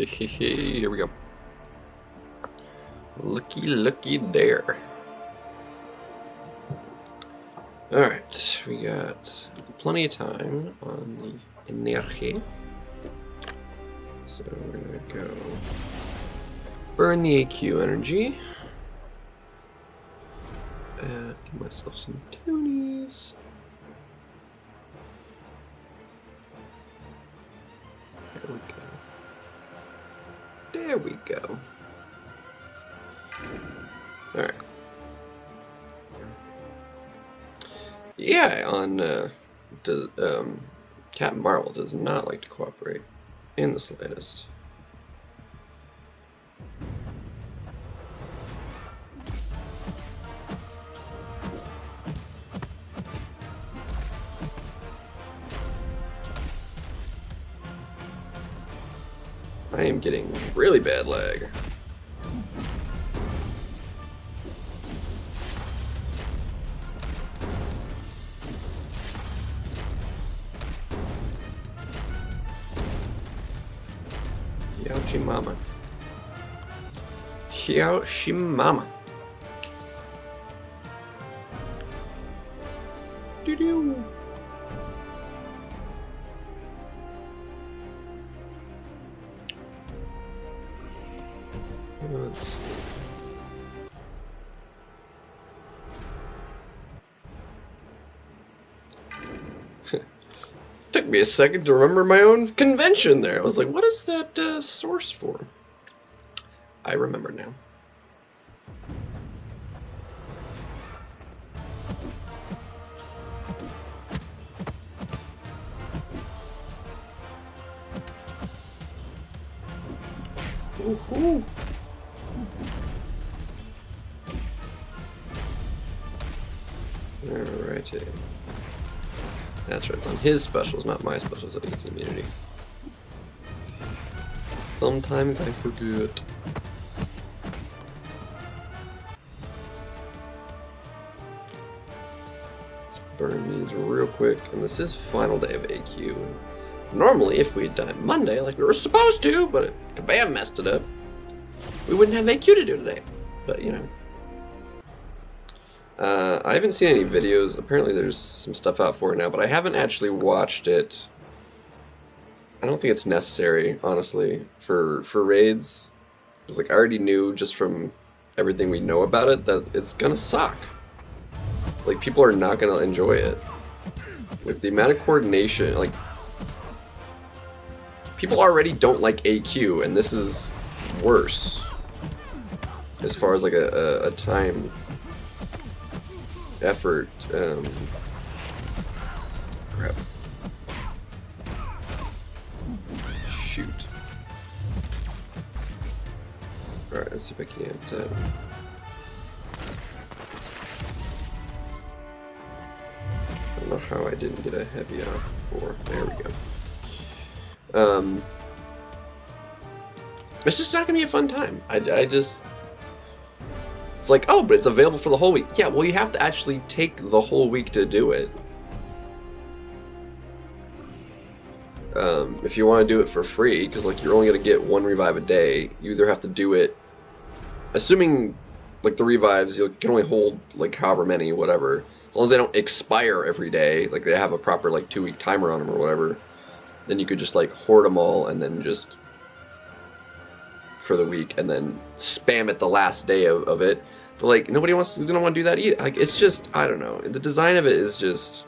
Here we go. Looky there. Alright, we got plenty of time on the energy. So we're gonna go burn the AQ energy. Give myself some toonies. There we go. There we go. Alright. Yeah, on Captain Marvel does not like to cooperate in the slightest. I am getting really bad lag. Mama. Mama. Doo-doo. Let's see. Took me a second to remember my own convention there. I was like, what is that source for? I remember now. Woohoo! Alrighty. That's right, it's on his specials, not my specials, that he gets immunity. Sometimes I forget. Let's burn these real quick, and this is final day of AQ. Normally, if we had done it Monday, like we were supposed to, but Kabam messed it up, we wouldn't have AQ to do today. But, you know. I haven't seen any videos. Apparently there's some stuff out for it now, but I haven't actually watched it. I don't think it's necessary, honestly, for raids. Because, like, I already knew just from everything we know about it that it's gonna suck. Like, people are not gonna enjoy it. With the amount of coordination, like, people already don't like AQ, and this is worse. As far as, like, a time effort, crap. Shoot. Alright, let's see if I can't, I don't know how I didn't get a heavy off before. There we go. It's just not gonna be a fun time. I just... It's like, oh, but it's available for the whole week. Yeah, well, you have to actually take the whole week to do it. If you want to do it for free, because, like, you're only going to get one revive a day, you either have to do it, assuming, like, the revives, you can only hold, like, however many, whatever. As long as they don't expire every day, like, they have a proper, like, 2-week timer on them or whatever, then you could just, like, hoard them all and then just... for the week, and then spam it the last day of it. But, like, nobody is gonna want to do that either. Like, it's just, I don't know. The design of it is just...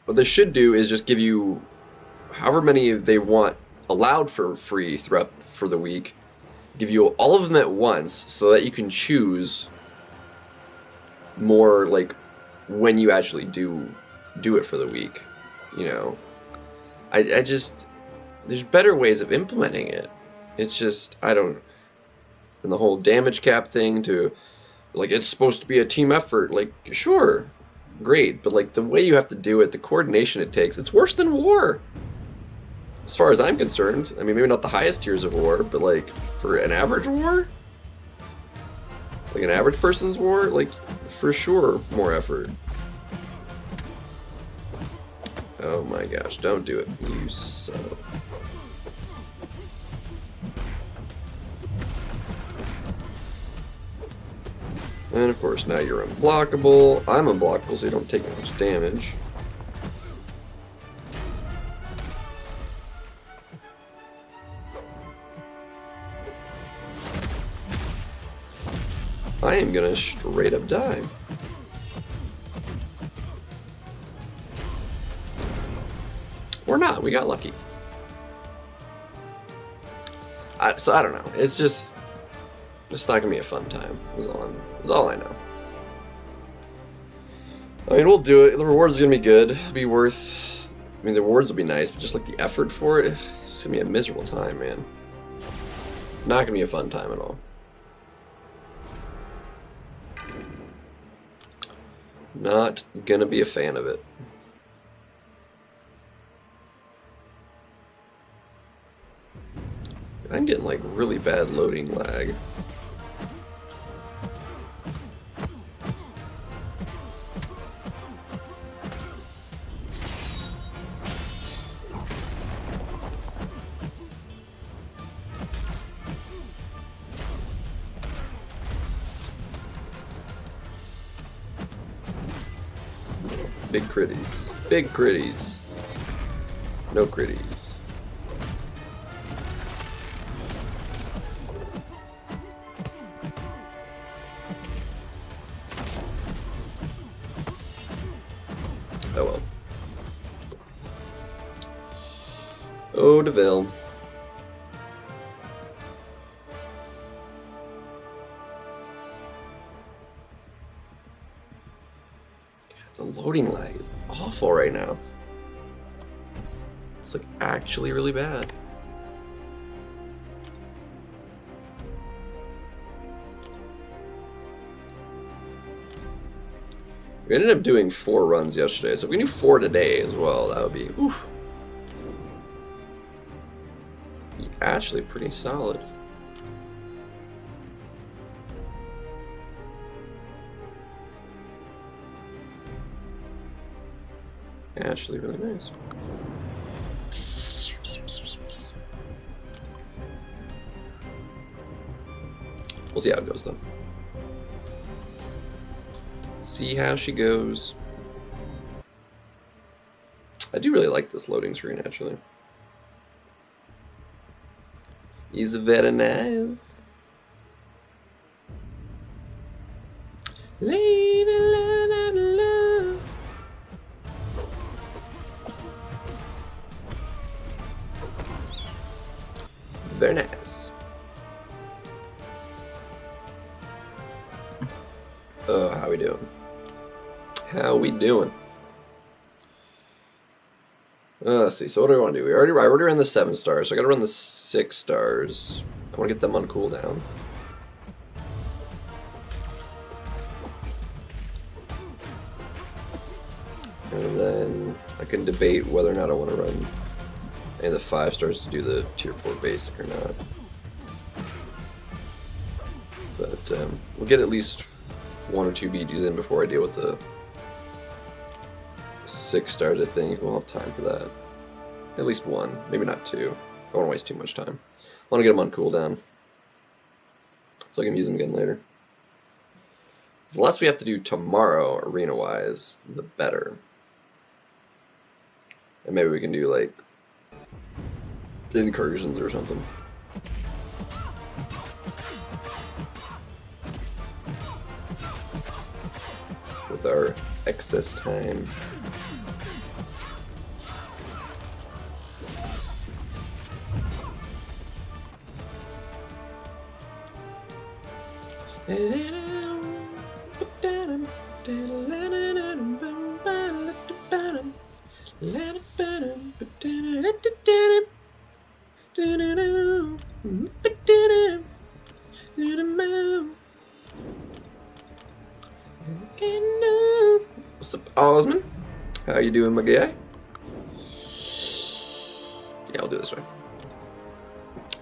What they should do is just give you however many they want allowed for free throughout for the week. Give you all of them at once so that you can choose more, like, when you actually do it for the week, you know. I just, there's better ways of implementing it. It's just, I don't, and the whole damage cap thing to, like, it's supposed to be a team effort, like, sure, great, but, like, the way you have to do it, the coordination it takes, it's worse than war, as far as I'm concerned. I mean, maybe not the highest tiers of war, but, like, for an average war, like an average person's war, like, for sure more effort. Oh my gosh, don't do it, you son of... And of course now you're unblockable. I'm unblockable so you don't take much damage. I am gonna straight up die. Or not, we got lucky. So I don't know, it's just not gonna be a fun time, is all I know. I mean, we'll do it, the rewards are gonna be good, it'll be worth, I mean the rewards will be nice, but just like the effort for it, it's just gonna be a miserable time, man. Not gonna be a fun time at all. Not gonna be a fan of it. I'm getting like really bad loading lag. Big critties. Big critties. No critties. Oh well. Oh, DeVille. The loading lag is awful right now. It's like actually really bad. We ended up doing 4 runs yesterday, so if we can do 4 today as well, that would be oof. It's actually pretty solid. Actually really nice. We'll see how it goes though. See how she goes. I do really like this loading screen actually. He's very nice. Lady love, love. Very nice. How we doing? How we doing? Let's see. So what do I want to do? I already ran the 7 stars. So I got to run the 6 stars. I want to get them on cooldown. And then I can debate whether or not I want to run any of the 5 stars to do the tier 4 basic or not. But we'll get at least 1 or 2 BGs in before I deal with the 6 stars, I think. We'll have time for that. At least 1, maybe not 2. I don't want to waste too much time. I want to get them on cooldown, so I can use them again later. The less we have to do tomorrow, arena-wise, the better. And maybe we can do, like, incursions or something. With our excess time. What's up, Osman? How you doing, my guy? Yeah, I'll do it this way.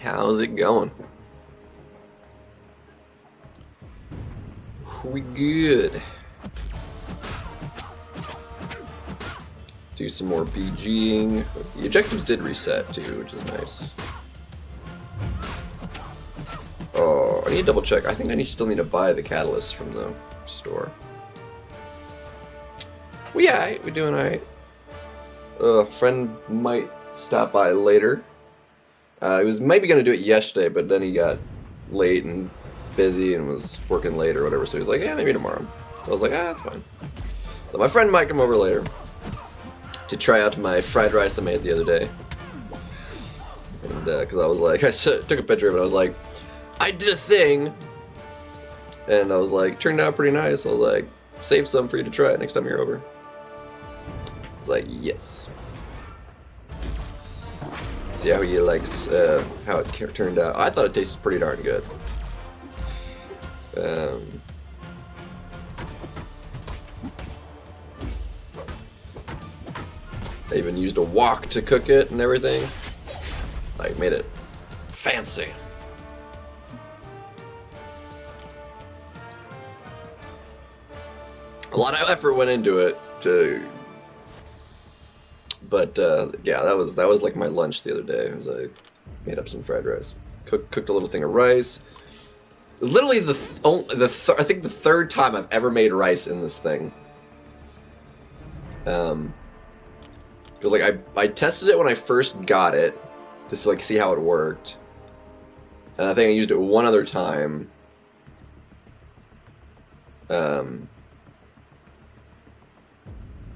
How's it going? We good. Do some more BGing. The objectives did reset too, which is nice. Oh, I need to double check. I think I still need to buy the catalyst from the store. We alright. We're doing alright. Friend might stop by later. He was maybe gonna do it yesterday, but then he got late and busy and was working late or whatever. So he was like, "Yeah, maybe tomorrow." So I was like, "Ah, that's fine." So my friend might come over later to try out my fried rice I made the other day. And because I was like, I took a picture of it. I was like, I did a thing, and I was like, turned out pretty nice. I was like, save some for you to try it next time you're over. I was like, yes. See how he likes how it turned out. I thought it tasted pretty darn good. I even used a wok to cook it and everything. Like, made it fancy. A lot of effort went into it, but yeah, that was like my lunch the other day. As I made up some fried rice, cooked a little thing of rice. Literally I think the third time I've ever made rice in this thing. Because like I tested it when I first got it, just to like see how it worked, and I think I used it one other time.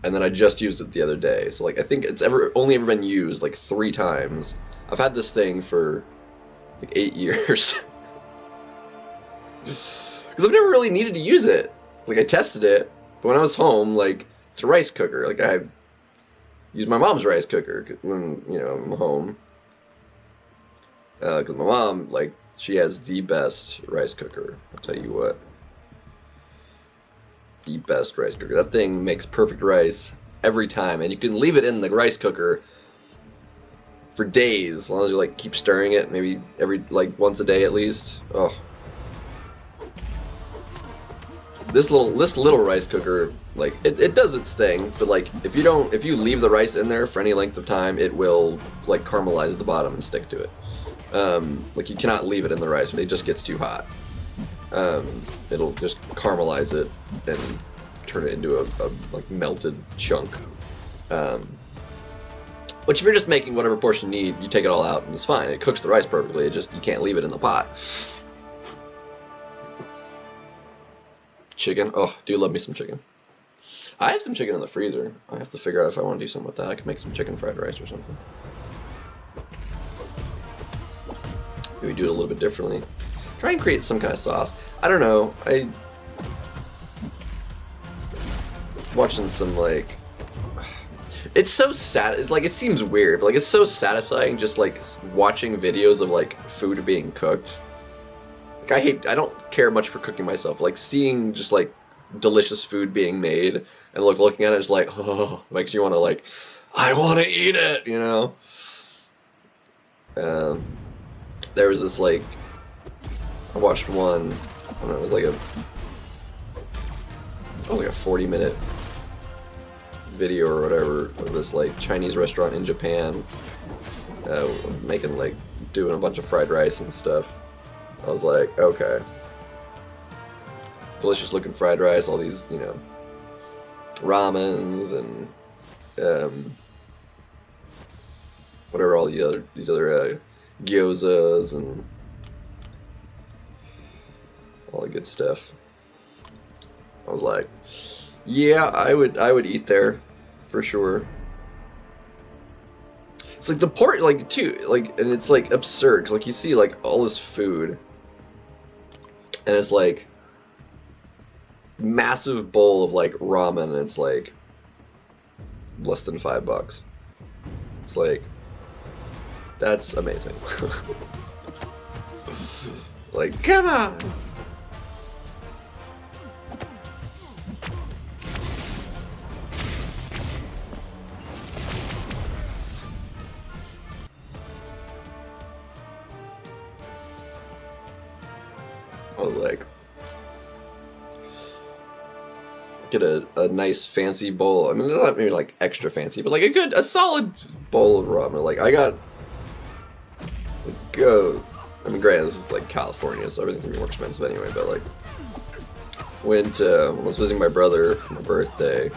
And then I just used it the other day. So like I think it's only ever been used like 3 times. I've had this thing for like 8 years. Because I've never really needed to use it. Like I tested it, but when I was home, like it's a rice cooker. Like I use my mom's rice cooker when I'm home. Because my mom, like, she has the best rice cooker. I'll tell you what. The best rice cooker. That thing makes perfect rice every time, and you can leave it in the rice cooker for days as long as you like keep stirring it, maybe every once a day at least. Oh, this little rice cooker, like it does its thing, but like if you leave the rice in there for any length of time, it will like caramelize the bottom and stick to it. Like you cannot leave it in the rice; it just gets too hot. It'll just caramelize it and turn it into a like melted chunk. Which if you're just making whatever portion you need, you take it all out and it's fine. It cooks the rice perfectly. You can't leave it in the pot. Chicken. Oh, do love me some chicken. I have some chicken in the freezer. I have to figure out if I want to do something with that. I could make some chicken fried rice or something. Maybe do it a little bit differently. Try and create some kind of sauce. I don't know. Watching some like, it's so sad. It's like it seems weird, but like it's so satisfying just like watching videos of like food being cooked. Like I don't care much for cooking myself. Like seeing just like delicious food being made and looking at it is like, oh, makes you want to like, I want to eat it, you know. There was this like, I watched one. I don't know. It was like a 40-minute video or whatever of this like Chinese restaurant in Japan, making like doing a bunch of fried rice and stuff. I was like, okay, delicious looking fried rice, all these ramens and whatever, all these other gyozas and all the good stuff. I was like, yeah, I would eat there for sure. It's like the port, like too, like, and it's like absurd 'cause, like you see like all this food, and it's like massive bowl of like ramen, and it's like less than $5. It's like, that's amazing. Like, come on. I was like, get a nice fancy bowl. I mean, not maybe like extra fancy, but like a solid bowl of ramen. Like I got go. I mean, granted, this is like California, so everything's gonna be more expensive anyway. But like, when I was visiting my brother for my birthday,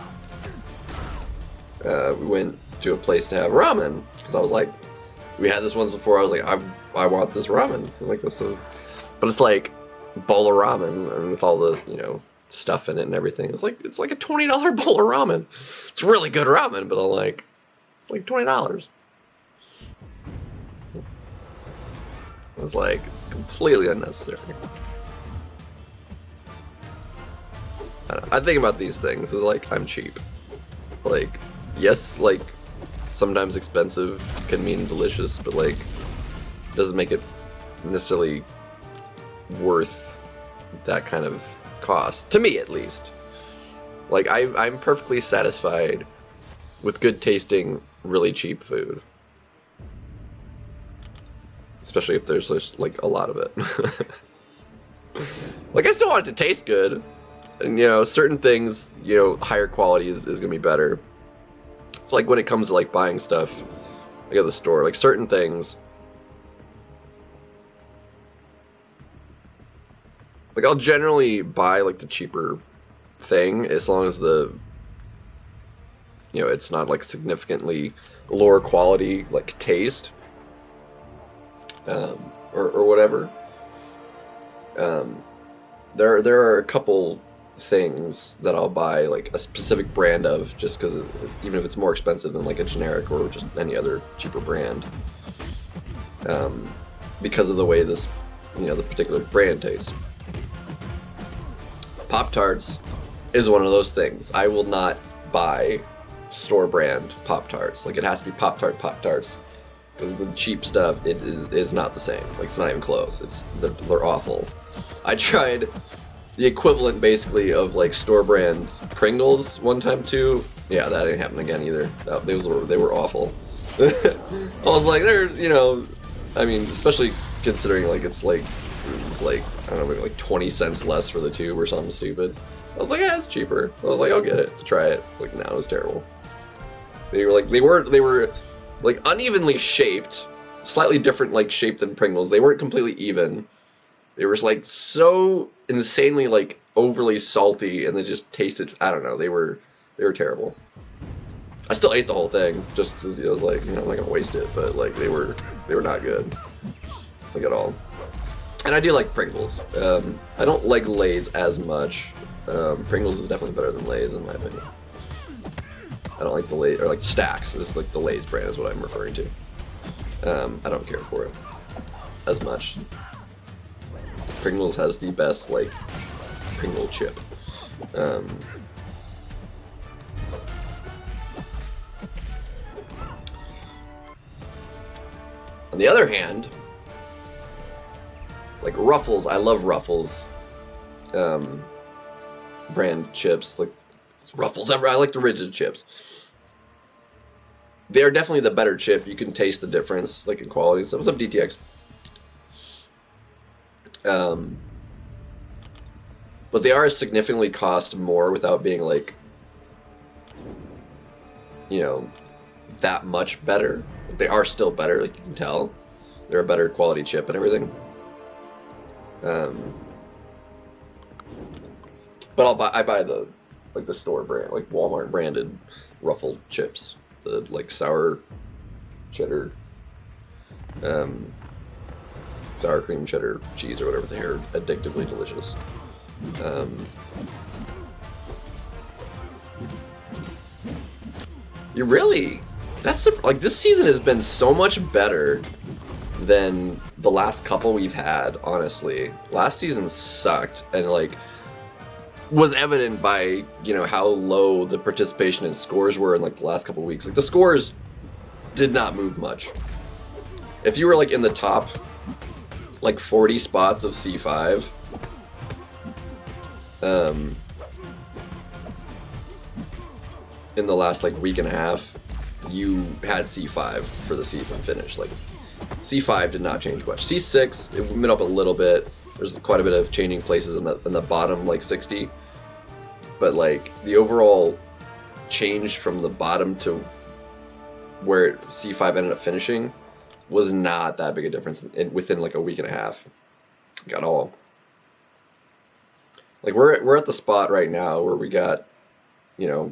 we went to a place to have ramen because I was like, we had this once before. I was like, I want this ramen. I like this, but it's like bowl of ramen and with all the stuff in it and everything. It's like a $20 bowl of ramen. It's really good ramen, but it's like $20. It was like completely unnecessary. I don't know. I think about these things as like I'm cheap. Like, yes, like sometimes expensive can mean delicious, but like doesn't make it necessarily worth that kind of cost, to me at least. Like I'm perfectly satisfied with good tasting, really cheap food, especially if there's just like a lot of it. Like I still want it to taste good, and certain things, higher quality is gonna be better. It's like when it comes to like buying stuff like at the store, like certain things, like I'll generally buy like the cheaper thing as long as it's not like significantly lower quality like taste, or whatever. There are a couple things that I'll buy like a specific brand of just because even if it's more expensive than like a generic or just any other cheaper brand, because of the way this the particular brand tastes. Pop-Tarts is one of those things. I will not buy store brand Pop-Tarts. Like it has to be Pop-Tarts because the cheap stuff it is not the same. Like it's not even close. They're awful. I tried the equivalent basically of like store brand Pringles one time too. Yeah, that ain't happening again either. They were awful. I was like, they're I mean, especially considering like it was like I don't know, maybe like 20 cents less for the tube or something stupid. I was like, yeah, it's cheaper. I was like, I'll get it to try it. Like, no, it was terrible. They were like unevenly shaped, slightly different like shape than Pringles. They weren't completely even. They were like so insanely like overly salty, and they just tasted. I don't know. They were terrible. I still ate the whole thing just because I was like, I'm not gonna waste it. But like they were not good, like at all. And I do like Pringles. I don't like Lay's as much. Pringles is definitely better than Lay's in my opinion. I don't like the Lay's, or like Stacks. It's like the Lay's brand is what I'm referring to. I don't care for it as much. Pringles has the best like Pringle chip. On the other hand, like Ruffles, I love Ruffles brand chips. Like Ruffles, I like the rigid chips. They are definitely the better chip. You can taste the difference, like in quality. So what's up, DTX? But they are significantly cost more without being like, that much better. They are still better, like you can tell. They're a better quality chip and everything. But I buy the store brand, like Walmart branded Ruffle chips, the like sour cheddar, sour cream cheddar cheese or whatever. They're addictively delicious. You really, like this season has been so much better than the last couple we've had, honestly. Last season sucked and like was evident by, how low the participation and scores were in like the last couple weeks. Like the scores did not move much. If you were like in the top like 40 spots of C5, in the last like week and a half, you had C5 for the season finish. Like C5 did not change much. C6, it went up a little bit. There's quite a bit of changing places in the bottom like 60. but like the overall change from the bottom to where C5 ended up finishing was not that big a difference within like a week and a half at all. Like we're at the spot right now where we got, you know,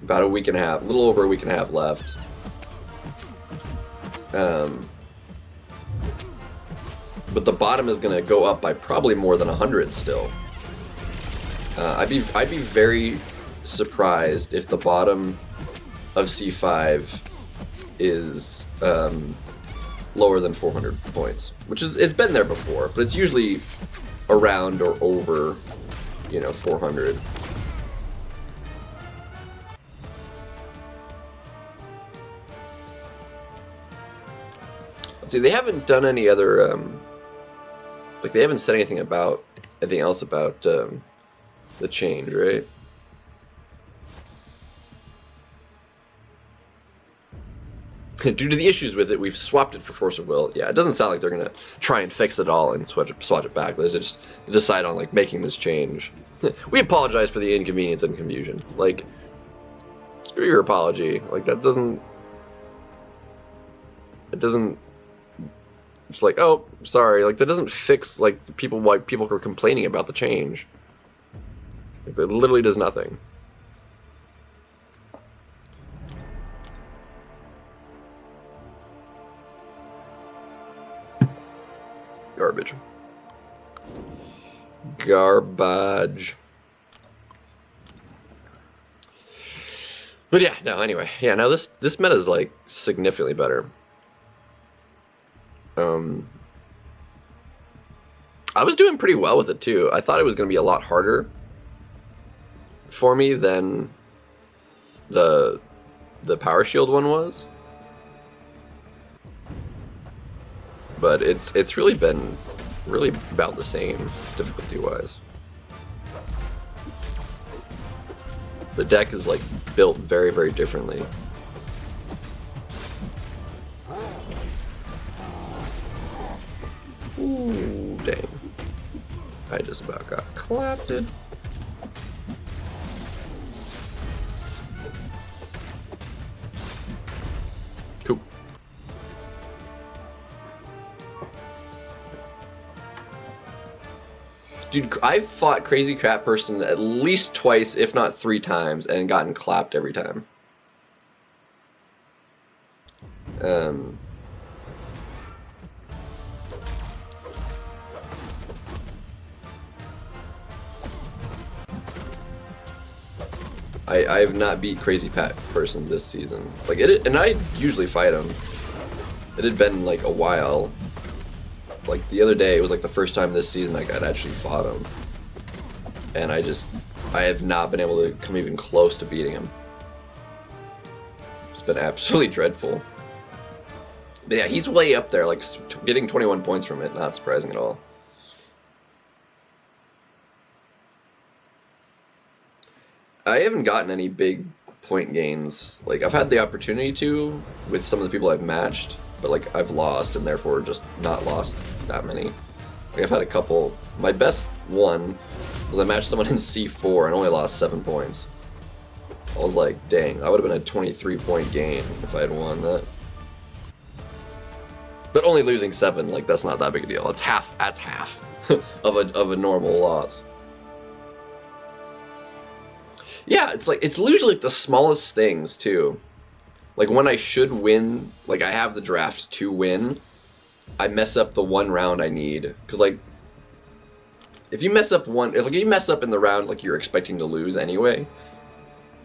about a week and a half, a little over a week and a half left. But the bottom is going to go up by probably more than 100 still. I'd be very surprised if the bottom of C5 is lower than 400 points, which is, it's been there before, but it's usually around or over, you know, 400. Let's see, they haven't done any other, like they haven't said anything else about the change, right? Due to the issues with it, we've swapped it for Force of Will. Yeah, it doesn't sound like they're gonna try and fix it all and swatch it back. They just decide on like making this change. We apologize for the inconvenience and confusion. Like, screw your apology. Like that doesn't. It doesn't. It's like, oh, sorry. Like that doesn't fix like why people are complaining about the change. Like, it literally does nothing. Garbage. Garbage. But yeah, no, anyway. Yeah, now this meta is like significantly better. I was doing pretty well with it too. I thought it was going to be a lot harder for me than the Power Shield one was. But it's really been about the same difficulty-wise. The deck is like built very, very differently. Ooh, dang. I just about got clapped. Cool. Dude, I've fought Crazy Crap Person at least twice, if not 3 times, and gotten clapped every time. I have not beat Crazy Person this season. Like and I usually fight him. It had been like a while. Like the other day, it was like the first time this season I'd actually fought him, and I have not been able to come even close to beating him. It's been absolutely dreadful. But yeah, he's way up there. Like getting 21 points from it, not surprising at all. I haven't gotten any big point gains. Like, I've had the opportunity to with some of the people I've matched, but like I've lost and therefore just not lost that many. Like I've had a couple. My best one was I matched someone in C4 and only lost 7 points. I was like, dang, that would have been a 23-point gain if I had won that. But only losing 7, like that's not that big a deal. That's half of a normal loss. Yeah, it's like it's usually like the smallest things too. Like when I should win, like I have the draft to win, I mess up the one round I need. Cause like if you mess up if you mess up in the round like you're expecting to lose anyway,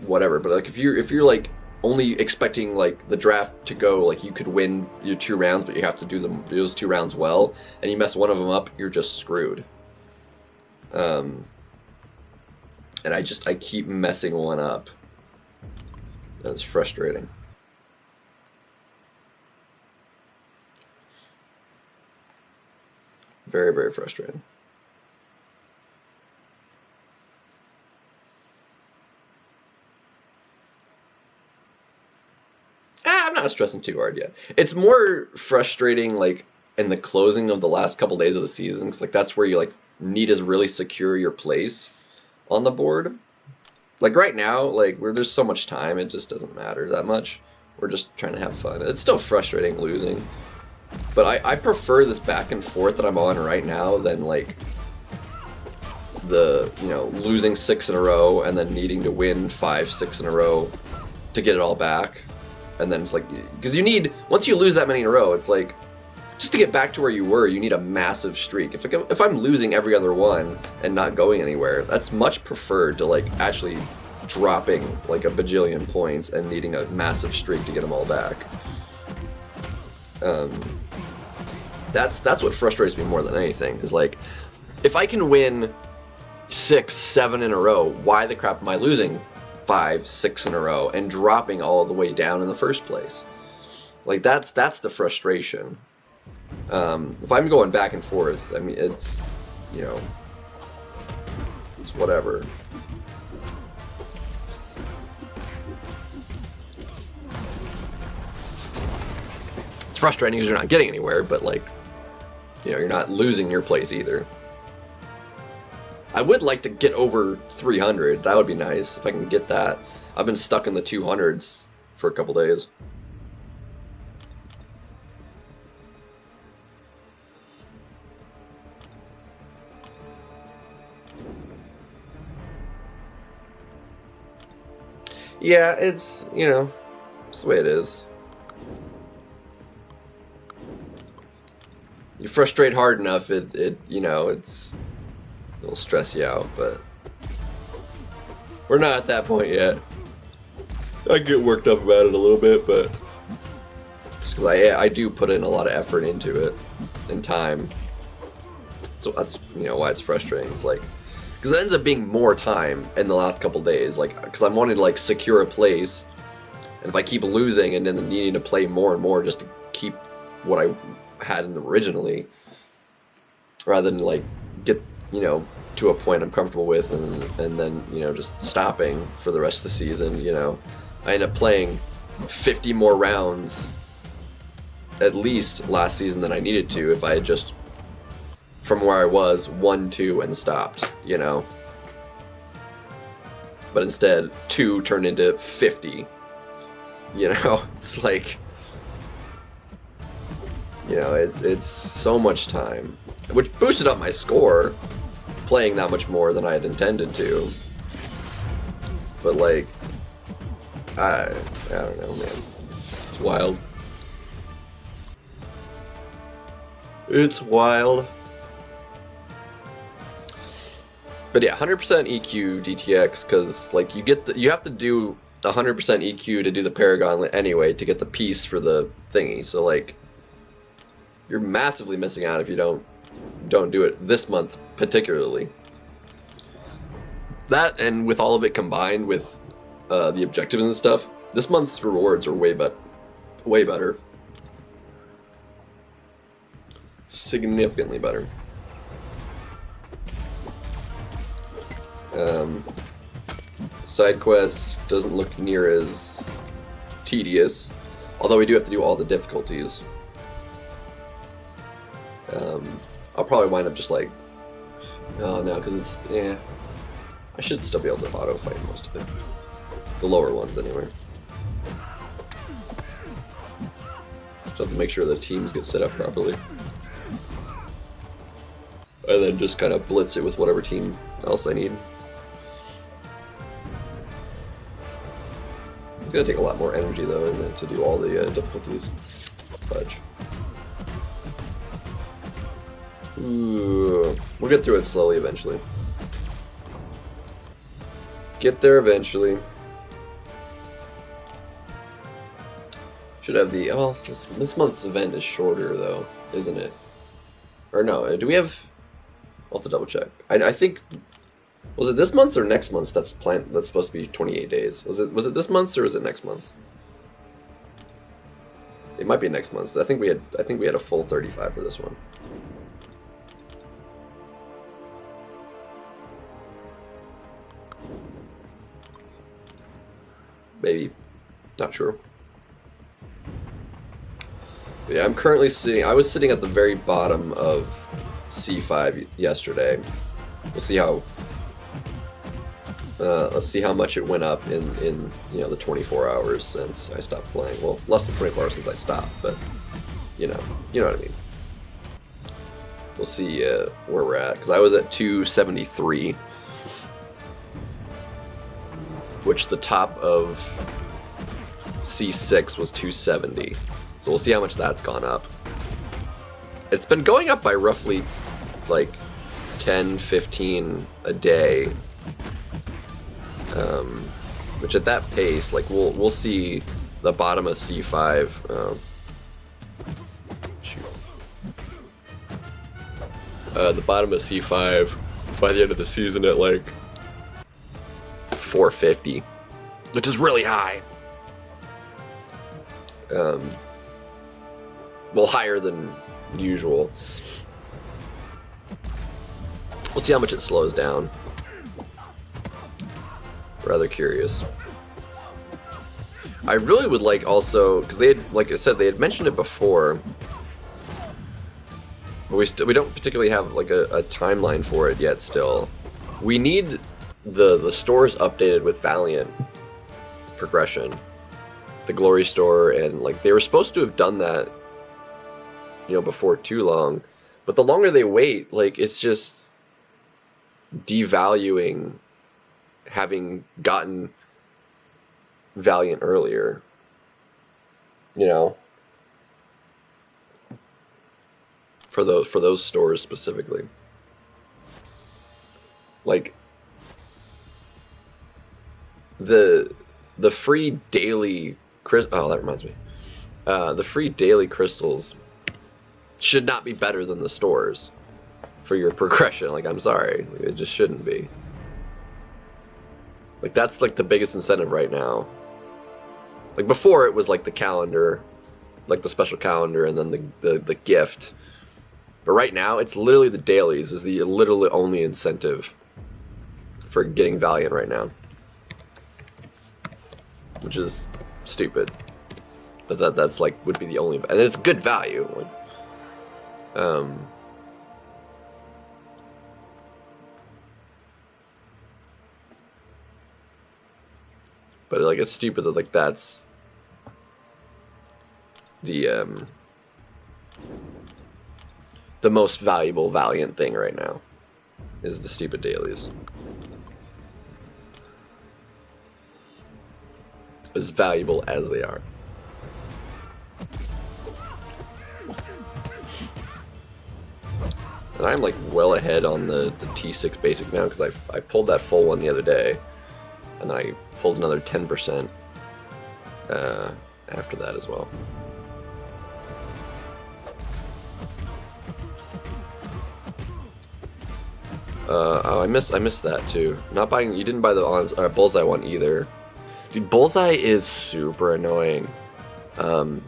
whatever. But like if you're like only expecting like the draft to go like you could win your 2 rounds, but you have to do those 2 rounds well, and you mess one of them up, you're just screwed. And I keep messing one up. That's frustrating. Very, very frustrating. I'm not stressing too hard yet. It's more frustrating like in the closing of the last couple days of the season, 'cause like that's where you like need to really secure your place on the board. Like right now, like where there's so much time, it just doesn't matter that much. We're just trying to have fun. It's still frustrating losing, but I prefer this back and forth that I'm on right now than like the, you know, losing 6 in a row and then needing to win 5, 6 in a row to get it all back. And then it's like, because you need, once you lose that many in a row, it's like, just to get back to where you were, you need a massive streak. If I'm losing every other one and not going anywhere, that's much preferred to like actually dropping like a bajillion points and needing a massive streak to get them all back. That's what frustrates me more than anything, is like, if I can win 6, 7 in a row, why the crap am I losing 5, 6 in a row and dropping all the way down in the first place? Like that's the frustration. If I'm going back and forth, I mean, it's, you know, it's whatever. It's frustrating because you're not getting anywhere, but like, you know, you're not losing your place either. I would like to get over 300. That would be nice if I can get that. I've been stuck in the 200s for a couple days. Yeah, it's, you know, it's the way it is. You frustrate hard enough, it you know, it'll stress you out, but we're not at that point yet. I get worked up about it a little bit, but just because I do put in a lot of effort into it and time, so that's, you know, why it's frustrating. It's like, because it ends up being more time in the last couple days, like, because I'm wanting to like secure a place, and if I keep losing and then needing to play more and more just to keep what I had in originally, rather than like get, you know, to a point I'm comfortable with and then, you know, just stopping for the rest of the season, you know, I end up playing 50 more rounds at least last season than I needed to if I had just, from where I was, 1, 2 and stopped, you know. But instead 2 turned into 50, you know. It's like, you know, it's so much time, which boosted up my score playing that much more than I had intended to. But like, I don't know, man. It's wild. It's wild. But yeah, 100% EQ DTX, because like you have to do 100% EQ to do the Paragon anyway to get the piece for the thingy. So like, you're massively missing out if you don't do it this month particularly. That, and with all of it combined with the objectives and stuff, this month's rewards are way better. Significantly better. Side quest doesn't look near as tedious, although we do have to do all the difficulties. I'll probably wind up just like, oh no, because it's, yeah, I should still be able to auto fight most of it, the lower ones anyway. Just have to make sure the teams get set up properly, and then just kind of blitz it with whatever team else I need. It's gonna take a lot more energy though, and then to do all the difficulties. Fudge. Ooh, we'll get through it slowly eventually. Get there eventually. Should have the, oh, this month's event is shorter though, isn't it? Or no, do we have, I'll have to double check. I think, was it this month's or next month's that's planned, that's supposed to be 28 days? Was it this month's or was it next month's? It might be next month's. I think we had a full 35 for this one. Maybe. Not sure. But yeah, I'm currently sitting, I was sitting at the very bottom of C5 yesterday. We'll see how Let's see how much it went up in you know, the 24 hours since I stopped playing. Well, less than 24 hours since I stopped, but you know what I mean. We'll see where we're at, because I was at 273, which the top of C6 was 270. So we'll see how much that's gone up. It's been going up by roughly like 10, 15 a day, which at that pace, like we'll see the bottom of C5. The bottom of C5 by the end of the season at like 450, which is really high. Well, higher than usual. We'll see how much it slows down. Rather curious. I really would like also, because they had, like I said, they had mentioned it before. But we don't particularly have like a timeline for it yet. Still, we need the stores updated with Valiant progression, the Glory store, and like they were supposed to have done that, you know, before too long. But the longer they wait, like it's just devaluing having gotten Valiant earlier, you know, for those stores specifically. Like the free daily oh, that reminds me. The free daily crystals should not be better than the stores for your progression. Like, I'm sorry, it just shouldn't be. Like, that's like the biggest incentive right now. Like before, it was like the calendar, like the special calendar, and then the gift. But right now, it's literally the dailies is the literally only incentive for getting Valiant right now, which is stupid. But that's like would be the only, and it's good value. Like, but like it's stupid that like that's the most valuable Valiant thing right now is the stupid dailies. As valuable as they are. And I'm like well ahead on the T6 basic now, because I pulled that full one the other day, and I pulled another 10% after that as well. Oh, I missed that too. Not buying. You didn't buy the Bullseye one either, dude. Bullseye is super annoying. I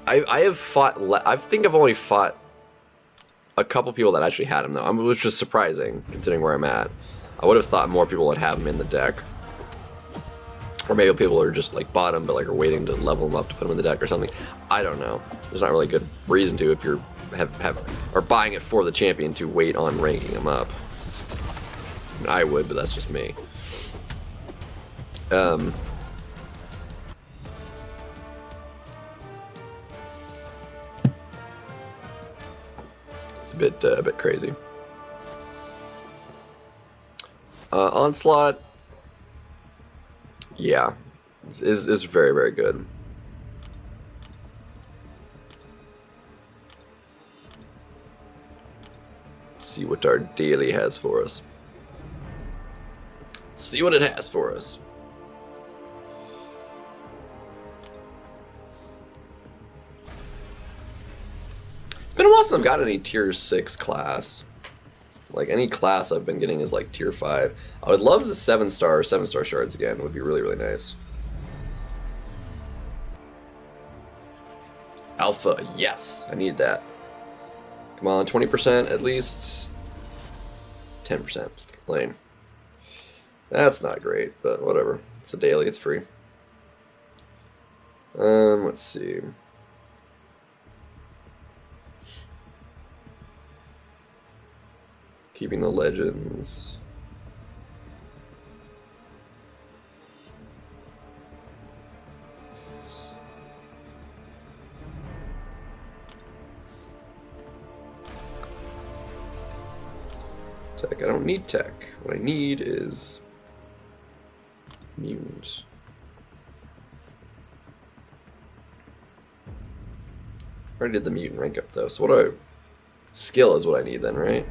have fought. I think I've only fought a couple people that actually had him though. Which is surprising considering where I'm at. I would have thought more people would have him in the deck, or maybe people are just like bought him but like are waiting to level him up to put him in the deck or something. I don't know. There's not really a good reason to if you're are buying it for the champion to wait on ranking him up. I mean, I would, but that's just me. It's a bit crazy. Onslaught, yeah, is very, very good. See what our daily has for us. See what it has for us. It's been a while since I've got any tier 6 class. Like any class I've been getting is like tier 5. I would love the 7-star shards again. It would be really, really nice. Alpha, yes, I need that. Come on, 20% at least. 10%. Lane. That's not great, but whatever. It's a daily, it's free. Let's see. Keeping the legends. Tech. I don't need tech. What I need is mutants. I already did the mutant rank up though, so what do I... Skill is what I need then, right?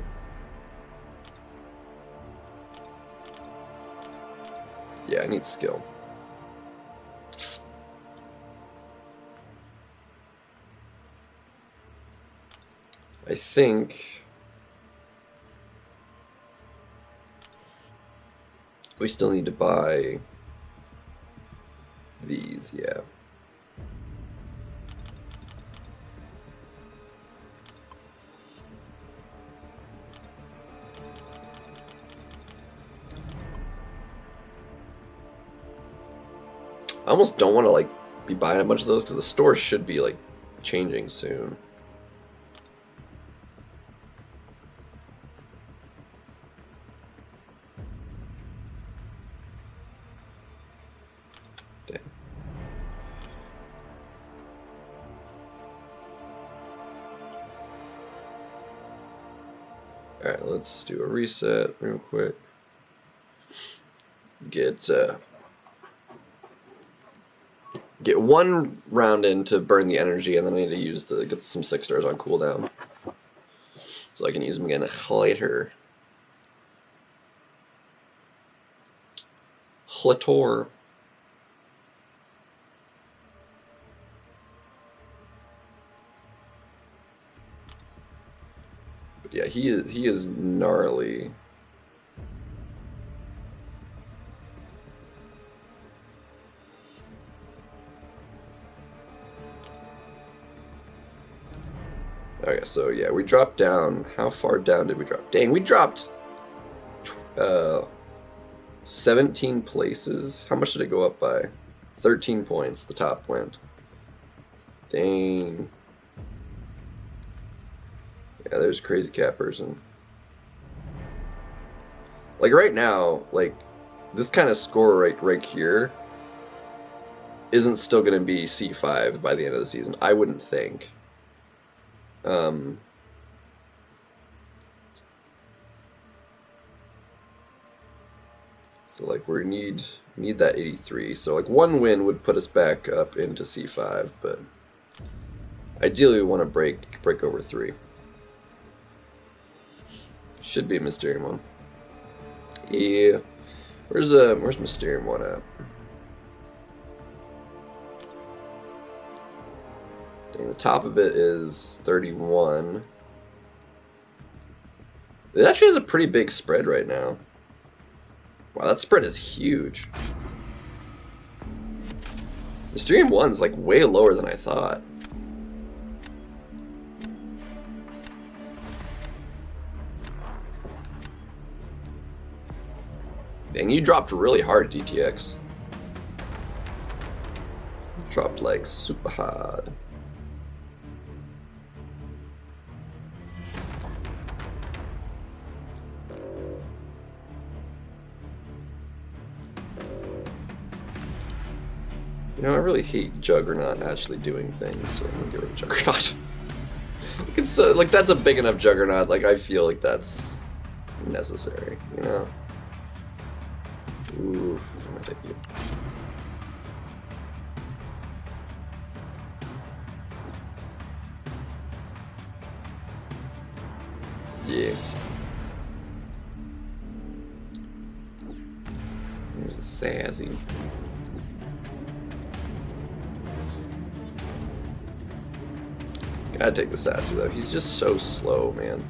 Yeah, I need skill. I think we still need to buy these, yeah. I almost don't want to like be buying a bunch of those because the store should be like changing soon. Damn. Alright, let's do a reset real quick. Get one round in to burn the energy, and then I need to use get some 6 stars on cooldown, so I can use them again later. Hlator. But yeah, he is gnarly. Okay, so yeah, we dropped down. How far down did we drop? Dang, we dropped 17 places. How much did it go up by? 13 points, the top went. Dang. Yeah, there's Crazy Cat Person. Like right now, like this kind of score right here isn't still going to be C5 by the end of the season. I wouldn't think. So like we need that 83. So like one win would put us back up into C5, but ideally we want to break over 3. Should be a Mysterium one. Yeah. Where's Mysterium one at? Dang, the top of it is 31. It actually has a pretty big spread right now. Wow, that spread is huge. Mysterium 1's like way lower than I thought. Dang, you dropped really hard, DTX. Dropped like super hard. You know, I really hate Juggernaut actually doing things, so I'm gonna get rid of Juggernaut. It's like that's a big enough Juggernaut. Like I feel like that's necessary, you know. Oof, I'm gonna take you. Yeah. There's a Sassy. Gotta take the Sassy though. He's just so slow, man.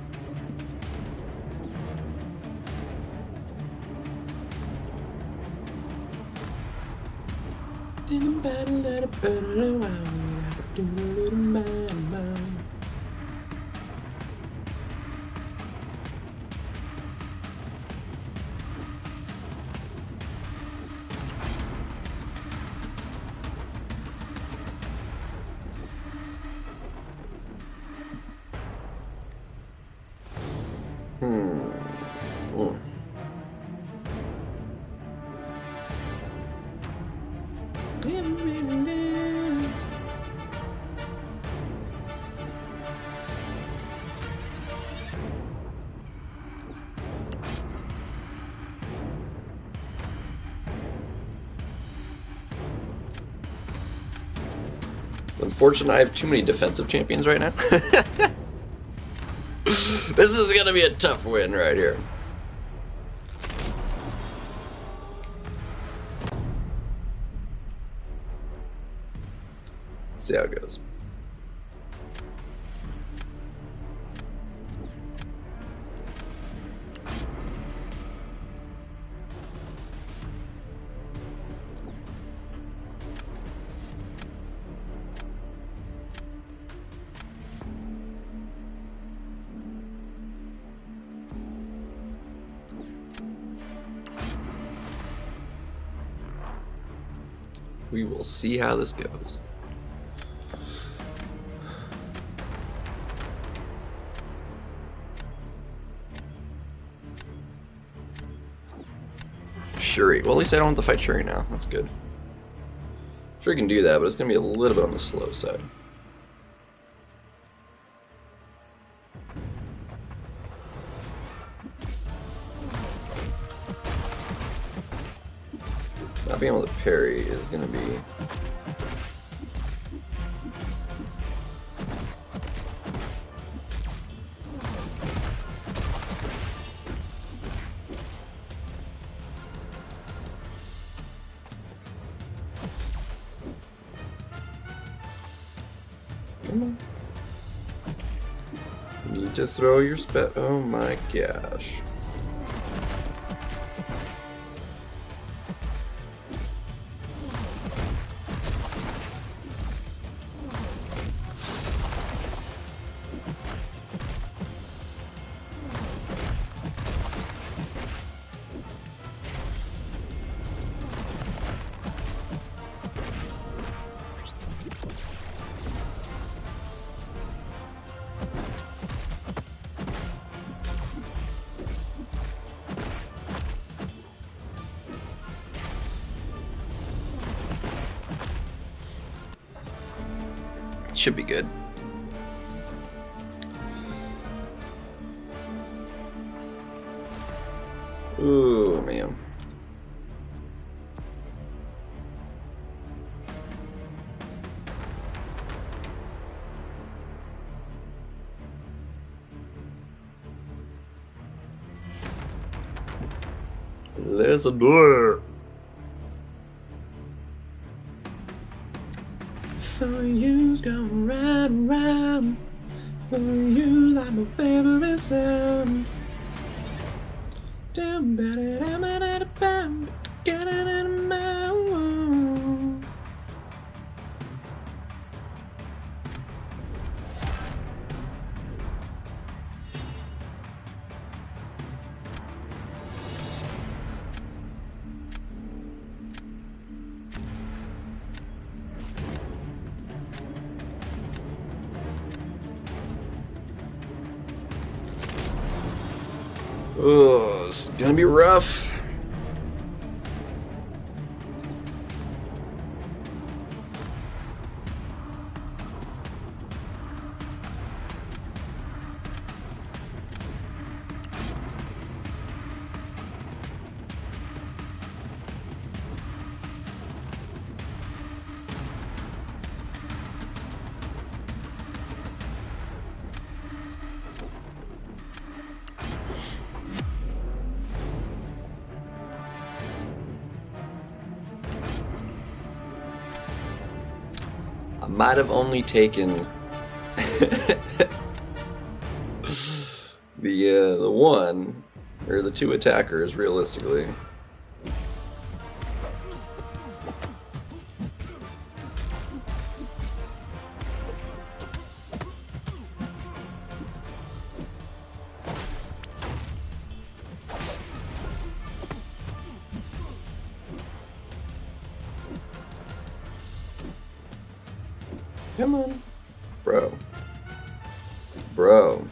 unfortunate I have too many defensive champions right now. This is gonna be a tough win right here. See how it goes. We will see how this goes. Shuri. Well, at least I don't have to fight Shuri now. That's good. Sure, can do that, but it's going to be a little bit on the slow side. Not being able to parry is going to be... Come on. You need to throw your spit. Oh my gosh. Should be good. Ooh, man. Let's do it. For you's going round and round. For you like my favorite sound. Down, ba-da-da-ba-da-da-bam, get it in my mouth. Oh, it's gonna be rough. I might have only taken the one or the two attackers realistically. Come on, bro. Bro.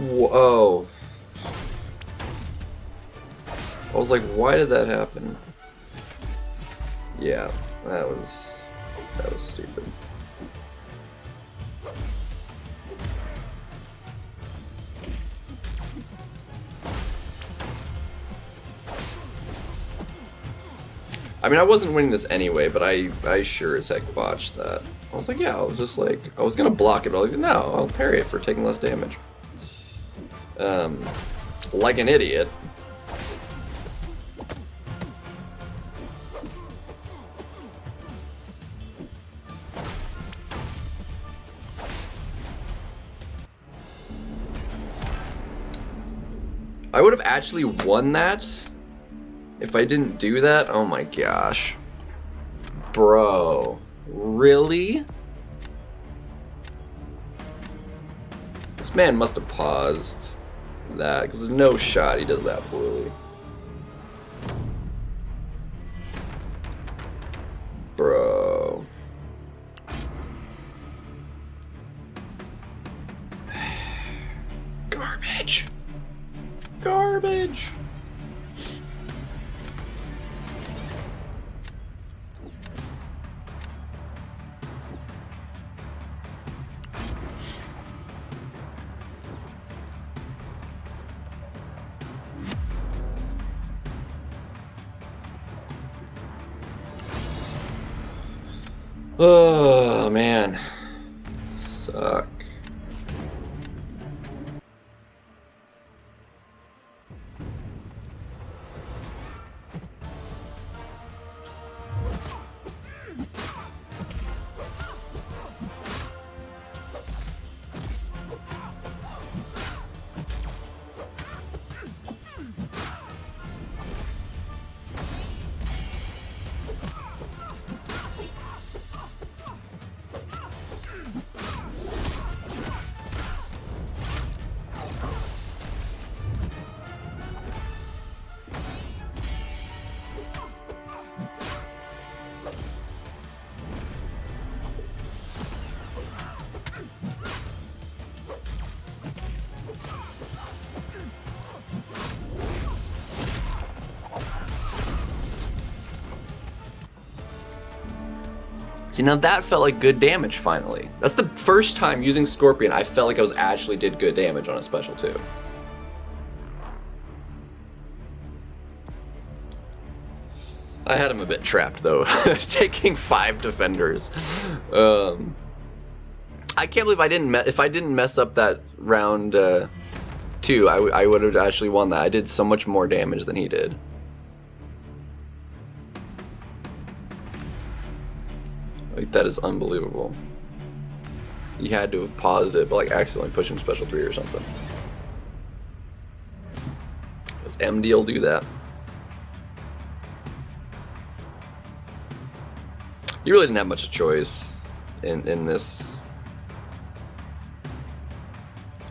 Whoa. I was like, why did that happen? Yeah, that was stupid. I mean, I wasn't winning this anyway, but I sure as heck botched that. I was like, yeah, I was just like, I was gonna block it, but I was like, no, I'll parry it for taking less damage. Like an idiot. I would have actually won that if I didn't do that. Oh my gosh. Bro. Really? This man must have paused that, because there's no shot he does that poorly. Bro. Garbage. Garbage. Oh man, suck. See, now that felt like good damage, finally. That's the first time using Scorpion I felt like I was actually did good damage on a special, too. I had him a bit trapped, though. Taking 5 defenders. I can't believe if I didn't mess up that round 2, I would have actually won that. I did so much more damage than he did. Like, that is unbelievable. He had to have paused it, but like accidentally pushing special 3 or something. Does MDL do that? You really didn't have much choice in this.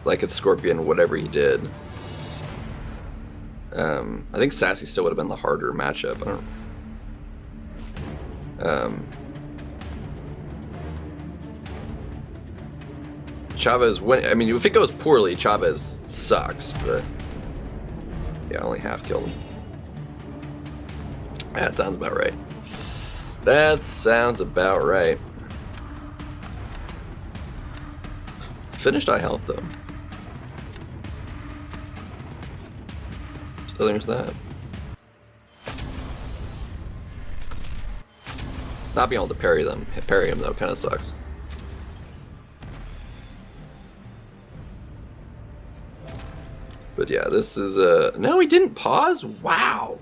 Like it's Scorpion, whatever he did. I think Sassy still would have been the harder matchup. I don't. Chavez I mean, if it goes poorly, Chavez sucks, but yeah, only half killed him. That sounds about right. That sounds about right. Finished high health though. Still there's that. Not being able to parry him though, kind of sucks. But yeah, this is no, he didn't pause? Wow.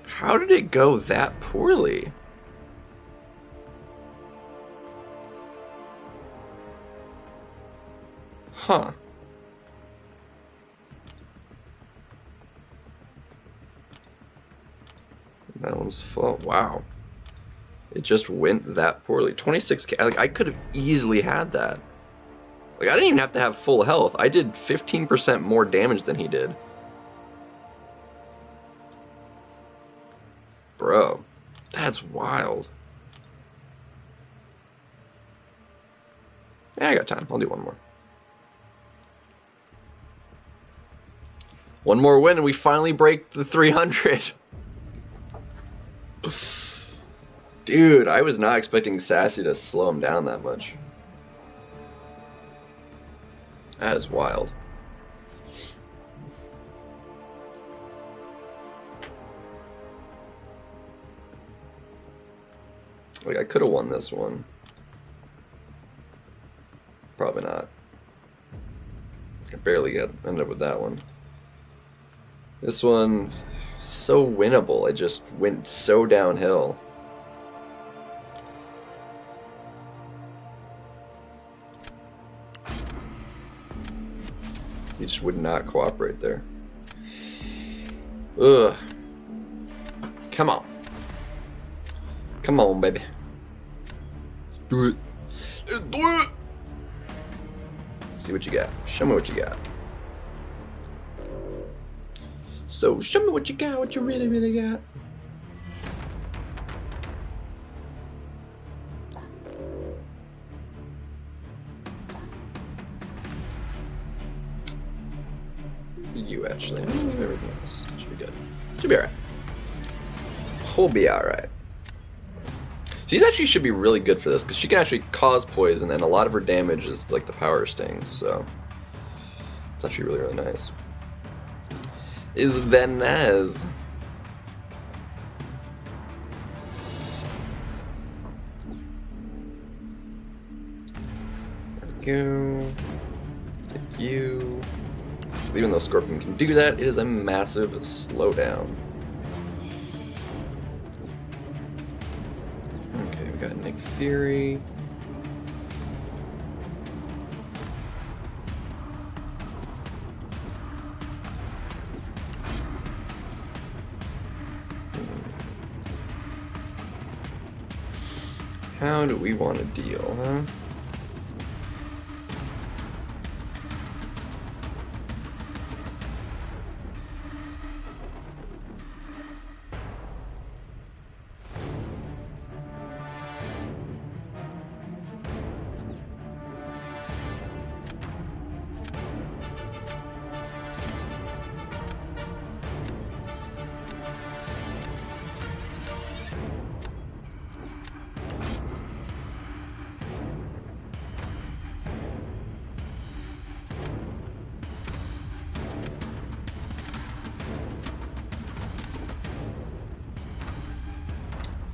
How did it go that poorly? Huh. That one's full. Wow. It just went that poorly. 26k. Like, I could have easily had that. Like, I didn't even have to have full health. I did 15% more damage than he did. Bro, that's wild. Yeah, I got time. I'll do one more. One more win and we finally break the 300. Dude, I was not expecting Sassy to slow him down that much. That is wild. Like, I could have won this one. Probably not. I barely ended up with that one. This one, so winnable. I just went so downhill. He just would not cooperate there. Ugh. Come on. Come on, baby. Do it. Let's do it. See what you got. Show me what you got. So, show me what you got, what you really, really got. You actually. I'm gonna leave everything else. Should be good. Should be alright. We'll be alright. She actually should be really good for this, because she can actually cause poison, and a lot of her damage is like the power stings, so it's actually really, really nice. Is Venez. There we go. Take you. Even though Scorpion can do that, it is a massive slowdown. Okay, we got Nick Fury. How do we want to deal, huh?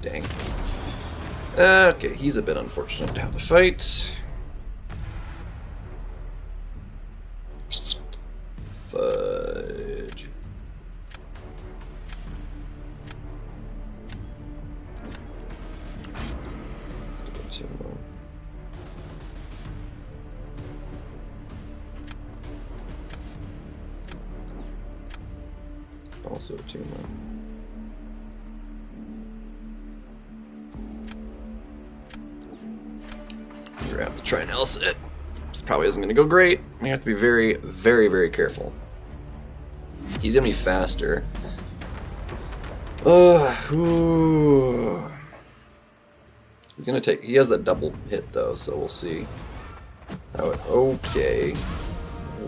Dang. Okay, he's a bit unfortunate to have to fight. Fudge. Let's go to Timo. Also Timo. We're gonna have to try and else it. This probably isn't gonna go great. We have to be very, very, very careful. He's gonna be faster. Ooh. He's gonna take. He has that double hit though, so we'll see. How it, okay.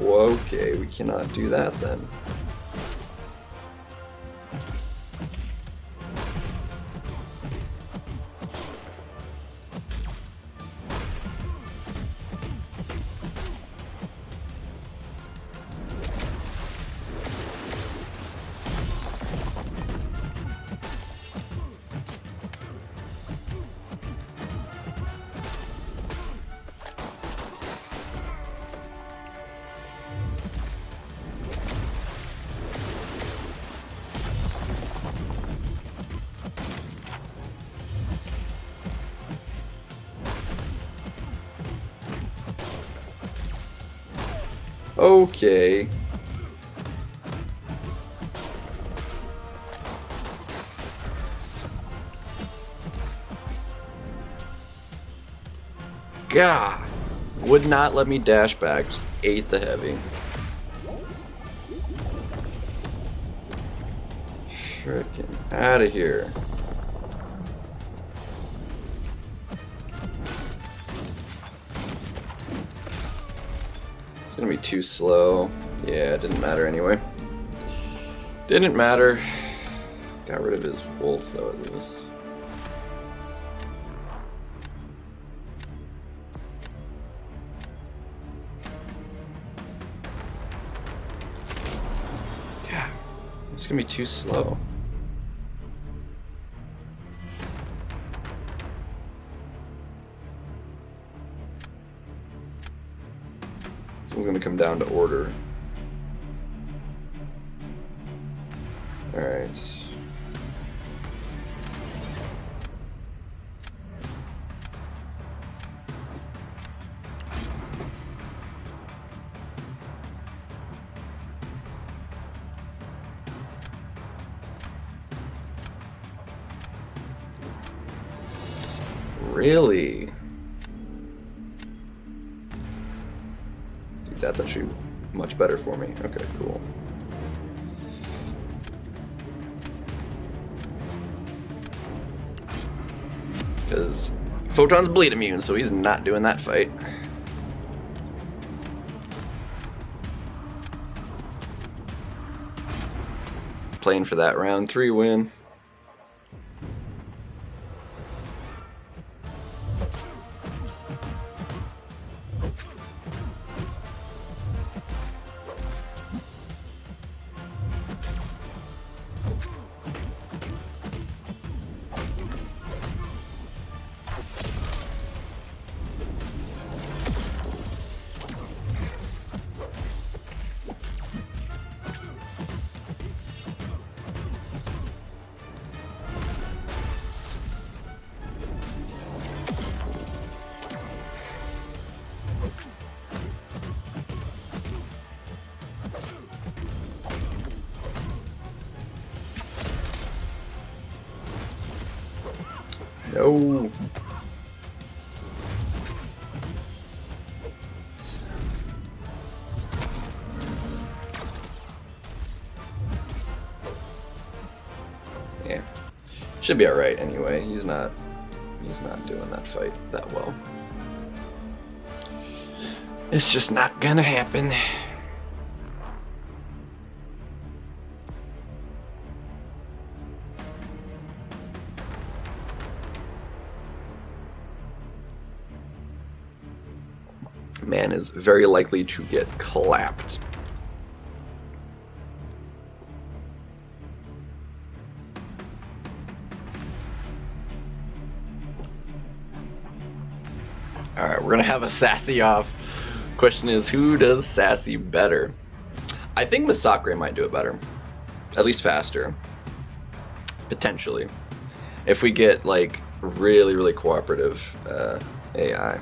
Okay, we cannot do that then. Okay. God. Would not let me dash back. Just ate the heavy. Frickin' out of here. It's gonna be too slow. Yeah, it didn't matter anyway. Didn't matter. Got rid of his wolf, though, at least. Yeah, it's gonna be too slow. This one's gonna come down to order. Alright. Really? Dude, that's actually much better for me. Okay, cool. Because Photon's bleed immune, so he's not doing that fight. Playing for that round 3 win. No. Yeah. Should be alright anyway. He's not doing that fight that well. It's just not gonna happen. Man is very likely to get clapped. Alright, we're gonna have a Sassy off. Question is, who does Sassy better? I think Masacre might do it better. At least faster. Potentially. If we get, like, really, really cooperative AI.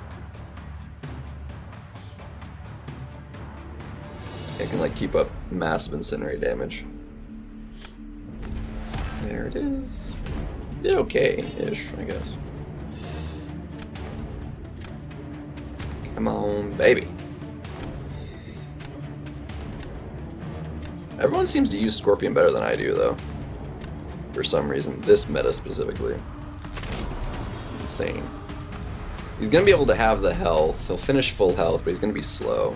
It can, like, keep up massive incinerate damage. There it is. Did okay-ish, I guess. Come on, baby. Everyone seems to use Scorpion better than I do, though. For some reason. This meta specifically. It's insane. He's gonna be able to have the health. He'll finish full health, but he's gonna be slow.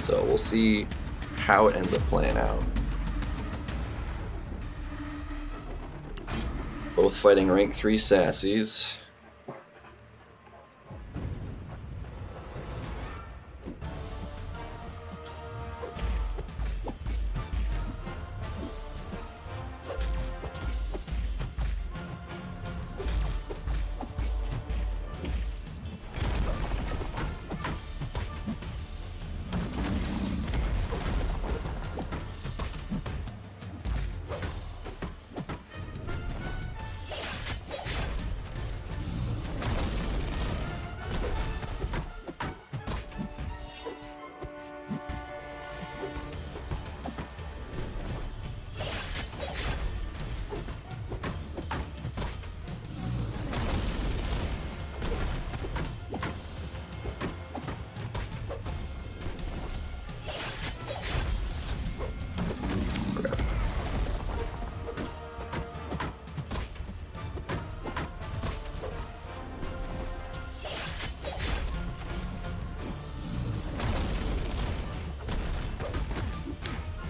So we'll see how it ends up playing out. Both fighting rank 3 Sassies.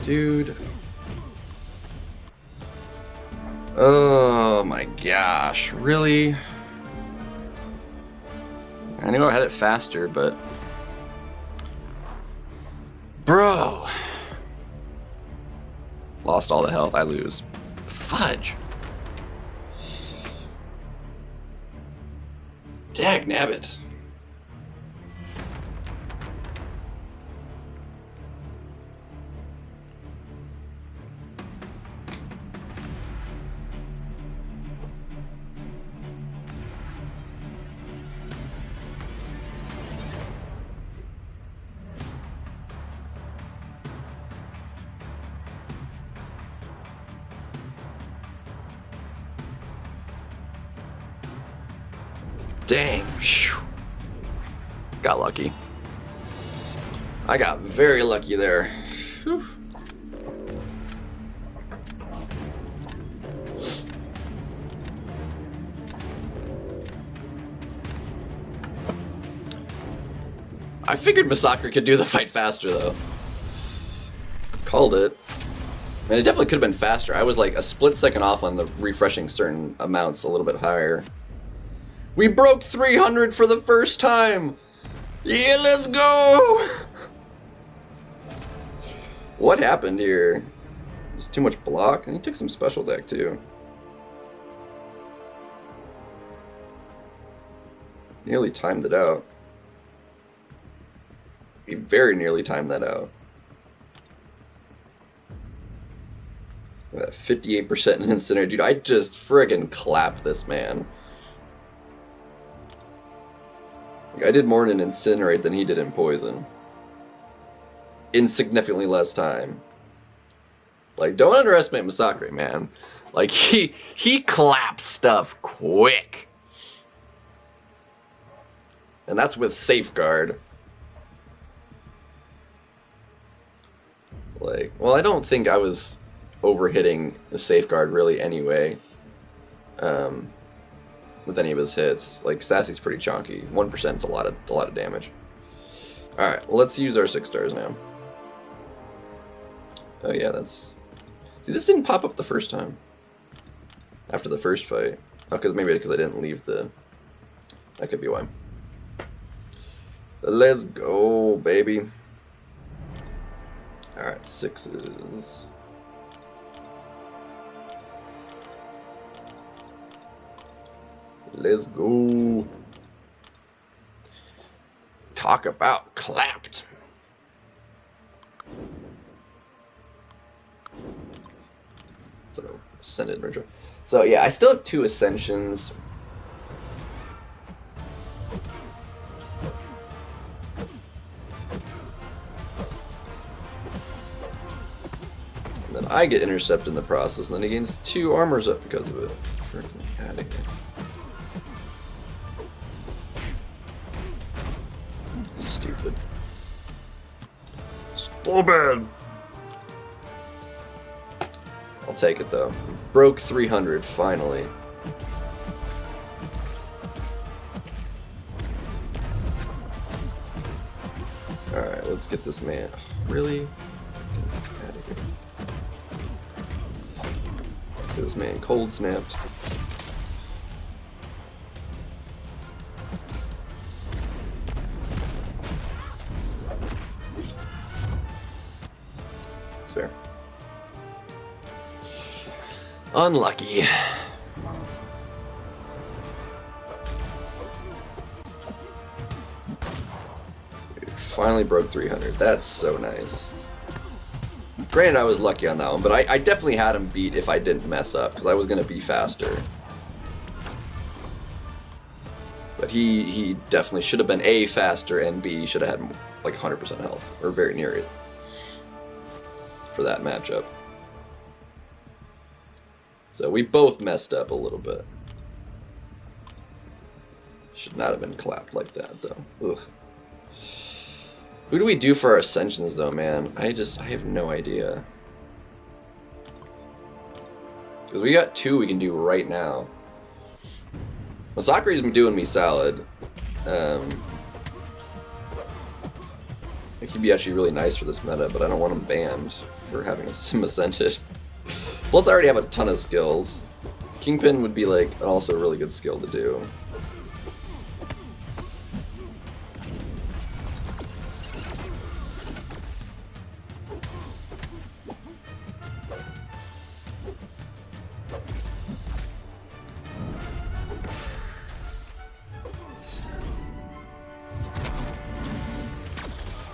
Dude. Oh my gosh, really? I knew I had it faster, but... Bro! Lost all the health, I lose. Fudge! Dagnabbit! Dang. Whew. Got lucky. I got very lucky there. Whew. I figured Masakra could do the fight faster though. Called it. And it definitely could have been faster. I was like a split second off on the refreshing certain amounts a little bit higher. We broke 300 for the first time! Yeah, let's go! What happened here? There's too much block, and he took some special deck too. Nearly timed it out. He very nearly timed that out. That 58% in Incinerate. Dude, I just friggin' clapped this man. I did more in Incinerate than he did in Poison. In significantly less time. Like, don't underestimate Masakra, man. Like, he claps stuff quick. And that's with Safeguard. Like, well, I don't think I was overhitting the Safeguard really anyway. With any of his hits. Like, Sassy's pretty chonky. 1% is a lot of damage. Alright, let's use our 6 stars now. Oh yeah, that's... See, this didn't pop up the first time. After the first fight. Oh, maybe because I didn't leave the... That could be why. Let's go, baby. Alright, 6s. Let's go. Talk about clapped. So, Ascended Merger. So, yeah, I still have 2 Ascensions. And then I get intercepted in the process, and then he gains 2 armors up because of it. Freaking out of here. Stupid. Stupid! I'll take it though. Broke 300 finally. Alright, let's get this man. Really? Get out of here. Get this man cold snapped. Fair. Unlucky. Dude, finally broke 300. That's so nice. Granted, I was lucky on that one, but I definitely had him beat if I didn't mess up, because I was going to be faster. But he definitely should have been A, faster, and B, should have had like 100% health, or very near it, for that matchup. So we both messed up a little bit. Should not have been clapped like that, though. Ugh. Who do we do for our Ascensions, though, man? I have no idea. Because we got 2 we can do right now. Masakri's been doing me solid. I think he'd be actually really nice for this meta, but I don't want him banned. for having him ascended. Plus, I already have a ton of skills. Kingpin would be like also a really good skill to do.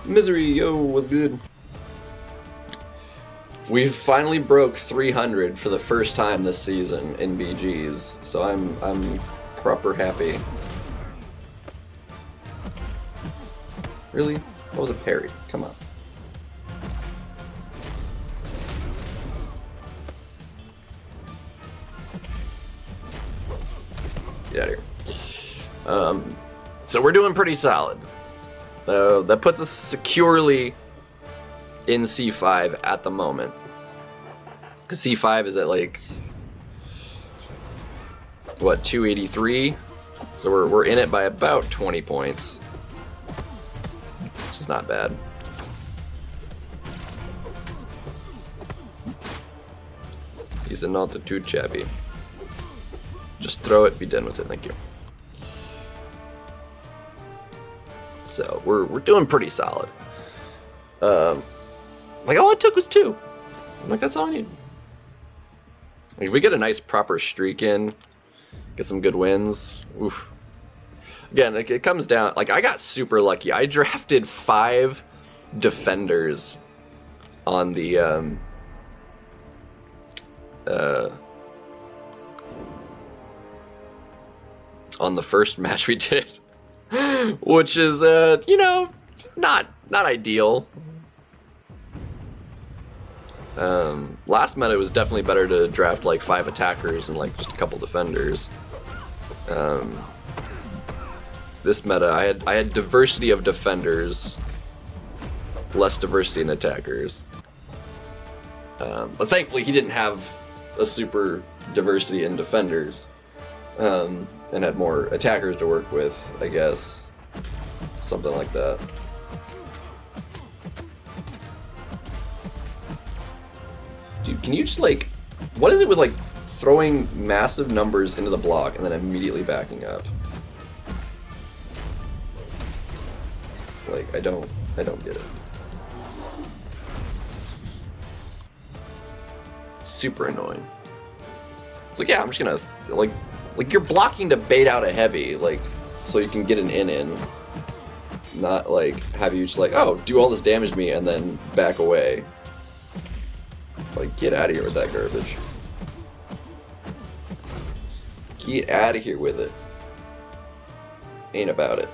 Misery, yo, what's good? We finally broke 300 for the first time this season in BGs, so I'm proper happy. Really? That was a parry. Come on. Get out of here. So we're doing pretty solid. That puts us securely in C5 at the moment. Because C5 is at like, what, 283? So we're in it by about 20 points. Which is not bad. He's not too shabby. Just throw it, be done with it, thank you. So we're doing pretty solid. Like all it took was 2. Like that's all I need. Like, if we get a nice proper streak in, get some good wins. Oof. Again, like, it comes down. Like I got super lucky. I drafted 5 defenders on the first match we did, which is you know, not ideal. Last meta was definitely better to draft like 5 attackers and like just a couple defenders. This meta, I had diversity of defenders, less diversity in attackers. But thankfully he didn't have a super diversity in defenders, and had more attackers to work with, I guess. Something like that. Dude, can you just like, what is it with like throwing massive numbers into the block and then immediately backing up? Like, I don't get it. Super annoying. It's like, yeah, I'm just gonna like you're blocking to bait out a heavy, like, so you can get an in. Not like have you just like, oh, do all this damage to me and then back away. Like, get out of here with that garbage. Get out of here with it. Ain't about it.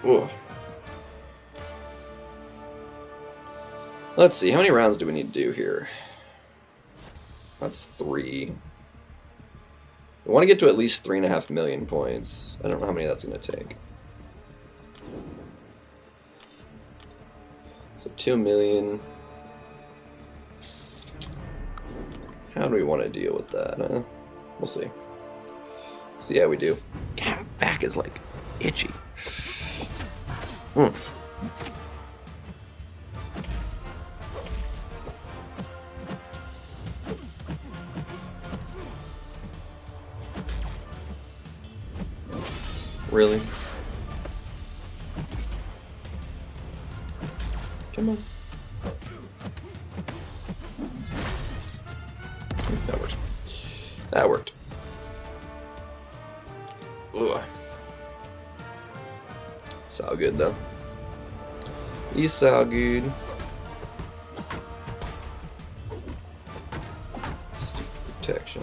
Ugh. Let's see, how many rounds do we need to do here? That's 3. We want to get to at least 3.5 million points. I don't know how many that's going to take. So 2 million. How do we want to deal with that, huh? We'll see. See how we do. God, back is like itchy. Really? Come on. That worked. That worked. Ugh. It's all good though. It's all good. Stupid protection.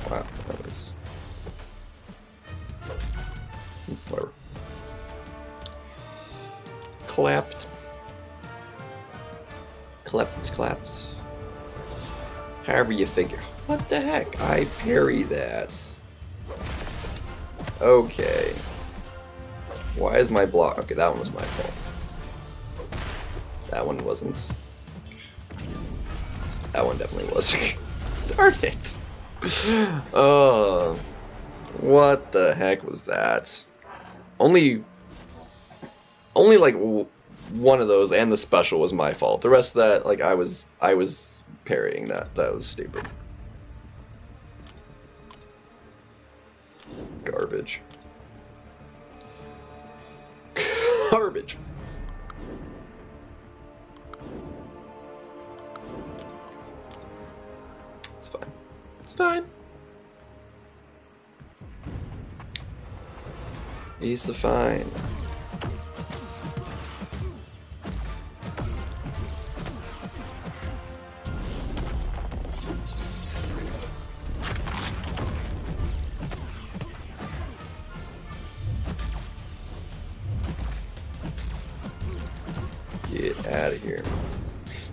Wow, that was whatever. Clapped. Clapped. However you figure. What the heck? I parry that. Okay. Why is my block? Okay, that one was my fault. That one wasn't. That one definitely was. Darn it. Oh, what the heck was that? Only like one of those and the special was my fault. The rest of that, like I was parrying that. That was stupid. Garbage. Garbage. It's fine. It's fine. It's fine. Get out of here.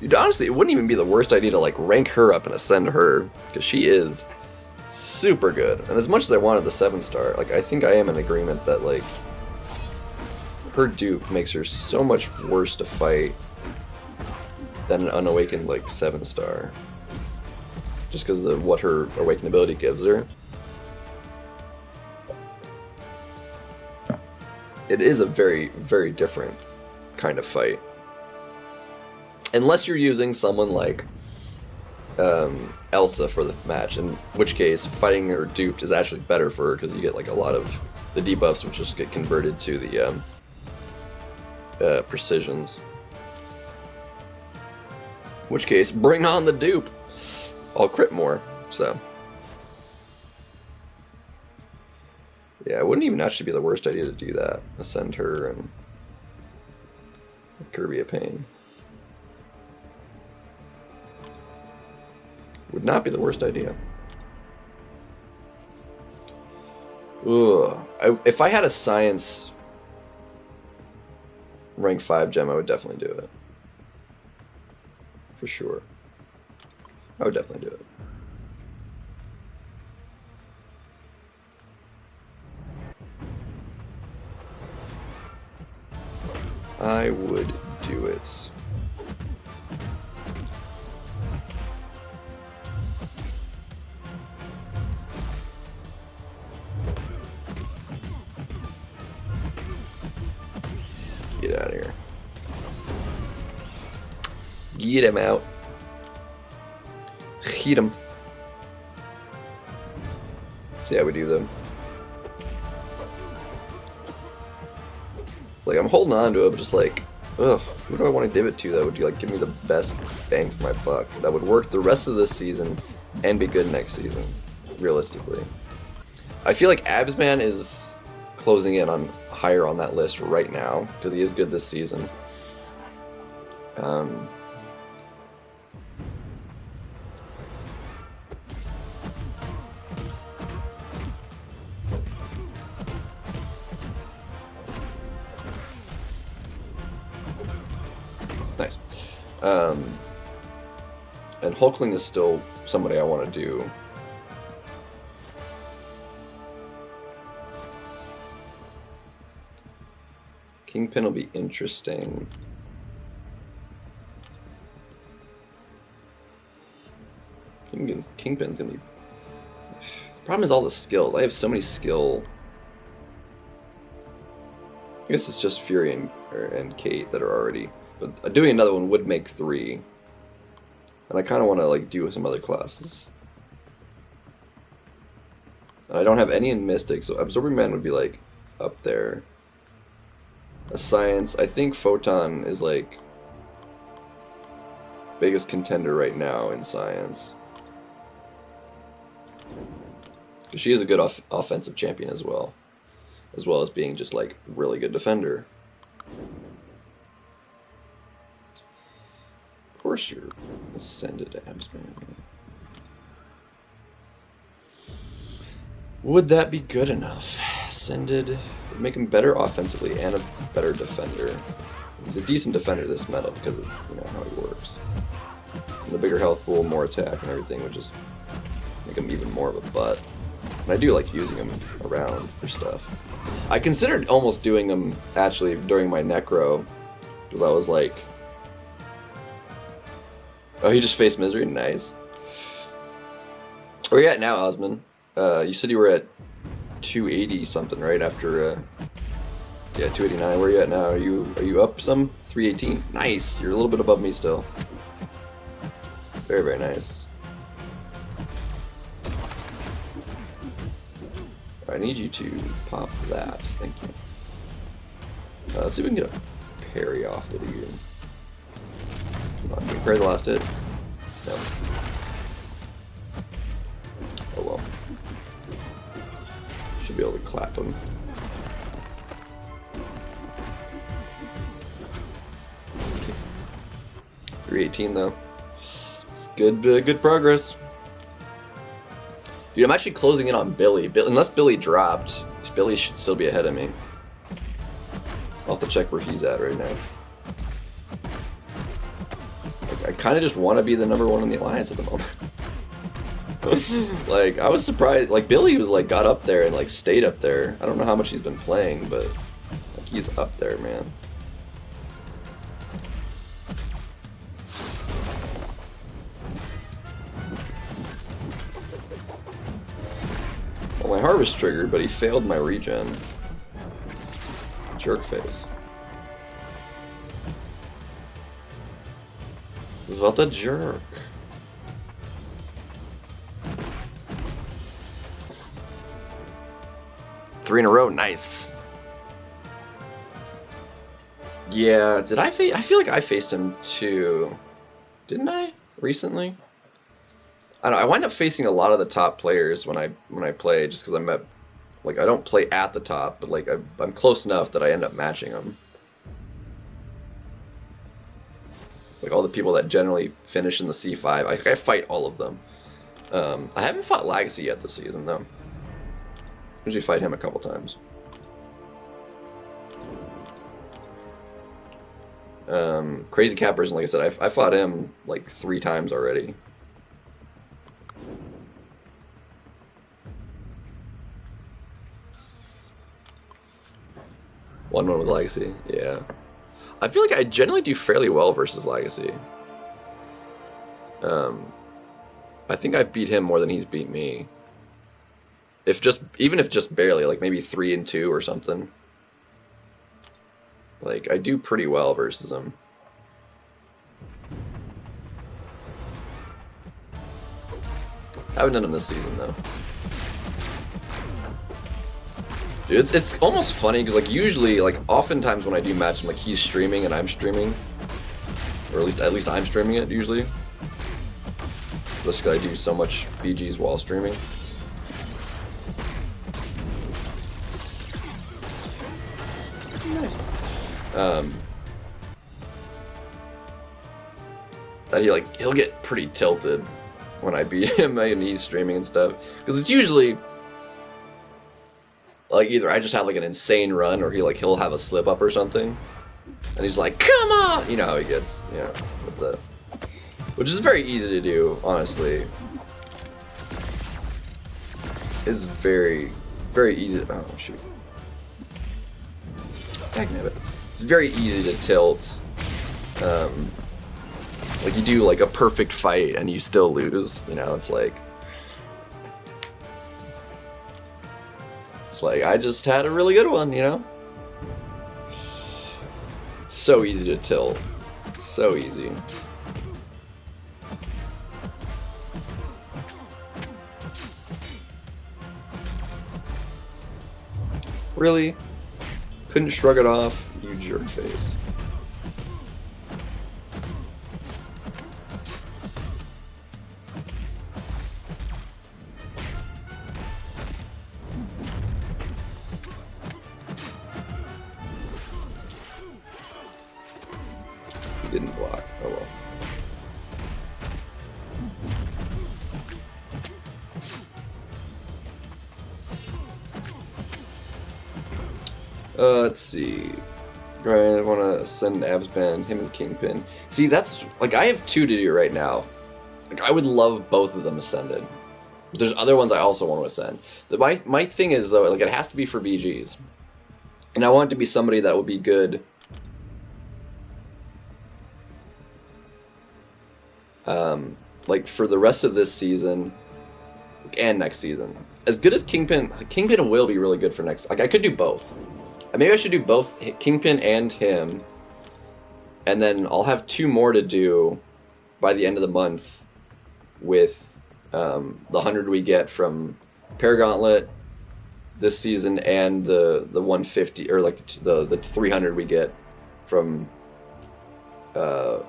Dude, honestly, it wouldn't even be the worst idea to like rank her up and ascend her, because she is super good. And as much as I wanted the 7-star, like I think I am in agreement that like her dupe makes her so much worse to fight than an unawakened like 7-star. Just because of what her awakened ability gives her. It is a very, very different kind of fight. Unless you're using someone like Elsa for the match, in which case fighting her duped is actually better for her because you get like a lot of the debuffs which just get converted to the precisions. In which case, bring on the dupe! I'll crit more, so. Yeah, it wouldn't even actually be the worst idea to do that. Ascend her and Kirby a pain. Would not be the worst idea. Ugh. If I had a science rank 5 gem, I would definitely do it. For sure. I would definitely do it. I would do it. Get out of here. Get him out. Heat him. See how we do them. Like, I'm holding on to it, just like, ugh, who do I want to give it to that would like give me the best bang for my buck? That would work the rest of this season and be good next season, realistically. I feel like Absman is closing in on higher on that list right now, because he is good this season. Nice. And Hulkling is still somebody I want to do. Kingpin will be interesting. Kingpin's gonna be... The problem is all the skill. I have so many skill... I guess it's just Fury and Kate that are already... But doing another one would make 3. And I kind of want to like do some other classes. And I don't have any in Mystic, so Absorbing Man would be like up there. A Science, I think Photon is like biggest contender right now in Science. Because she is a good offensive champion as well as being just like really good defender. Of course you're ascended to Absman. Would that be good enough? Ascended would make him better offensively and a better defender. He's a decent defender this meta because of how he works. And the bigger health pool, more attack, and everything would just make him even more of a butt. And I do like using him around for stuff. I considered almost doing him actually during my Necro, because I was like, Oh, he just faced misery. Nice. Where are you at now, Osman? You said you were at 280 something, right? After yeah, 289. Where are you at now? Are you up some? 318. Nice. You're a little bit above me still. Very, very nice. I need you to pop that. Thank you. Let's see if we can get a parry off with you. Come on, can we parry the last hit? No. Oh well. Should be able to clap him. Okay. 318 though. It's good progress. Dude, I'm actually closing in on Billy. Unless Billy dropped, Billy should still be ahead of me. I'll have to check where he's at right now. Like, I kind of just want to be the #1 in the alliance at the moment. Like, I was surprised. Like, Billy was like got up there and like stayed up there. I don't know how much he's been playing, but like, he's up there, man. Well, my harvest triggered, but he failed my regen. Jerk face. What a jerk. Three in a row, nice. Yeah, did I face? I feel like I faced him too. Didn't I? Recently? I don't know, I wind up facing a lot of the top players when I play, just because I'm at, like, I don't play at the top, but like I'm close enough that I end up matching them. It's like all the people that generally finish in the C5. I fight all of them. I haven't fought Legacy yet this season though. Usually fight him a couple times. Crazy Cat Person, like I said, I fought him like 3 times already. One with Legacy, yeah. I feel like I generally do fairly well versus Legacy. I think I beat him more than he's beat me. Even if just barely, like maybe 3 and 2 or something. Like, I do pretty well versus him. I haven't done him this season though. Dude, it's almost funny because like usually, like oftentimes when I do match him, like he's streaming and I'm streaming, or at least I'm streaming it usually. Just because I do so much BGs while streaming. Nice. That he'll get pretty tilted when I beat him and he's streaming and stuff, because it's usually like either I just have like an insane run or he'll have a slip up or something, and he's like, come on, you know how he gets, you know, with the, which is very easy to do, honestly. It's very, very easy to, oh shoot. Dagnabbit. It's very easy to tilt. Like you do like a perfect fight and you still lose, you know, it's like I just had a really good one, you know? It's so easy to tilt. So easy. Really? Couldn't shrug it off, you jerk face. He didn't block. Oh well. Let's see. I want to send Absban, him and Kingpin. See, that's like I have 2 to do right now. Like I would love both of them ascended. But there's other ones I also want to ascend. My thing is though, like it has to be for BGs, and I want it to be somebody that would be good. like for the rest of this season and next season. As good as Kingpin will be really good for next. Like I could do both. Maybe I should do both Kingpin and him, and then I'll have 2 more to do by the end of the month with the 100 we get from Paragauntlet this season and the 150 or like the 300 we get from the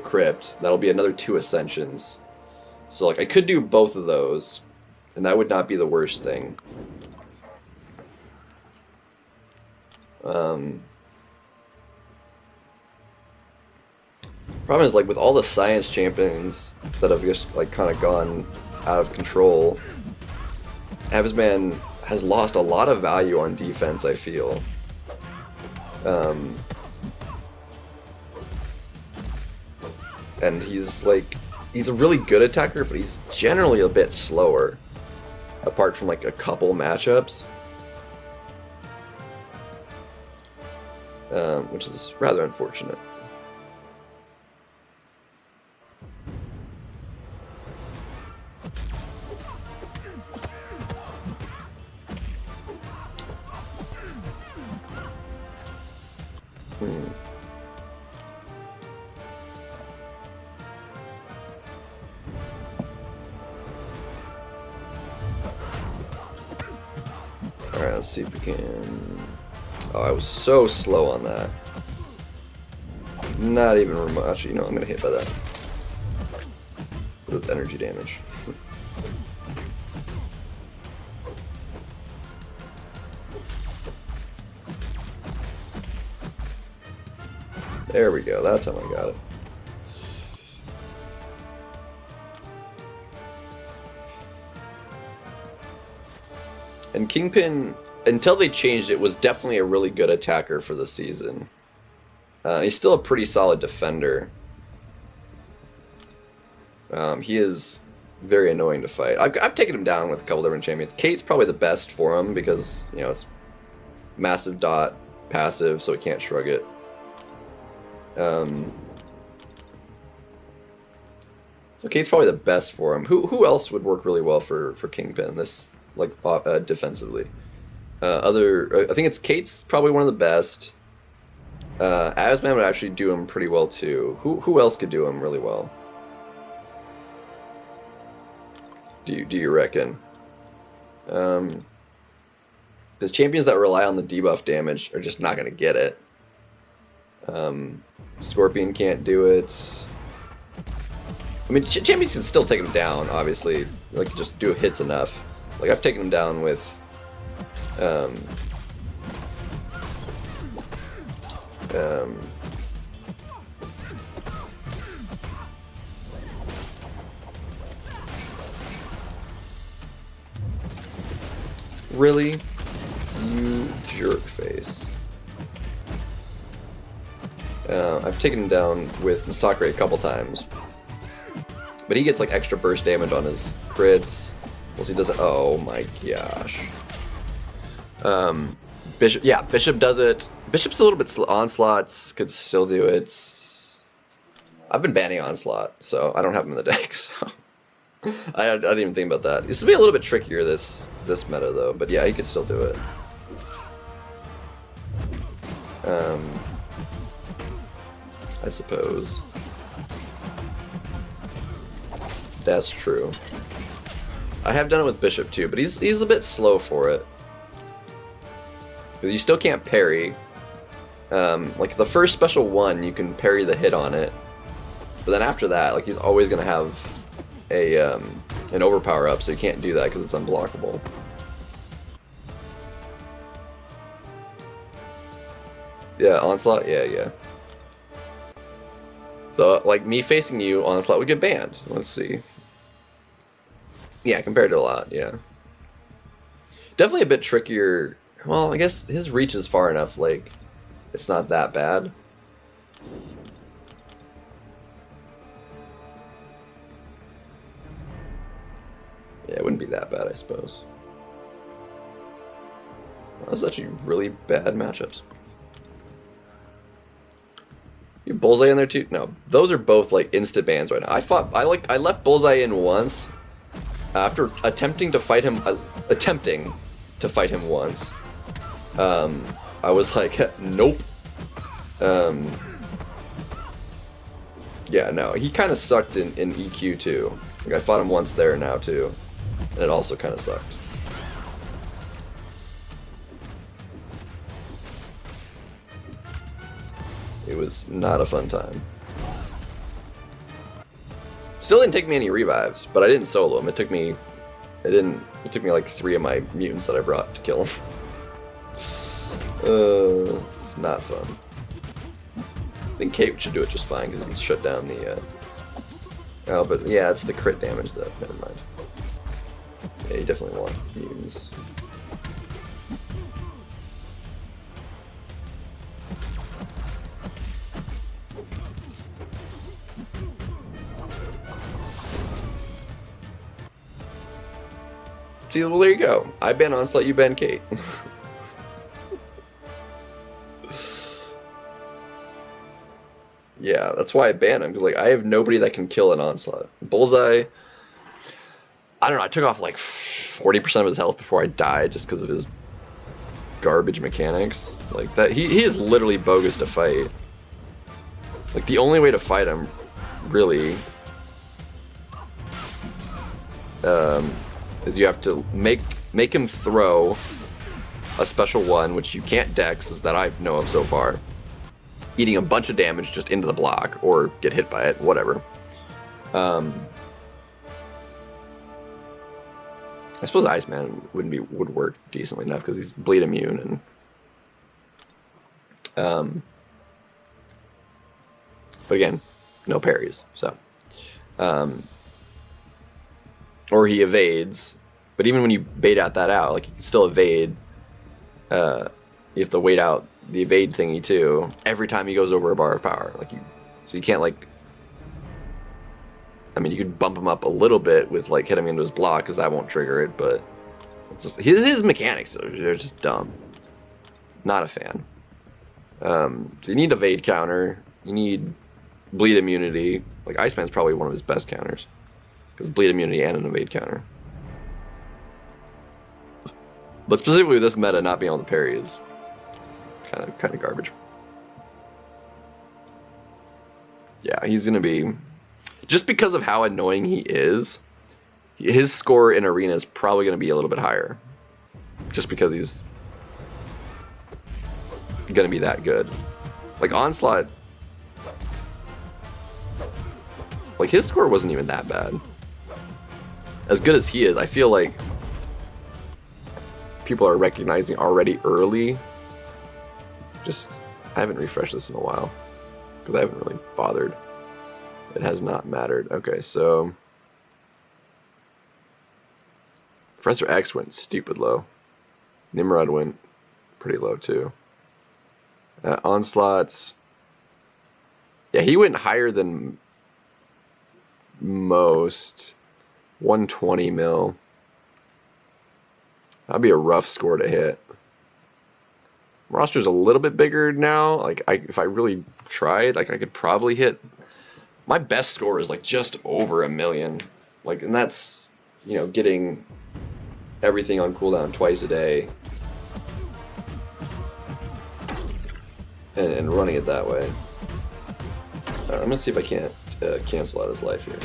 Crypt. That'll be another 2 Ascensions. So like I could do both of those, and that would not be the worst thing. Problem is, like, with all the science champions that have just like kind of gone out of control, Absman has lost a lot of value on defense, I feel. And he's a really good attacker, but he's generally a bit slower, apart from like a couple matchups, which is rather unfortunate. Alright, let's see if we can... Oh, I was so slow on that. Not even remote. Actually, you know, I'm gonna hit by that. But it's energy damage. There we go, that's how I got it. And Kingpin, until they changed it, was definitely a really good attacker for the season. He's still a pretty solid defender. He is very annoying to fight. I've taken him down with a couple different champions. Kate's probably the best for him because, you know, it's massive dot passive, so he can't shrug it. So Kate's probably the best for him. Who else would work really well for Kingpin? This like defensively. I think it's Kate's probably one of the best. Asman would actually do him pretty well too. Who else could do him really well? Do you reckon? Because champions that rely on the debuff damage are just not going to get it. Scorpion can't do it. I mean, champions can still take him down, obviously. Like, just do hits enough. Like, I've taken him down with... Really? You jerk face. I've taken him down with Masakre a couple times. But he gets like extra burst damage on his crits. Once he does it. Oh my gosh. Bishop, yeah, Bishop does it. Bishop's a little bit Onslaught could still do it. I've been banning Onslaught, so I don't have him in the deck, so I didn't even think about that. This will be a little bit trickier this meta though, but yeah, he could still do it. I suppose. That's true. I have done it with Bishop too, but he's a bit slow for it. Because you still can't parry. Like the first special one, you can parry the hit on it. But then after that, like he's always gonna have a an overpower up, so you can't do that because it's unblockable. Yeah, Onslaught? Yeah. So, like, me facing you, Onslaught would get banned. Let's see. Yeah, compared to a lot, yeah. Definitely a bit trickier. Well, I guess his reach is far enough, like, it's not that bad. Yeah, it wouldn't be that bad, I suppose. Well, that's actually really bad matchups. Bullseye in there too? No, those are both like instant bans right now. I left Bullseye in once after attempting to fight him once. I was like, nope. Yeah, no, he kind of sucked in EQ too. Like I fought him once there now too, and it also kind of sucked. It was not a fun time. Still didn't take me any revives, but I didn't solo him. It took me like 3 of my mutants that I brought to kill him. It's not fun. I think Kate should do it just fine because it can shut down the. Oh, but yeah, it's the crit damage though. Never mind. Yeah, you definitely want mutants. See, well, there you go. I ban Onslaught, you ban Kate. Yeah, that's why I banned him, because like I have nobody that can kill an Onslaught. Bullseye, I don't know, I took off like 40% of his health before I died just because of his garbage mechanics. Like that, he is literally bogus to fight. Like the only way to fight him, really, is you have to make him throw a special one, which you can't dex, as that I know of so far. Eating a bunch of damage just into the block, or get hit by it, whatever. I suppose Iceman would work decently enough because he's bleed immune and but again, no parries, so or he evades, but even when you bait out that out, like you can still evade. You have to wait out the evade thingy too every time he goes over a bar of power. So you can't like. I mean, you could bump him up a little bit with like hitting him into his block because that won't trigger it, but it's just, his mechanics they're just dumb. Not a fan. So you need evade counter. You need bleed immunity. Like Iceman's probably one of his best counters because bleed immunity and an evade counter. But specifically this meta not being able to parry is kind of garbage. Yeah, he's gonna be, just because of how annoying he is, his score in arena is probably gonna be a little bit higher, just because he's gonna be that good. Like Onslaught, like his score wasn't even that bad. As good as he is, I feel like people are recognizing already early. Just, I haven't refreshed this in a while because I haven't really bothered. It has not mattered. Okay, so Professor X went stupid low. Nimrod went pretty low too. Onslaught's, yeah, he went higher than most. 120 mil. That'd be a rough score to hit. Roster's a little bit bigger now. Like if I really tried, like I could probably hit. My best score is like just over 1 million. Like, and that's, you know, getting everything on cooldown twice a day and running it that way. I'm gonna see if I can't cancel out his life here.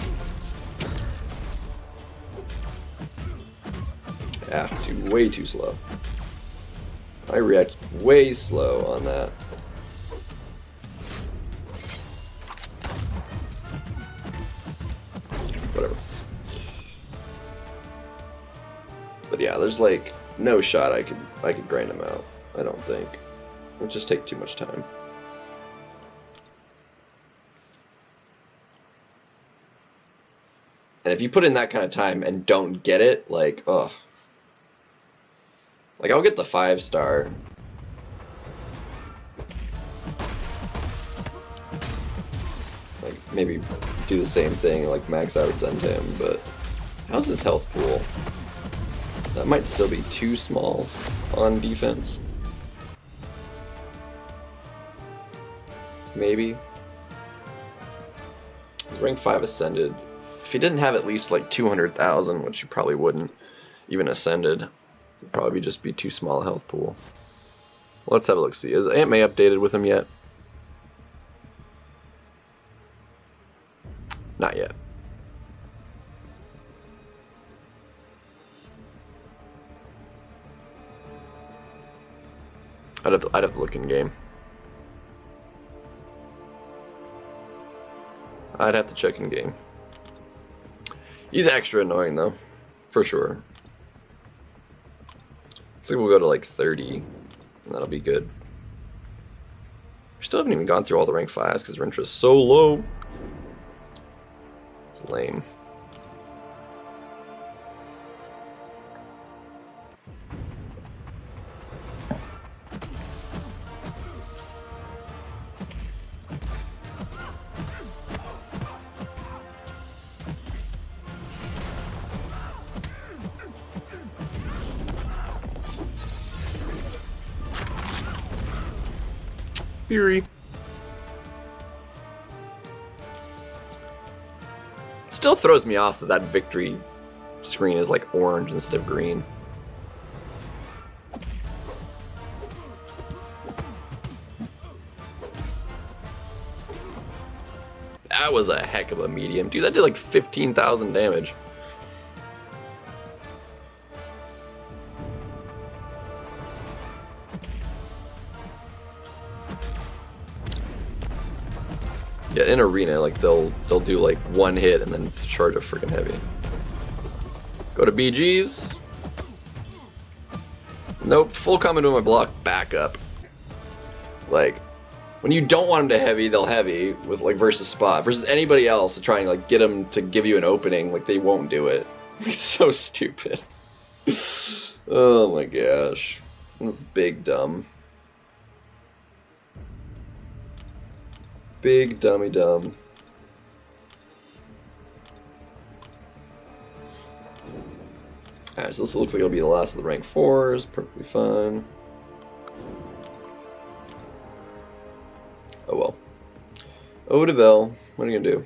Ah, dude, way too slow. I react way slow on that. Whatever. But yeah, there's like no shot I could grind him out. I don't think. It would just take too much time. And if you put in that kind of time and don't get it, like, ugh. Like, I'll get the 5-star. Like, maybe do the same thing, like max out Ascend him, but how's his health pool? That might still be too small on defense. Maybe. Rank 5 ascended. If he didn't have at least like 200,000, which he probably wouldn't, even ascended, it'd probably just be too small a health pool. Well, let's have a look. See, is Aunt May updated with him yet? Not yet. I'd have to look in game. I'd have to check in game. He's extra annoying though, for sure. So we'll go to like 30, and that'll be good. We still haven't even gone through all the rank 5s because our interest is so low. It's lame. Fury. Still throws me off that victory screen is like orange instead of green. That was a heck of a medium. Dude, that did like 15,000 damage. Yeah, in arena, like they'll do like one hit and then charge a freaking heavy. Go to BGs. Nope, full combo to my block, back up. Like, when you don't want them to heavy, they'll heavy with like versus spot. Versus anybody else to try and like get them to give you an opening, like they won't do it. It's so stupid. Oh my gosh. That's big dumb. Big dummy dumb. Alright, so this looks like it'll be the last of the rank 4s. Perfectly fine. Oh well. Oh, Deville. What are you gonna do?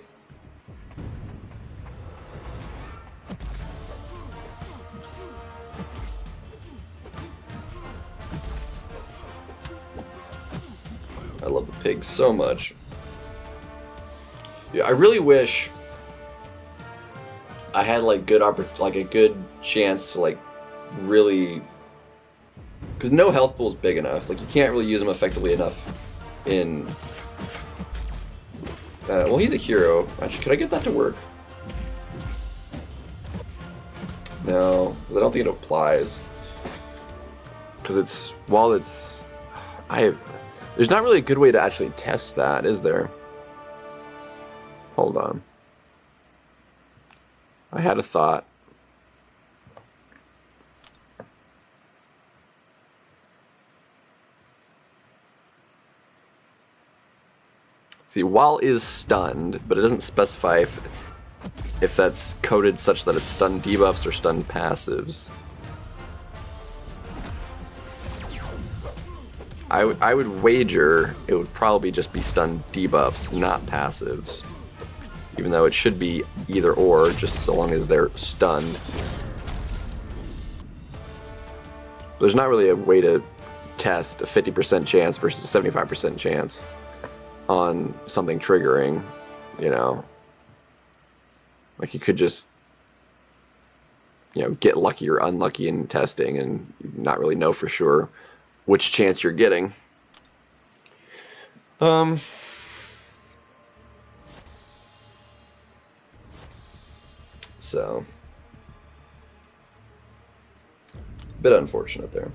I love the pig so much. Yeah, I really wish I had like a good chance to like really, because no health pool is big enough. Like you can't really use them effectively enough in. Well, he's a hero. Actually, could I get that to work? No, because I don't think it applies. Because there's not really a good way to actually test that, is there? Hold on. I had a thought. See, while is stunned, but it doesn't specify if that's coded such that it's stun debuffs or stun passives. I would wager it would probably just be stun debuffs, not passives. Even though it should be either or, just so long as they're stunned. There's not really a way to test a 50% chance versus 75% chance on something triggering, you know. Like you could just, you know, get lucky or unlucky in testing and not really know for sure which chance you're getting. So, bit unfortunate there.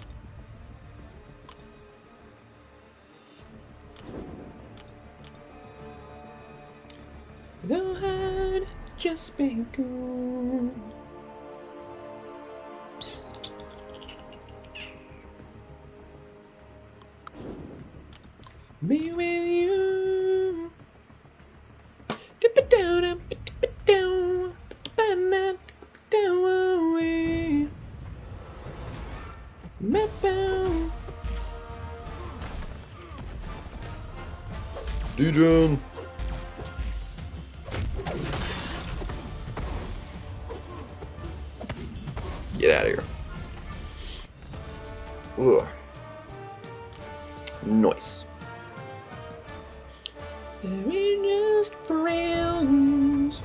Though I'd just be good. Be with you. Dip it down, dip it down, down away. Dijon. Ugh. Nice. We're just friends.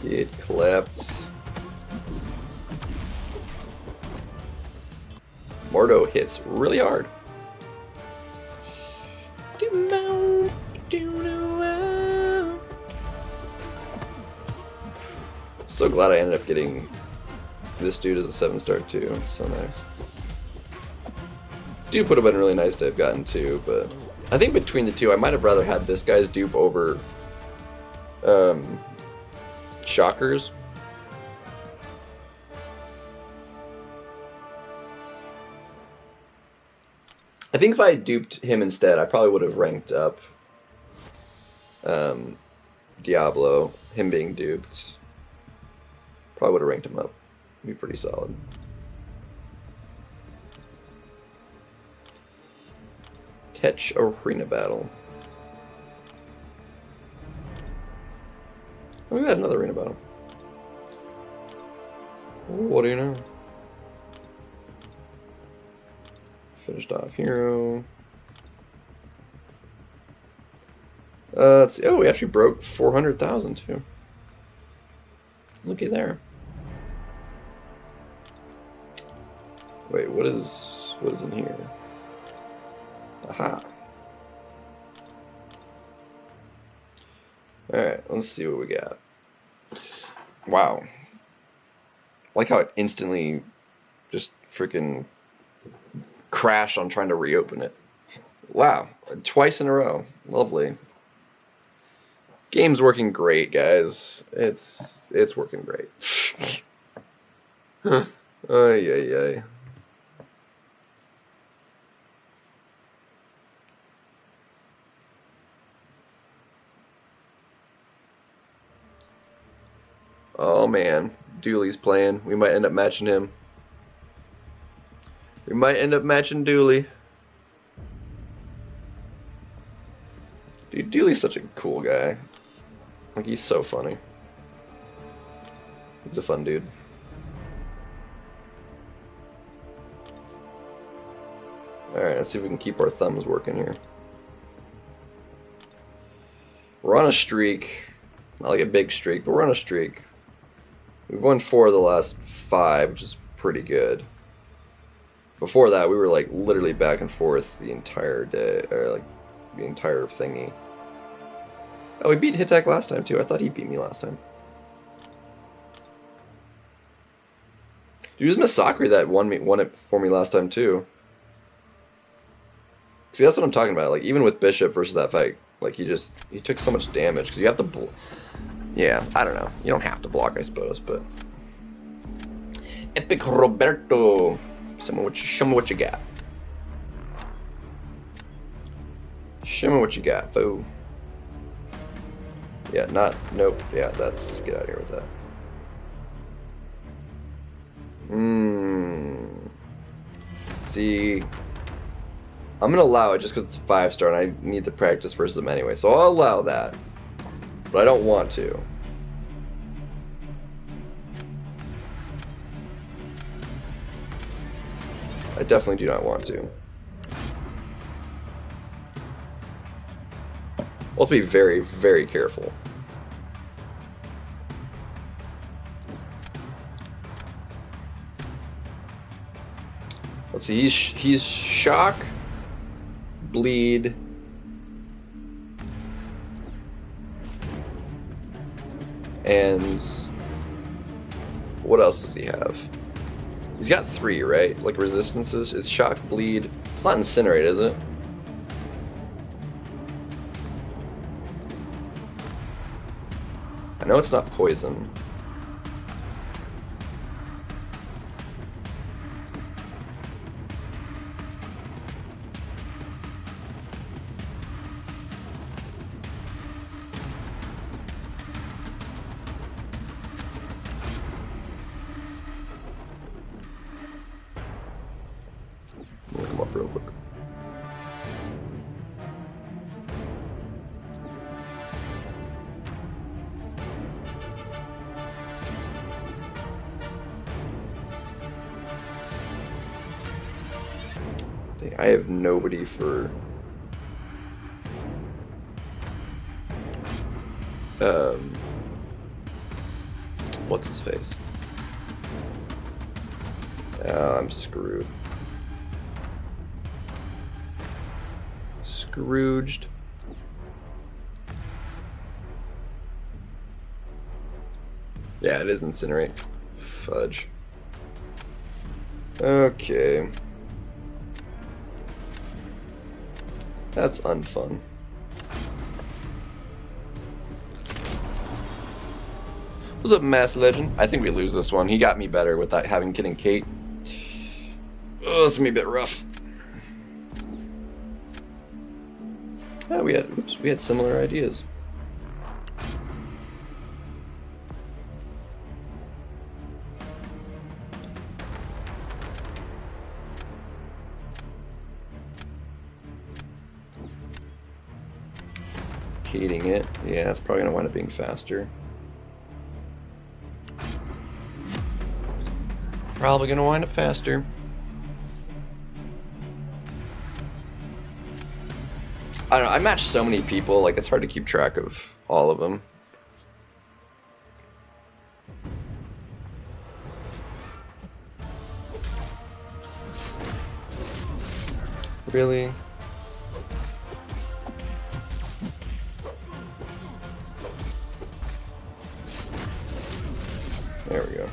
Get clapped. Mordo hits really hard. So glad I ended up getting this dude as a 7-star too. It's so nice. Dupe would have been really nice to have gotten too, but I think between the two, I might have rather had this guy's dupe over Shocker's. I think if I had duped him instead, I probably would have ranked up Diablo, him being duped. Probably would have ranked him up. Be pretty solid. Tech Arena Battle. Oh, we got another arena battle. What do you know? Finished off hero. Let's see. Oh, we actually broke 400,000 too. Looky there. Wait, what is in here? Aha. Alright, let's see what we got. Wow. I like how it instantly just freaking crashed on trying to reopen it. Wow. Twice in a row. Lovely. Game's working great, guys. It's working great. Ay, ay, ay. Oh man, Dooley's playing. We might end up matching him. We might end up matching Dooley. Dude, Dooley's such a cool guy. Like, he's so funny. He's a fun dude. Alright, let's see if we can keep our thumbs working here. We're on a streak. Not like a big streak, but we're on a streak. We've won 4 of the last 5, which is pretty good. Before that, we were like literally back and forth the entire day, or like the entire thingy. Oh, we beat Hitak last time too. I thought he beat me last time. Dude, it was Masakri that won it for me last time too. See, that's what I'm talking about. Like, even with Bishop versus that fight, like, he took so much damage because you have to yeah, I don't know. You don't have to block, I suppose, but Epic Roberto, show me what you got. Show me what you got, fool. Yeah, nope. Yeah, that's get out of here with that. See, I'm gonna allow it just because it's a 5-star and I need to practice versus him anyway, so I'll allow that. But I don't want to. I definitely do not want to. We'll have to be very, very careful. Let's see, he's shock, bleed, and what else does he have? He's got 3, right? Like resistances. It's shock, bleed. It's not incinerate, is it? I know it's not poison. Look him up real quick. I have nobody for... what's his face? I'm screwed. Scrooged. Yeah, it is Incinerate. Fudge. Okay. That's unfun. What's up, Mass Legend? I think we lose this one. He got me better without having getting Kate. Oh, it's gonna be a bit rough. Oh, we had similar ideas. Kating it. Yeah, it's probably gonna wind up being faster. Probably gonna wind up faster. I don't know, I match so many people, like it's hard to keep track of all of them. Really? There we go.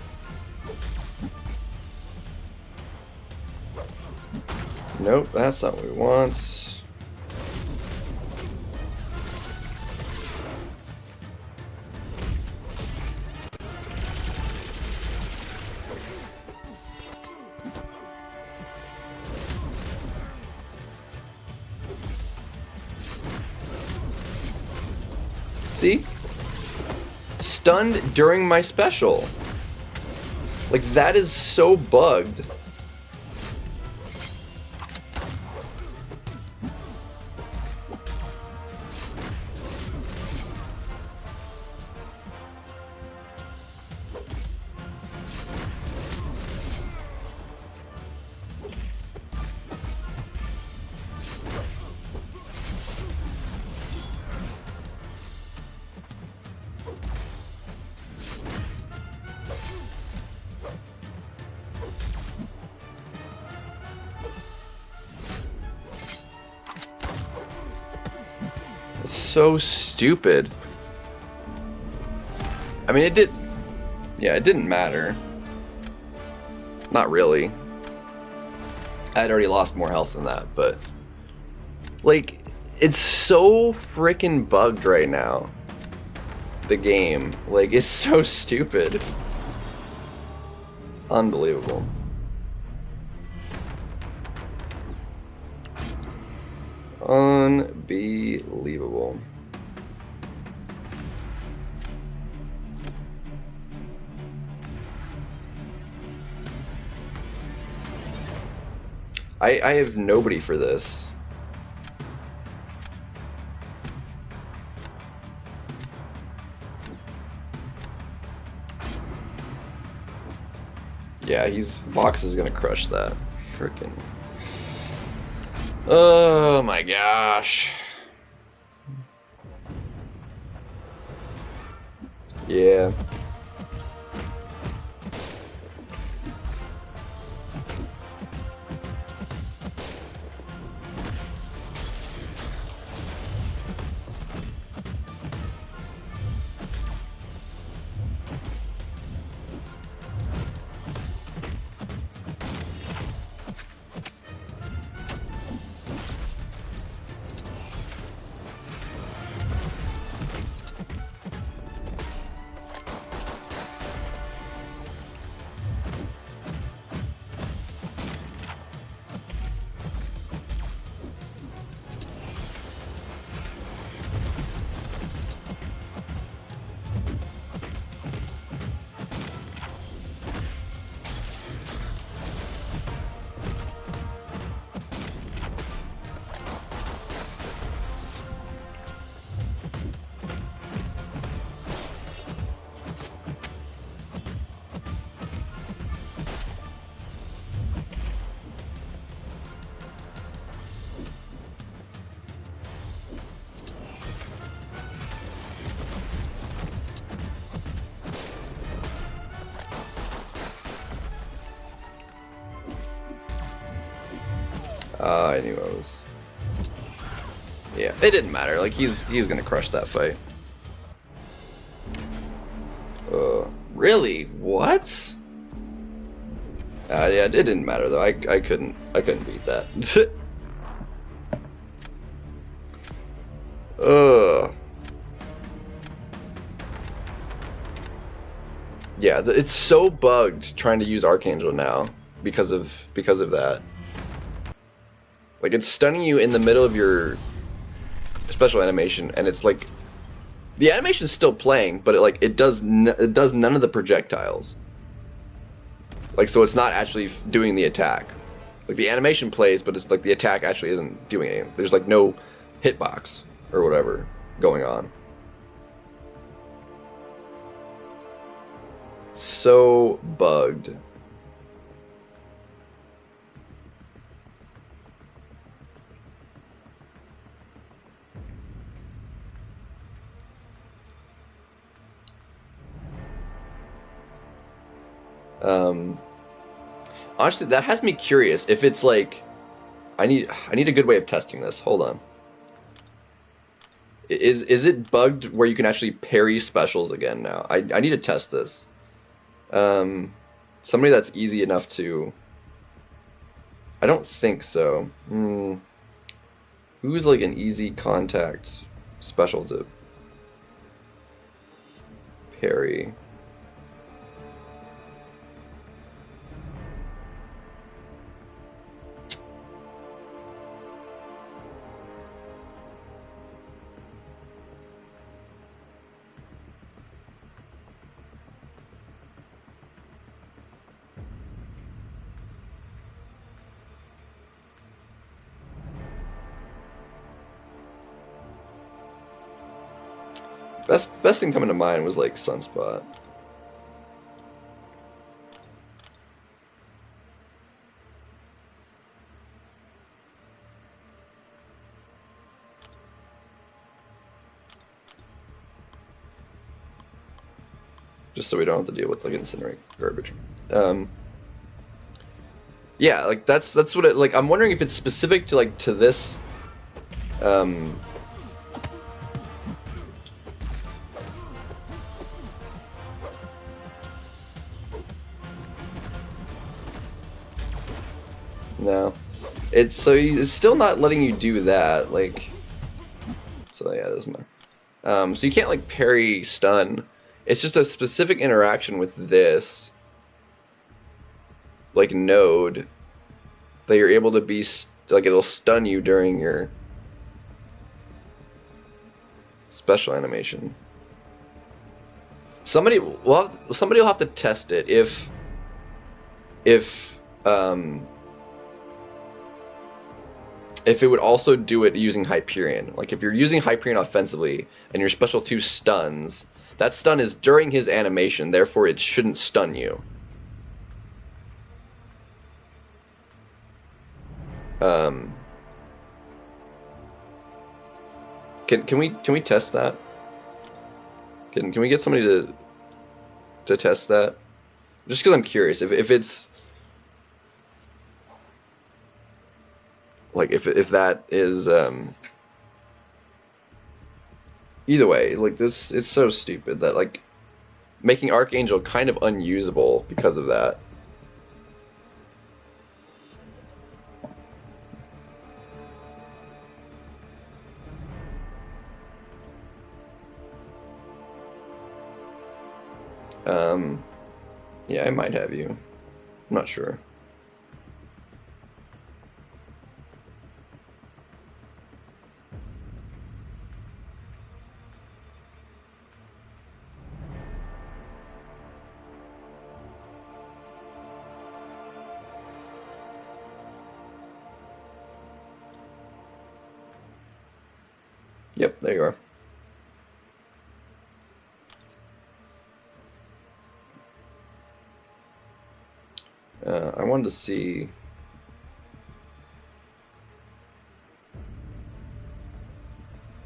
Nope, that's not what we want. See? Stunned during my special. Like, that is so bugged. So stupid. I mean, it didn't matter. Not really. I had already lost more health than that, but like, it's so freaking bugged right now. The game, like, it's so stupid. Unbelievable. Unbelievable. I have nobody for this. Yeah, Vox is gonna crush that. Frickin'. Oh my gosh. Yeah. I knew I was. Yeah, it didn't matter. Like he's gonna crush that fight. Really? What? Yeah, it didn't matter though. I couldn't beat that. Yeah, it's so bugged trying to use Archangel now because of that. Like it's stunning you in the middle of your special animation, and it's like the animation's still playing, but it does none of the projectiles. Like so, it's not actually doing the attack. Like the animation plays, but it's like the attack actually isn't doing anything. There's like no hitbox or whatever going on. So bugged. Honestly, that has me curious if it's like I need a good way of testing this. Hold on. Is it bugged where you can actually parry specials again now? I need to test this. Somebody that's easy enough to. I don't think so. Who's like an easy contact special to parry? Best thing coming to mind was like Sunspot. Just so we don't have to deal with like incinerate garbage. Yeah, like that's what it like. I'm wondering if it's specific to like to this. No, it's still not letting you do that. Like, so yeah, doesn't matter. So you can't like parry stun. It's just a specific interaction with this, like node, that you're able to be like it'll stun you during your special animation. Somebody will have to test it if it would also do it using Hyperion. Like if you're using Hyperion offensively and your special 2 stuns, that stun is during his animation, therefore it shouldn't stun you. Can we test that? Can we get somebody to test that? Just because I'm curious if it's like if that is either way, like this, it's so stupid that like making Archangel kind of unusable because of that. Yeah, I might have you. I'm not sure. Yep, there you are. I wanted to see.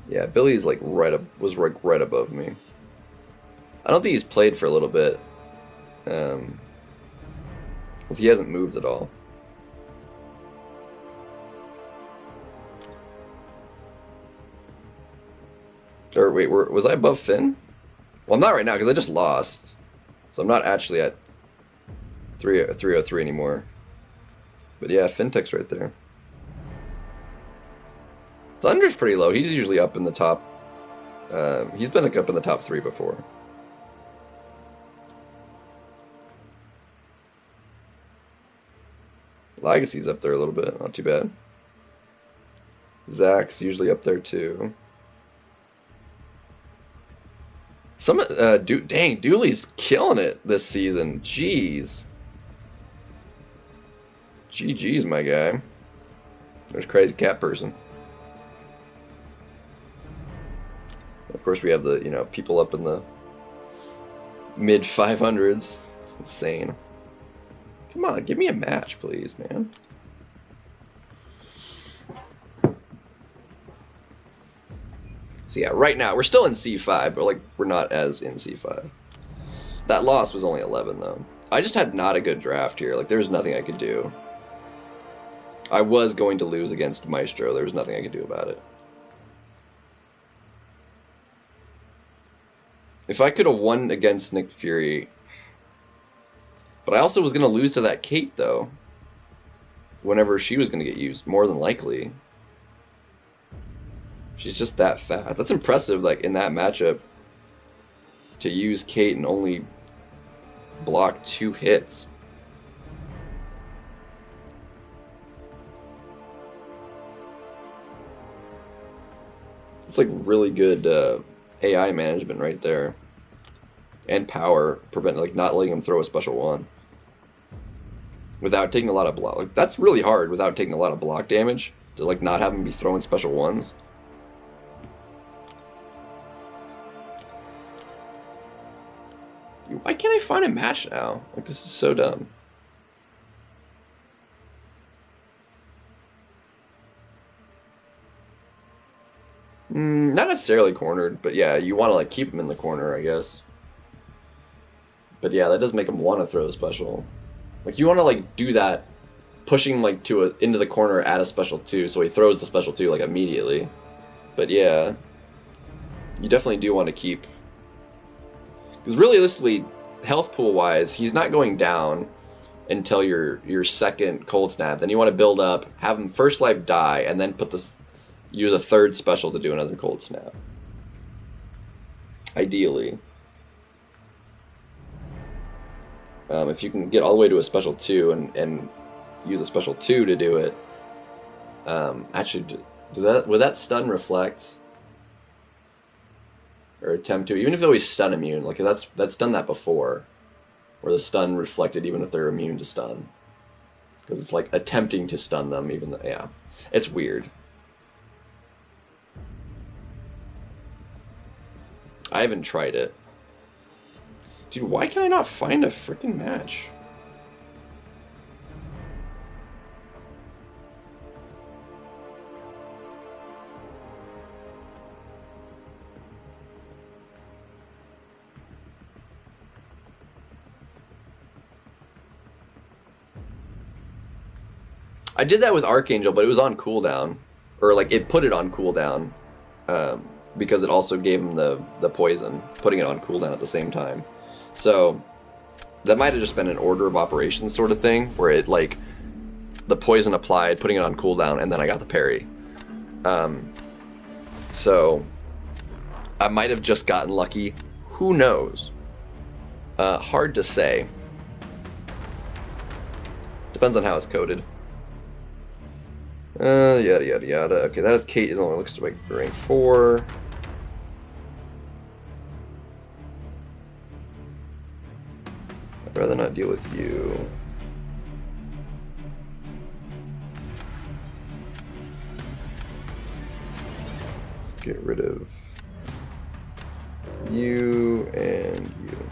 Yeah, Billy's like was right above me. I don't think he's played for a little bit. 'Cause he hasn't moved at all. Or wait, was I above Finn? Well, I'm not right now because I just lost. So I'm not actually at 303 anymore. But yeah, Fintech's right there. Thunder's pretty low. He's usually up in the top. He's been up in the top 3 before. Legacy's up there a little bit. Not too bad. Zach's usually up there too. Dang, Dooley's killing it this season. Jeez. GG's, my guy. There's Crazy Cat Person. Of course, we have the, people up in the mid 500s. It's insane. Come on, give me a match, please, man. So yeah, right now, we're still in C5, but we're not as in C5. That loss was only 11, though. I just had not a good draft here. There's nothing I could do. I was going to lose against Maestro. There was nothing I could do about it. If I could have won against Nick Fury... But I also was going to lose to that Kate, though. Whenever she was going to get used, more than likely. She's just that fast. That's impressive, in that matchup, to use Kate and only block 2 hits. It's really good AI management right there. And power, not letting him throw a special one. Without taking a lot of block. That's really hard without taking a lot of block damage. To not have him be throwing special ones. Why can't I find a match now? This is so dumb. Not necessarily cornered, but yeah, you want to keep him in the corner, I guess. But yeah, that does make him want to throw a special. You want to do that, pushing him into the corner at a special 2, so he throws the special 2 immediately. But yeah, you definitely do want to keep. Because realistically, health pool wise, he's not going down until your second cold snap. Then you want to build up, have him first life die, and then use a third special to do another cold snap. Ideally. If you can get all the way to a special 2 and use a special 2 to do it. Actually, would that stun reflect? Or attempt to, even if they're always stun immune, that's done that before, where the stun reflected even if they're immune to stun, because it's attempting to stun them even though, yeah, it's weird. I haven't tried it, dude. Why can I not find a freaking match? I did that with Archangel, but it was on cooldown, or it put it on cooldown, because it also gave him the poison, putting it on cooldown at the same time. So that might have just been an order of operations sort of thing, where it the poison applied, putting it on cooldown, and then I got the parry. So I might have just gotten lucky. Who knows? Hard to say. Depends on how it's coded. Yada yada yada. Okay, that is Kate. Is only looks like rank 4. I'd rather not deal with you. Let's get rid of you and you.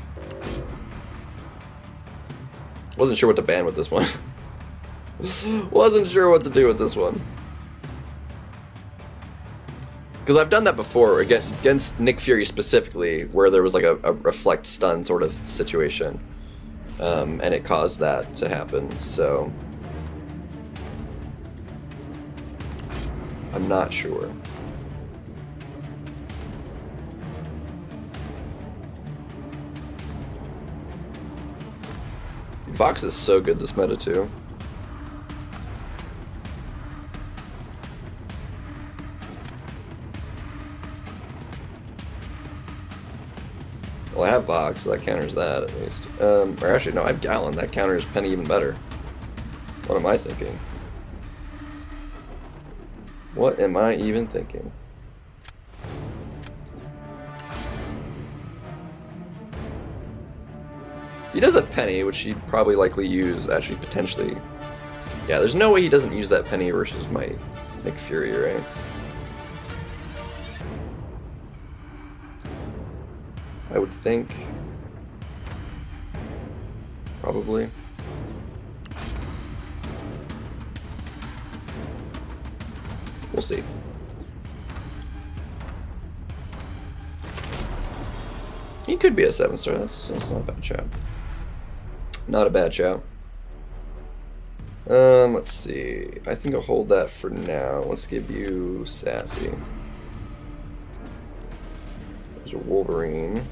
Wasn't sure what to ban with this one. Wasn't sure what to do with this one. Because I've done that before against Nick Fury specifically, where there was a reflect stun sort of situation, and it caused that to happen. So I'm not sure. Vox is so good this meta too. Well, I have Vox, so that counters that at least. Or actually, no, I have Gallon. That counters Penny even better. What am I thinking? What am I even thinking? He does a Penny, which he'd probably likely use, actually, potentially. Yeah, there's no way he doesn't use that Penny versus my Nick Fury, right? I would think. Probably. We'll see. He could be a 7-star. That's not a bad shout. Not a bad shout. Let's see. I think I'll hold that for now. Let's give you Sassy. There's a Wolverine.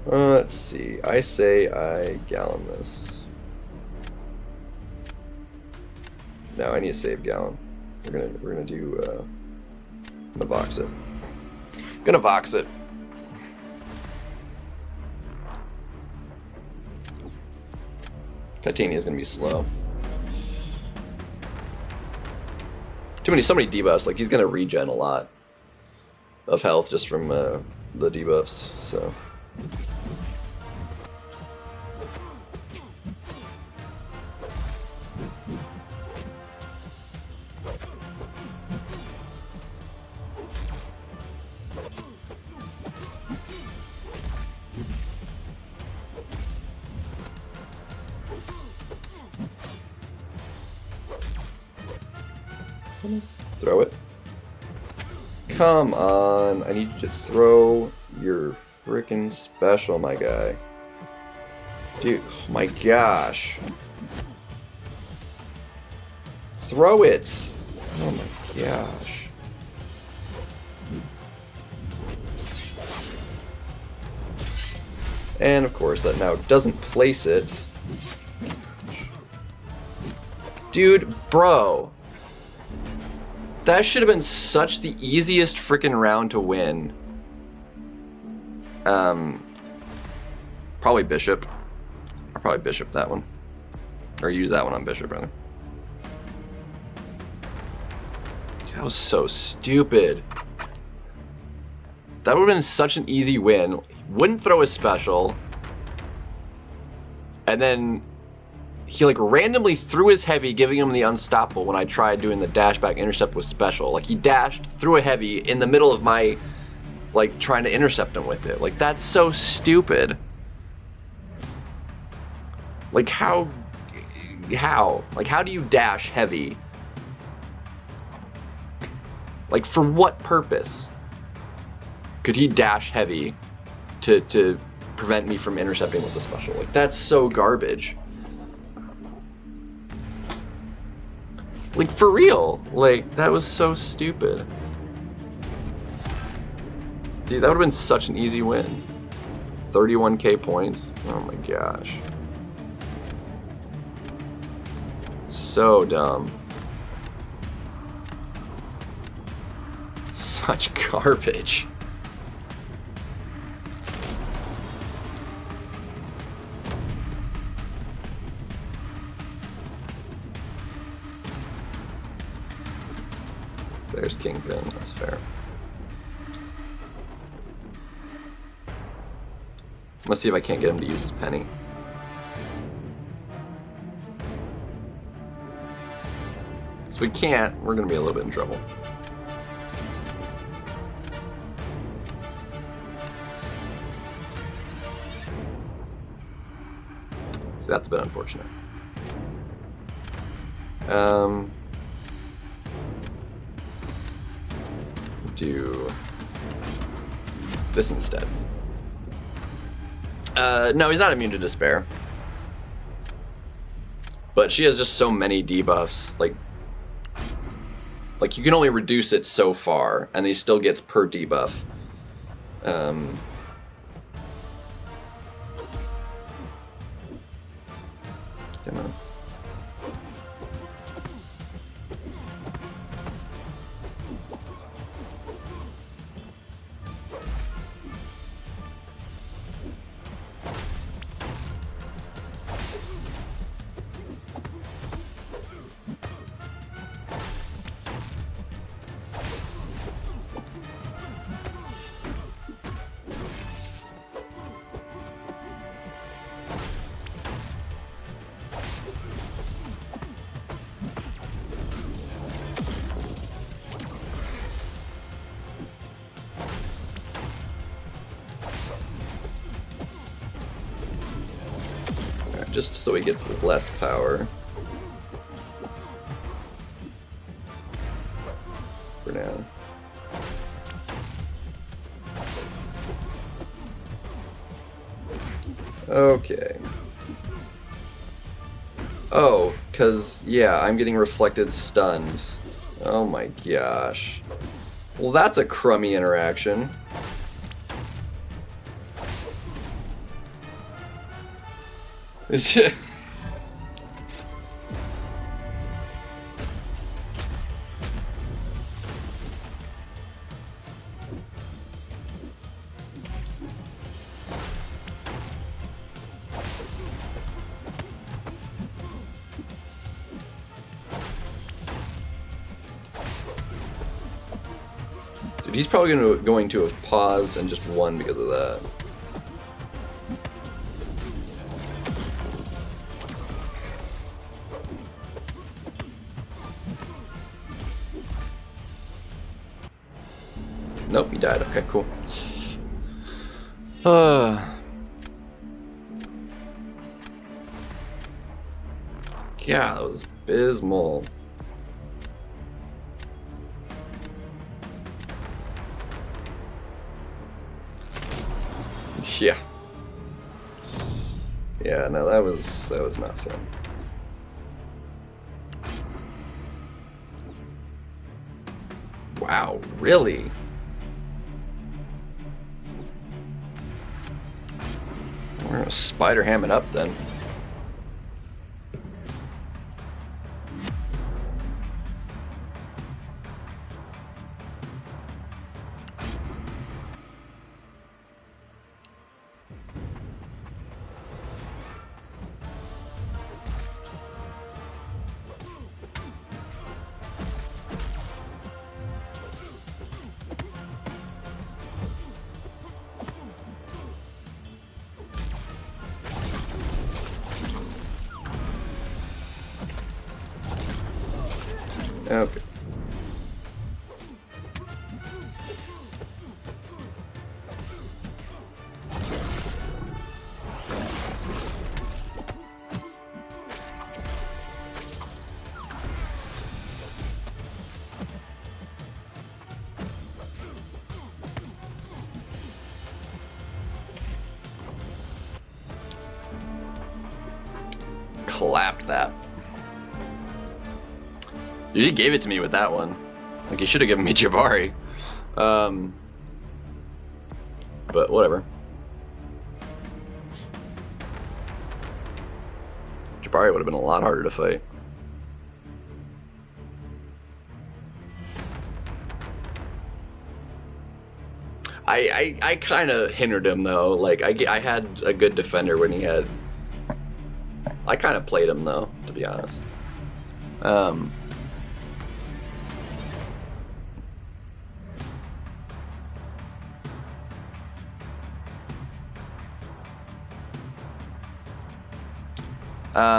Let's see. I say I Gallon this. No, I need to save Gallon. We're gonna do. I'm gonna Vox it. Gonna Vox it. Titania's gonna be slow. So many debuffs. Like he's gonna regen a lot of health just from the debuffs. So. Throw it. Come on, I need you to throw your frickin' special, my guy. Dude, oh my gosh. Throw it! Oh my gosh. And of course, that now doesn't place it. Dude, bro. That should have been such the easiest freaking round to win. Probably Bishop. I'll probably Bishop that one. Or use that one on Bishop, rather. That was so stupid. That would have been such an easy win. Wouldn't throw a special. And then he like randomly threw his heavy, giving him the unstoppable when I tried doing the dash back intercept with special. Like he dashed, threw a heavy in the middle of my like trying to intercept him with it. Like that's so stupid. Like how? Like how do you dash heavy? Like for what purpose? Could he dash heavy to prevent me from intercepting with the special? Like that's so garbage. Like, for real. Like, that was so stupid. See, that would have been such an easy win. 31k points. Oh my gosh. So dumb. Such garbage. There's Kingpin, that's fair. Let's see if I can't get him to use his penny. If we can't, we're gonna be a little bit in trouble. So that's a bit unfortunate. Do this instead. No, he's not immune to despair. But she has just so many debuffs, like you can only reduce it so far, and he still gets per debuff. just so he gets less power. For now. Okay. Oh, cause yeah, I'm getting reflected stunned. Oh my gosh. Well, that's a crummy interaction. Dude, he's probably going to have paused and just won because of that. Nope, he died. Okay, cool. Yeah, that was abysmal. Yeah. Yeah, no, that was not fun. Wow, really? We're gonna spider ham it up then. Okay. Clapped that. Dude, he gave it to me with that one. Like, he should have given me Jabari. But whatever. Jabari would have been a lot harder to fight. I kind of hindered him though. Like, I had a good defender when he had. I kind of played him though, to be honest.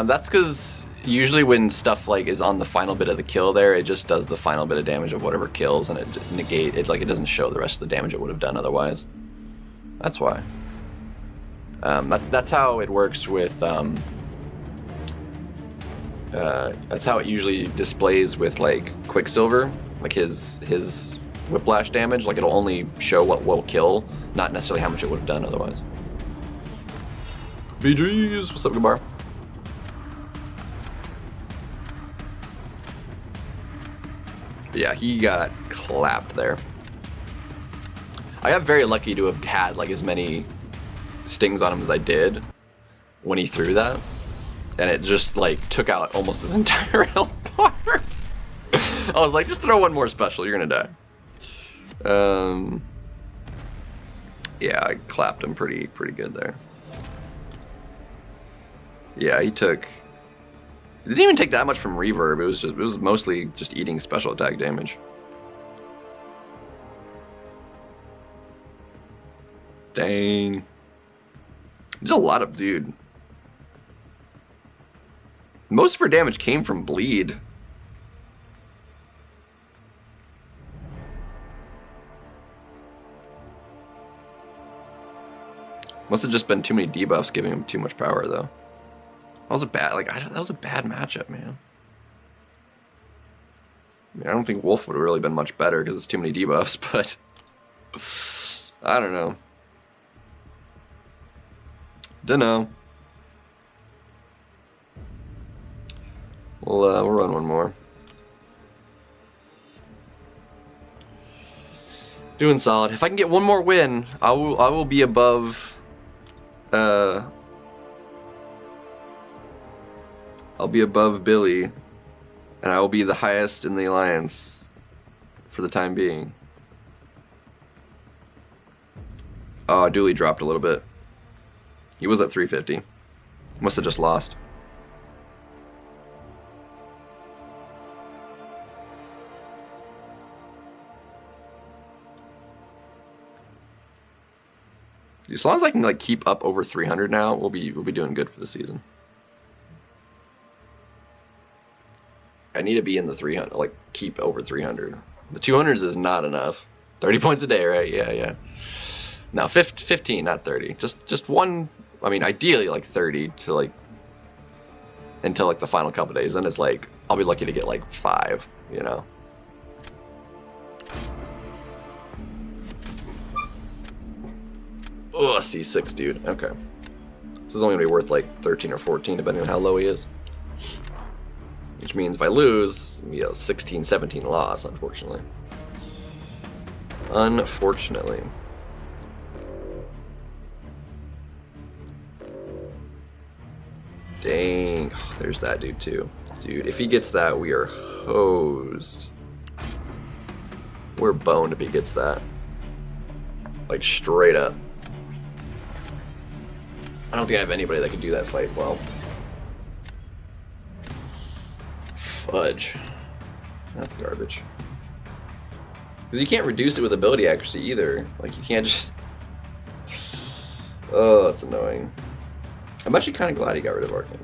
That's because usually when stuff like is on the final bit of the kill there, it just does the final bit of damage of whatever kills, and it doesn't show the rest of the damage it would have done otherwise. That's why. That's how it works with. That's how it usually displays with like Quicksilver, like his whiplash damage. Like, it'll only show what will kill, not necessarily how much it would have done otherwise. BGs, what's up, Gabar? Yeah, he got clapped there. I got very lucky to have had like as many stings on him as I did when he threw that, and it just like took out almost his entire health bar. I was like, just throw one more special, you're gonna die. Yeah, I clapped him pretty good there. Yeah, he took. It didn't even take that much from reverb. It was mostly just eating special attack damage. Dang. There's a lot of dude. Most of her damage came from bleed. Must have just been too many debuffs giving him too much power though. was a bad, like, that was a bad matchup, man. I mean, I don't think Wolf would have really been much better because it's too many debuffs, but I don't know. Dunno. We'll run one more. Doing solid. If I can get one more win, I will be above. I'll be above Billy, and I will be the highest in the alliance for the time being. Oh, Dooley dropped a little bit. He was at 350. Must have just lost. As long as I can like keep up over 300 now, we'll be doing good for the season. I need to be in the 300, like keep over 300. The 200s is not enough. 30 points a day, right? Yeah. No, 15, not 30. Just one. I mean, ideally like 30 to like until like the final couple days. Then it's like I'll be lucky to get like 5. You know. Oh, C6, dude. Okay. This is only going to be worth like 13 or 14, depending on how low he is. Which means if I lose, you know, 16, 17 loss, unfortunately. Unfortunately. Dang. Oh, there's that dude, too. Dude, if he gets that, we are hosed. We're boned if he gets that. Like, straight up. I don't think I have anybody that can do that fight well. Fudge. That's garbage. Because you can't reduce it with ability accuracy either. Like, you can't just... Oh, that's annoying. I'm actually kind of glad he got rid of Arcane.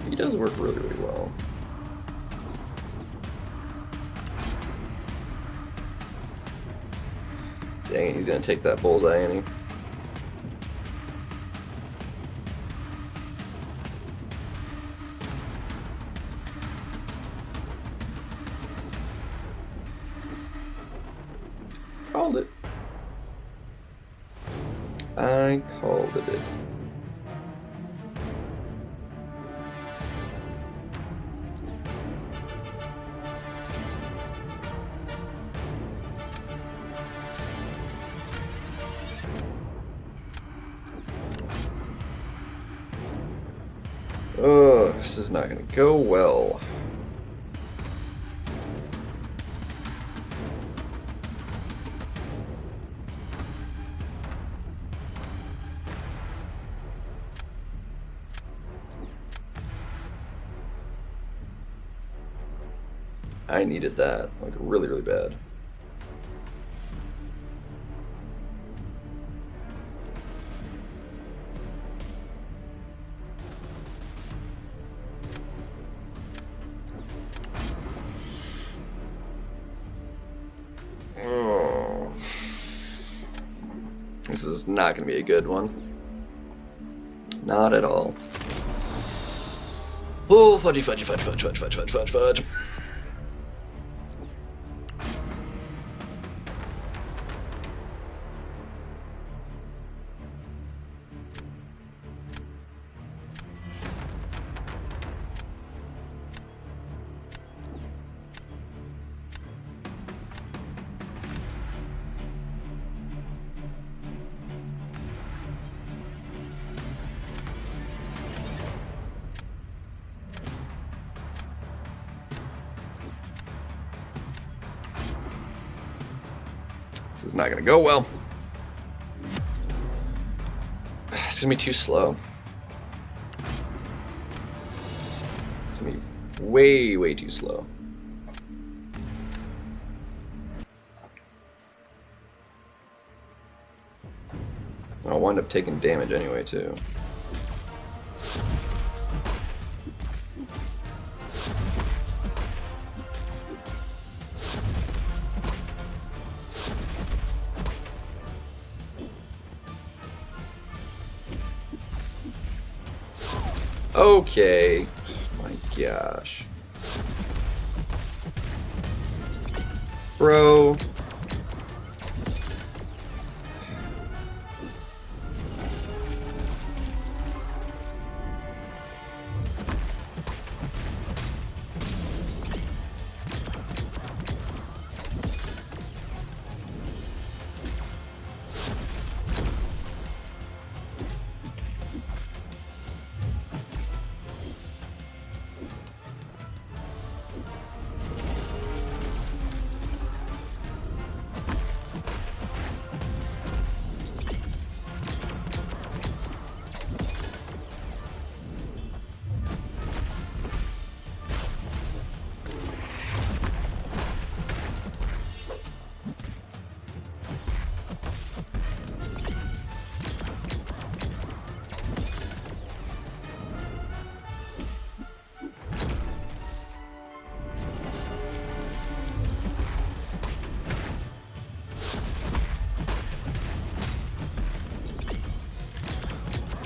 He does work really, really well. Dang it, he's gonna take that bullseye, ain't he? Called it. I called it. Oh, this is not going to go well. I needed that, like, really, really bad. Oh. This is not going to be a good one. Not at all. Oh, fudgy, fudgy, fudge, fudge, fudge, fudge, fudge, fudge, fudge. This is not going to go well. It's going to be too slow. It's going to be way, way too slow. I'll wind up taking damage anyway, too. Okay. Oh my gosh. Bro.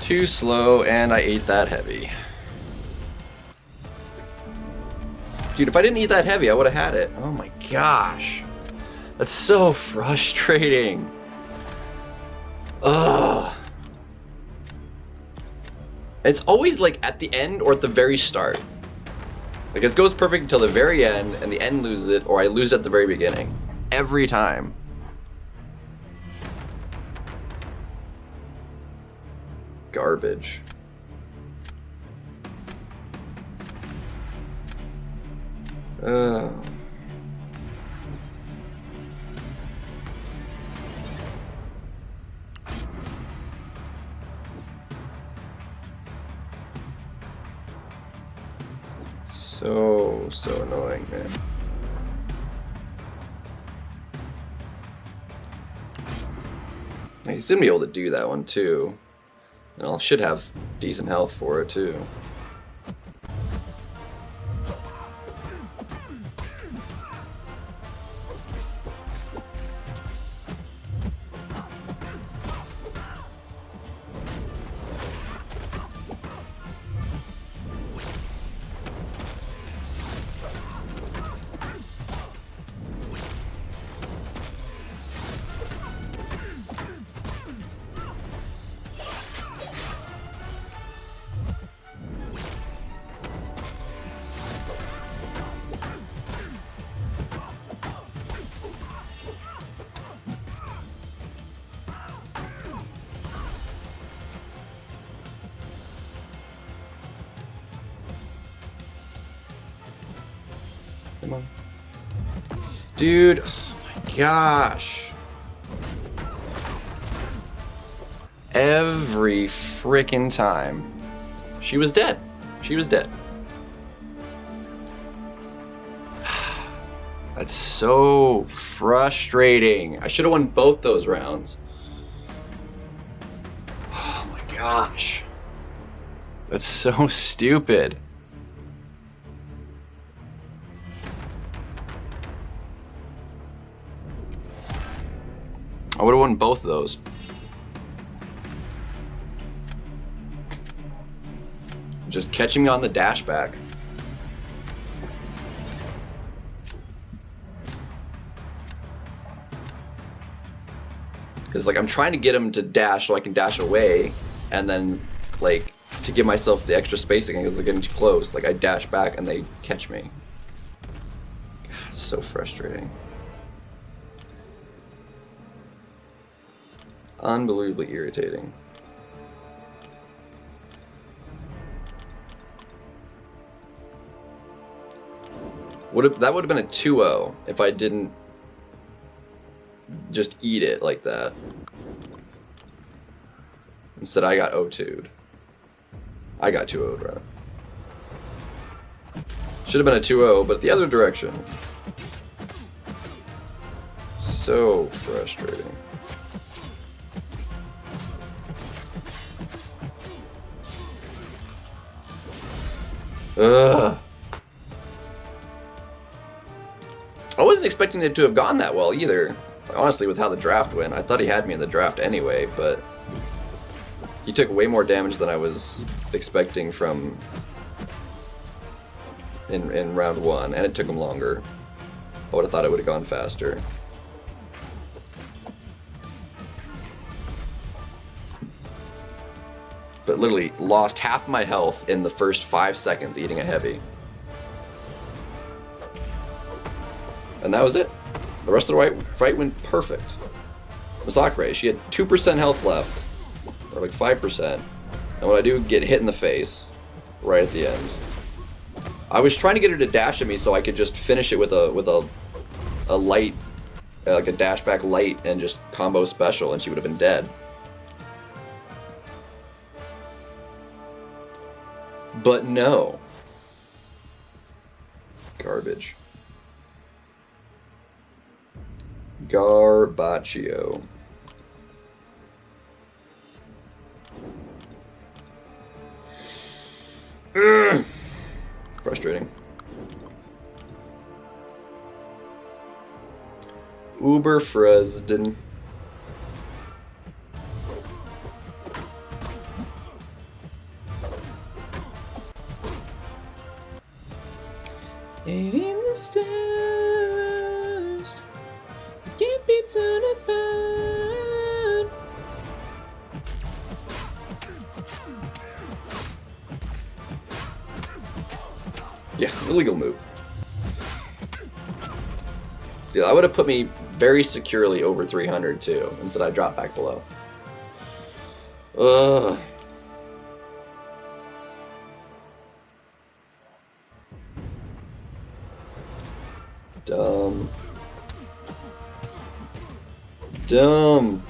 Too slow, and I ate that heavy. Dude, if I didn't eat that heavy, I would have had it. Oh my gosh. That's so frustrating. Ugh. It's always like at the end or at the very start. Like it goes perfect until the very end, and the end loses it, or I lose it at the very beginning. Every time. Garbage. So annoying, man. He's gonna be able to do that one too. And I should have decent health for it too. Come on. Dude, oh my gosh. Every freaking time. She was dead. She was dead. That's so frustrating. I should have won both those rounds. Oh my gosh. That's so stupid. I would have won both of those. Just catching me on the dash back. Because like I'm trying to get him to dash so I can dash away, and then like to give myself the extra spacing because they're getting too close. Like I dash back and they catch me. God, it's so frustrating. Unbelievably irritating. That would have been a 2-0 if I didn't just eat it like that. Instead I got 0-2'd. I got 2-0'd, right? Should have been a 2-0, but the other direction. So frustrating. Ugh. I wasn't expecting it to have gone that well either. Honestly, with how the draft went, I thought he had me in the draft anyway, but he took way more damage than I was expecting from in round 1, and it took him longer. I would have thought it would have gone faster. But literally lost half my health in the first 5 seconds eating a heavy. And that was it. The rest of the fight went perfect. Masakre, she had 2% health left, or like 5%, and what I do, get hit in the face right at the end. I was trying to get her to dash at me so I could just finish it with a light, like a dash back light, and just combo special, and she would have been dead. But no. Garbage. Garbaccio. Frustrating. Uber Fresden. Eight in the stars, you can't be turned apart. Yeah, illegal move. Dude, that would have put me very securely over 300 too. Instead, I dropped back below. Ugh. Dumb. Dumb.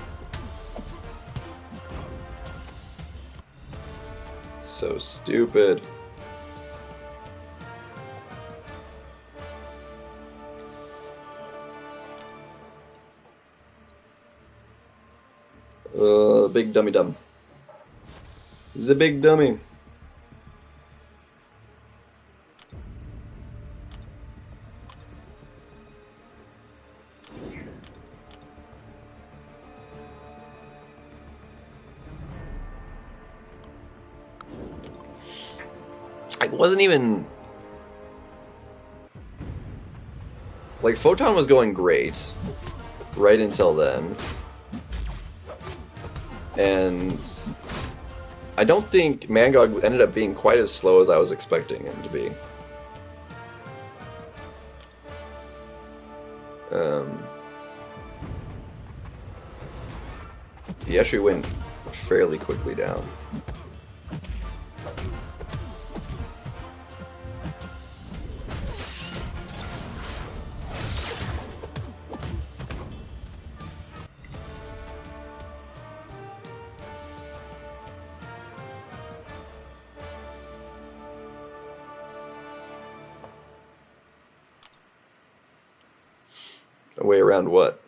So stupid. Big dummy dumb. The big dummy. I wasn't even... Like, Photon was going great right until then. And I don't think Mangog ended up being quite as slow as I was expecting him to be. He actually went fairly quickly down. A way around what?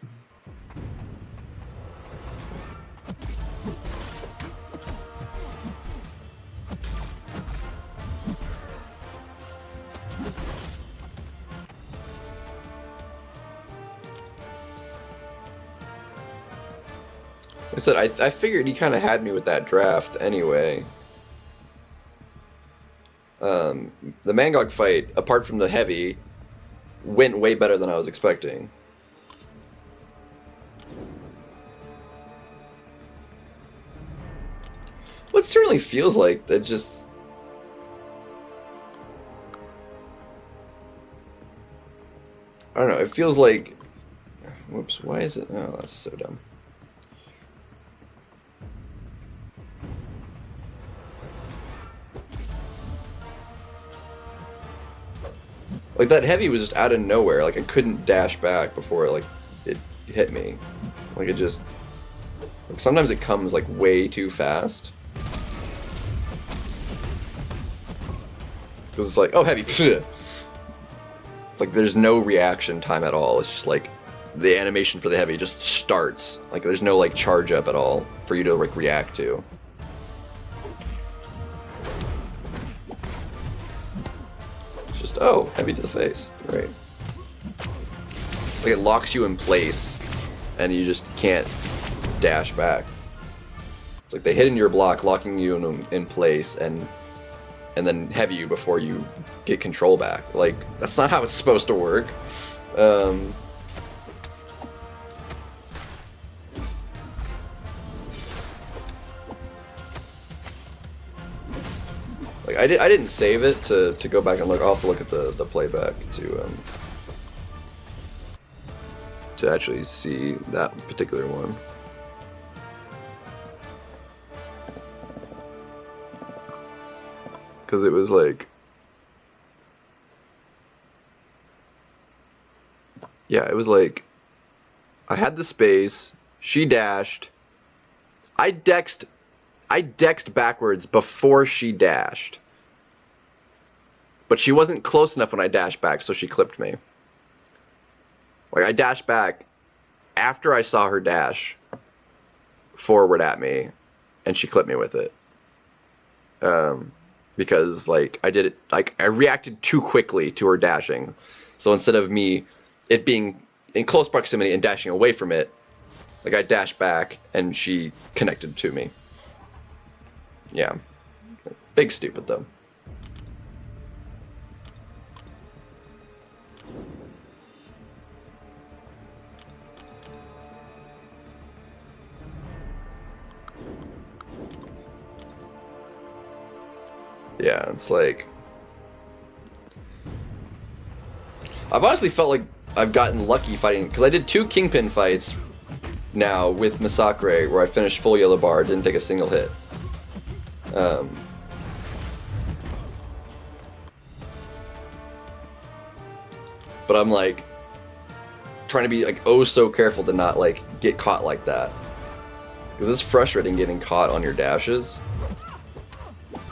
I said, I figured he kind of had me with that draft anyway. The Mangog fight, apart from the heavy, went way better than I was expecting. Well, it certainly feels like that just... I don't know, it feels like... Whoops, why is it... Oh, that's so dumb. Like, that heavy was just out of nowhere. Like, I couldn't dash back before, like, it hit me. Like, it just... Like, sometimes it comes, like, way too fast. Because it's like, oh, heavy. It's like, there's no reaction time at all. It's just, like, the animation for the heavy just starts. Like, there's no, like, charge up at all for you to, like, react to. Oh, heavy to the face. Right. Like it locks you in place, and you just can't dash back. It's like they hit into your block, locking you in place, and then heavy you before you get control back. Like, that's not how it's supposed to work. Like I didn't save it to go back and look. I'll have to look at the playback to actually see that particular one. Because it was like, yeah, it was like, I had the space, she dashed, I dexed backwards before she dashed. But she wasn't close enough when I dashed back, so she clipped me. Like, I dashed back after I saw her dash forward at me, and she clipped me with it. Because, like, I did it, like, I reacted too quickly to her dashing. So instead of it being in close proximity and dashing away from it, like, I dashed back, and she connected to me. Yeah. Big stupid, though. Yeah, it's like, I've honestly felt like I've gotten lucky fighting, because I did 2 Kingpin fights now with Masakre where I finished full yellow bar, didn't take a single hit. But I'm like trying to be like oh so careful to not like get caught like that, because it's frustrating getting caught on your dashes.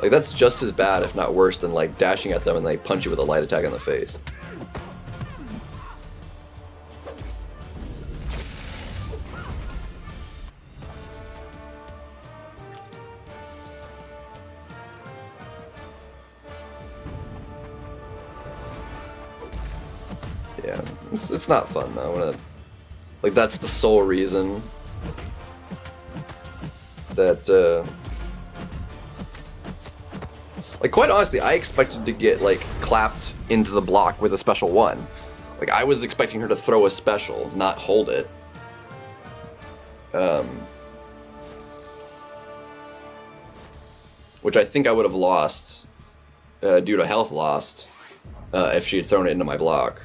Like, that's just as bad, if not worse, than like dashing at them and they punch you with a light attack in the face. Yeah, it's not fun though. Like, that's the sole reason that like, quite honestly, I expected to get, like, clapped into the block with a special one. Like, I was expecting her to throw a special, not hold it. Which I think I would have lost, due to health lost, if she had thrown it into my block.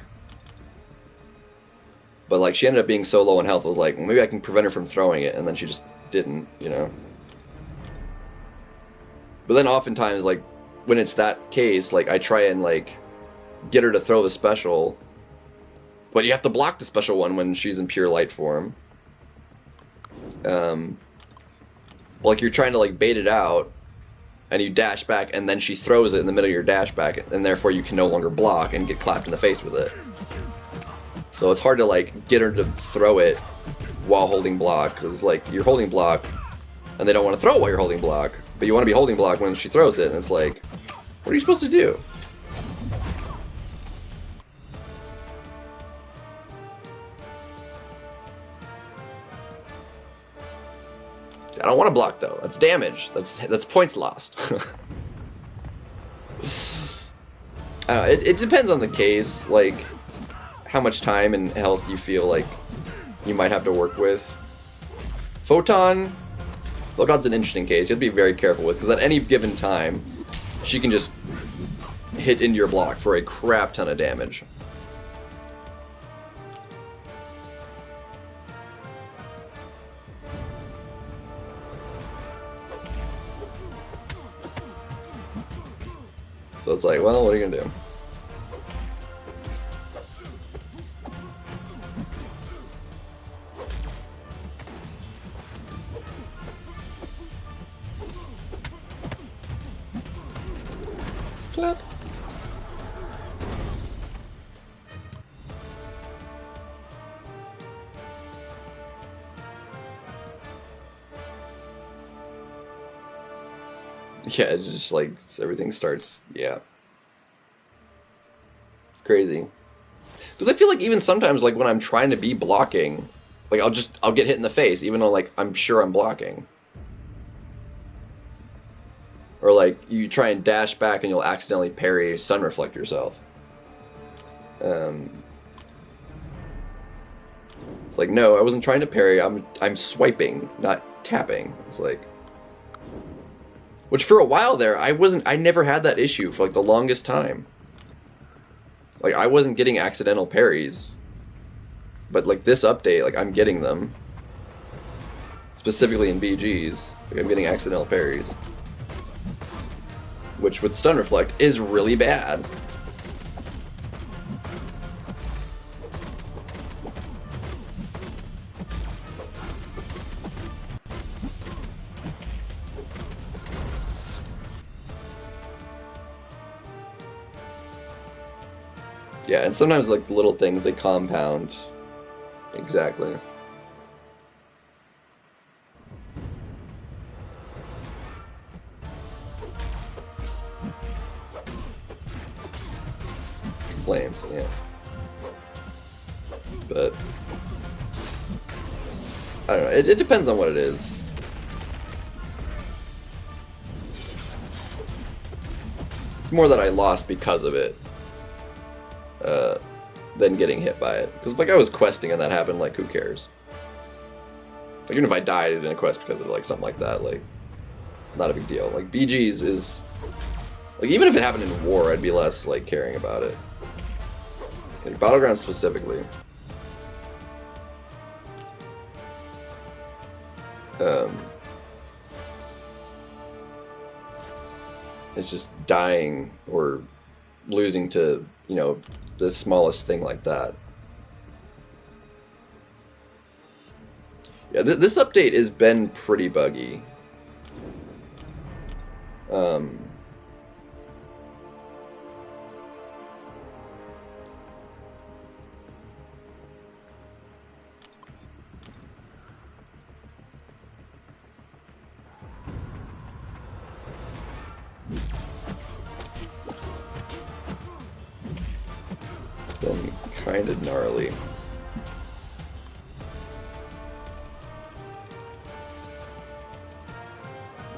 But, like, she ended up being so low in health, I was like, well, maybe I can prevent her from throwing it, and then she just didn't, you know? But then oftentimes, like, when it's that case, like, I try and, like, get her to throw the special, but you have to block the special one when she's in pure light form. Like, you're trying to, like, bait it out, and you dash back, and then she throws it in the middle of your dash back, and therefore you can no longer block and get clapped in the face with it. So it's hard to, like, get her to throw it while holding block, because, like, you're holding block, and they don't want to throw it while you're holding block, but you want to be holding block when she throws it, and it's like, what are you supposed to do? I don't want to block though. That's damage. That's points lost. It depends on the case, like how much time and health you feel like you might have to work with. Photon's an interesting case. You have to be very careful with, because at any given time, she can just hit into your block for a crap ton of damage. So it's like, well, what are you gonna do? Clap. Yeah, it's just like everything starts, yeah. crazy. Because I feel like even sometimes, like when I'm trying to be blocking, like I'll get hit in the face, even though like I'm sure I'm blocking. Or like you try and dash back and you'll accidentally parry Sun Reflect yourself. It's like, no, I wasn't trying to parry. I'm swiping, not tapping. It's like, which for a while there, I never had that issue for like the longest time. Like I wasn't getting accidental parries, but like this update, like I'm getting them. Specifically in BGs, like I'm getting accidental parries, which with Stun Reflect is really bad. Yeah, and sometimes like the little things, they compound. Exactly. Complaints, yeah. But I don't know, it depends on what it is. It's more that I lost because of it. Than getting hit by it. Because like I was questing and that happened, like who cares? Like, even if I died in a quest because of like something like that, like not a big deal. Like BGs is like, even if it happened in war, I'd be less like caring about it. Like Battlegrounds specifically. It's just dying or losing to, you know, the smallest thing like that. Yeah, this update has been pretty buggy. It's been kind of gnarly.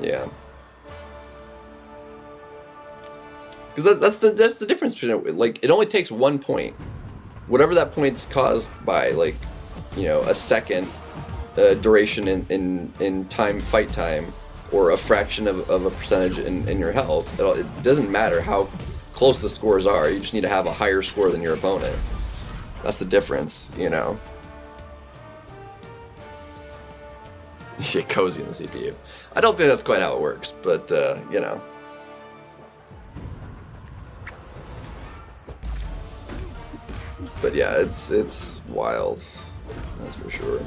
Yeah. Because that's the difference between, like, it only takes 1 point. Whatever that point's caused by, like, you know, a second duration in fight time, or a fraction of a percentage in your health. It doesn't matter how close the scores are. You just need to have a higher score than your opponent. That's the difference, you know. Get cozy in the CPU. I don't think that's quite how it works, but you know. But yeah, it's wild. That's for sure.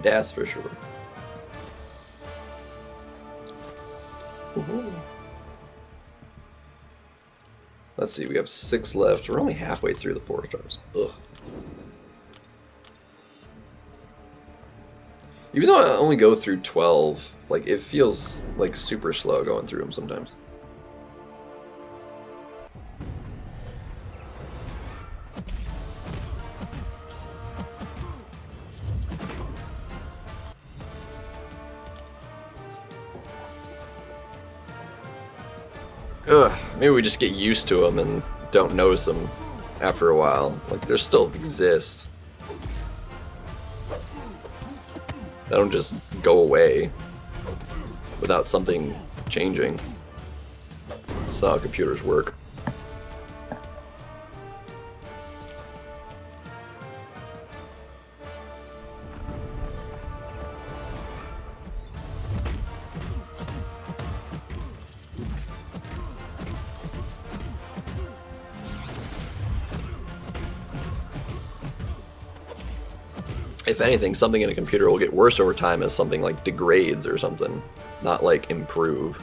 That's for sure. Let's see, we have 6 left. We're only halfway through the 4 stars. Ugh. Even though I only go through 12, like, it feels like super slow going through them sometimes. Ugh, maybe we just get used to them and don't notice them after a while. Like, they still exist. They don't just go away without something changing. That's not how computers work. If anything, something in a computer will get worse over time as something like degrades or something, not like improve.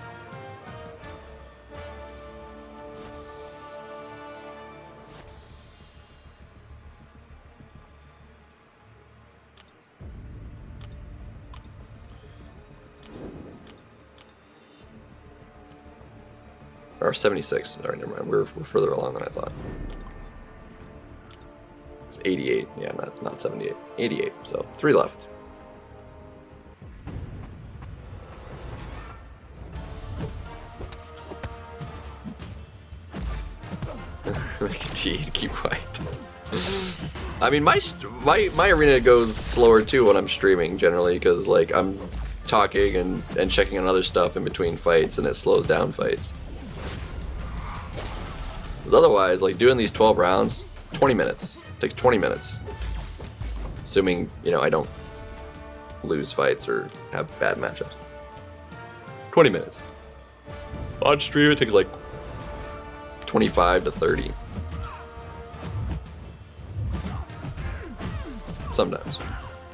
Or 76. Alright, never mind. We're further along than I thought. It's 88. Yeah, not 78. 88. So 3 left. Keep quiet. I mean, my arena goes slower too when I'm streaming generally, because like I'm talking and checking on other stuff in between fights, and it slows down fights. Because otherwise, like doing these 12 rounds, 20 minutes. It takes 20 minutes. Assuming, you know, I don't lose fights or have bad matchups. 20 minutes. On stream, it takes like 25 to 30. Sometimes.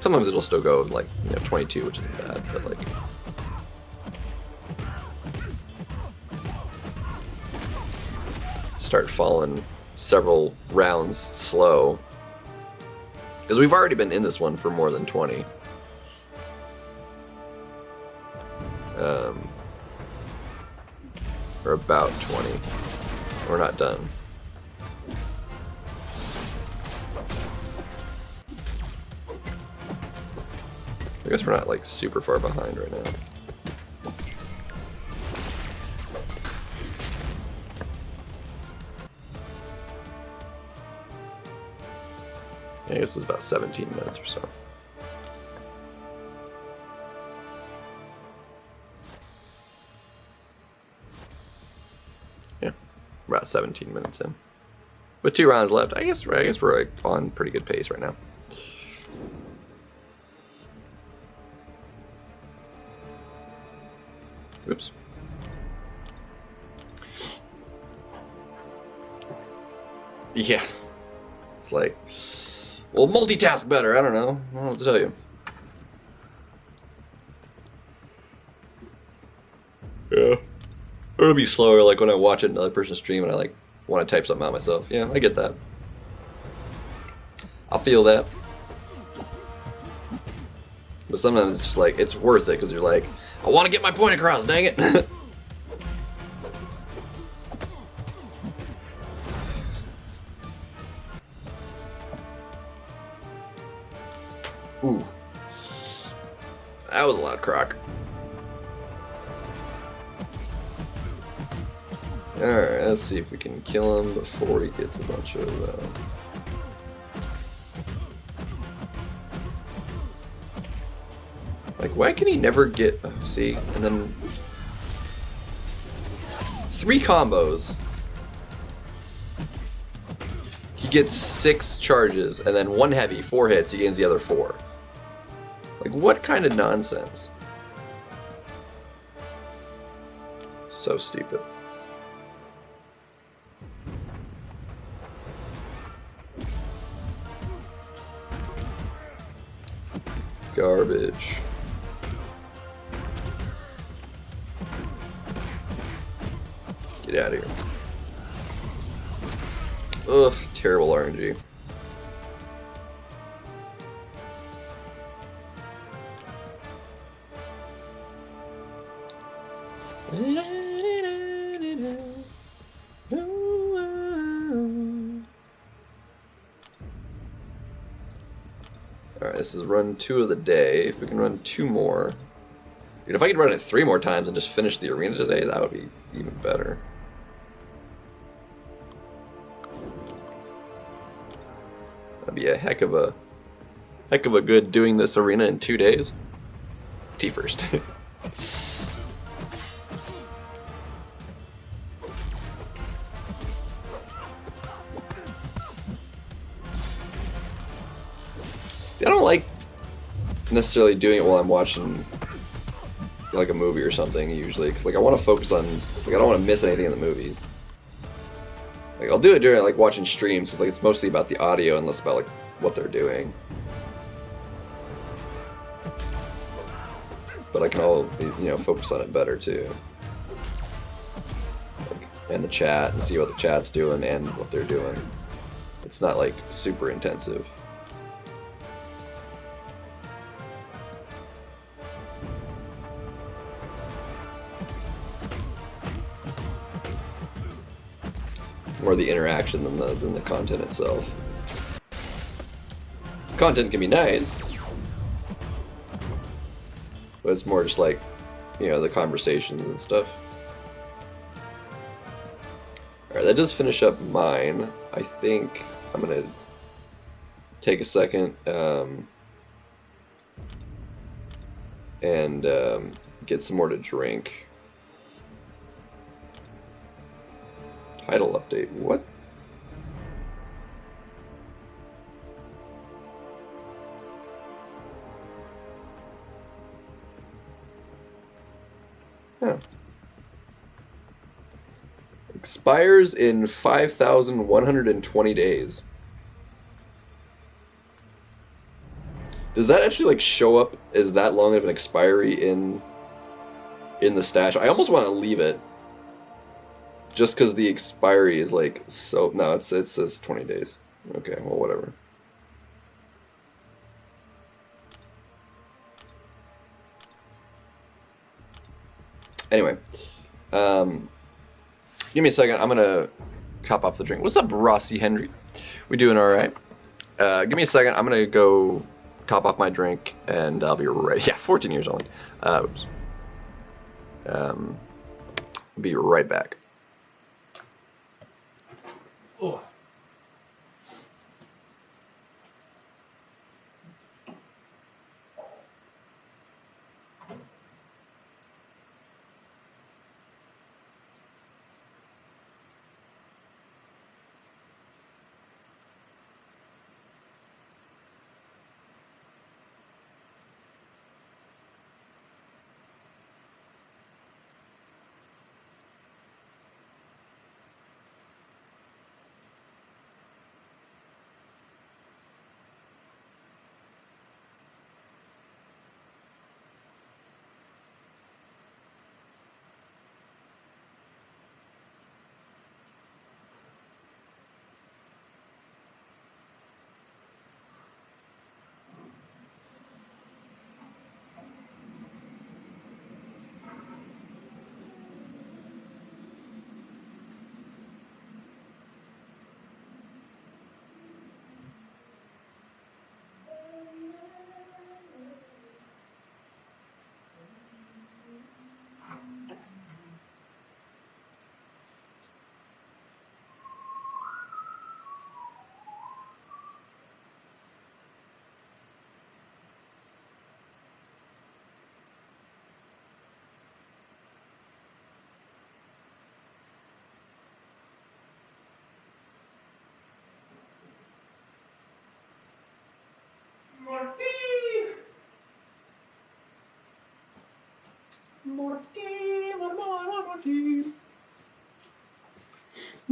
Sometimes it'll still go like, you know, 22, which isn't bad, but like... Start falling several rounds slow. Because we've already been in this one for more than 20. Or about 20. We're not done. I guess we're not like super far behind right now. I guess it was about 17 minutes or so. Yeah, about 17 minutes in. With 2 rounds left, I guess we're like on pretty good pace right now. Oops. Yeah. It's like, well, multitask better. I don't know. I don't know what to tell you. Yeah. Or it'll be slower, like when I watch another person stream and I like want to type something out myself. Yeah, I get that. I'll feel that. But sometimes it's just like, it's worth it because you're like, I want to get my point across, dang it. Ooh. That was a loud croc. Alright, let's see if we can kill him before he gets a bunch of... Like, why can he never get... Oh, see? And then... 3 combos. He gets 6 charges, and then 1 heavy, 4 hits, he gains the other 4. Like, what kind of nonsense? So stupid. Garbage. Get out of here. Ugh, terrible RNG. Alright, this is run 2 of the day. If we can run 2 more. Dude, if I could run it 3 more times and just finish the arena today, that would be even better. That'd be a heck of a good doing this arena in 2 days. T first. See, I don't like necessarily doing it while I'm watching like a movie or something usually, because like I want to focus on, like I don't want to miss anything in the movies. Like I'll do it during like watching streams, because like it's mostly about the audio and less about like what they're doing. But I can all, you know, focus on it better too. Like, and the chat, and see what the chat's doing and what they're doing. It's not like super intensive. more the interaction than the content itself. Content can be nice, but it's more just like, you know, the conversations and stuff. Alright, that does finish up mine. I think I'm gonna take a second and get some more to drink. Title update. What? Huh. Expires in 5,120 days. Does that actually like show up as that long of an expiry in the stash? I almost want to leave it, just because the expiry is like so. No, it says 20 days. Okay, well, whatever. Anyway, give me a second. I'm gonna cop off the drink. What's up, Rossi Henry? We doing all right? Give me a second. I'm gonna go top off my drink, and I'll be right. Yeah, 14 years only. Oops. Be right back. Oh.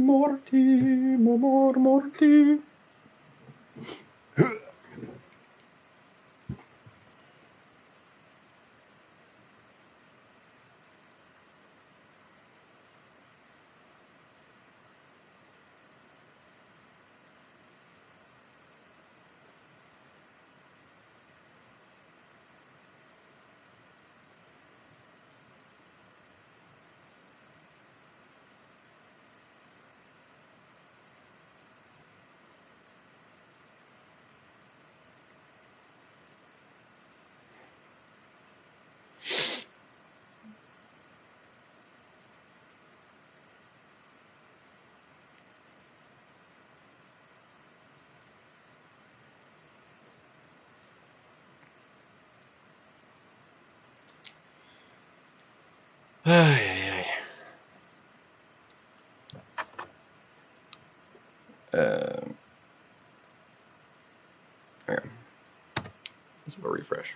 Morty. Ay, okay. Let's have a refresh.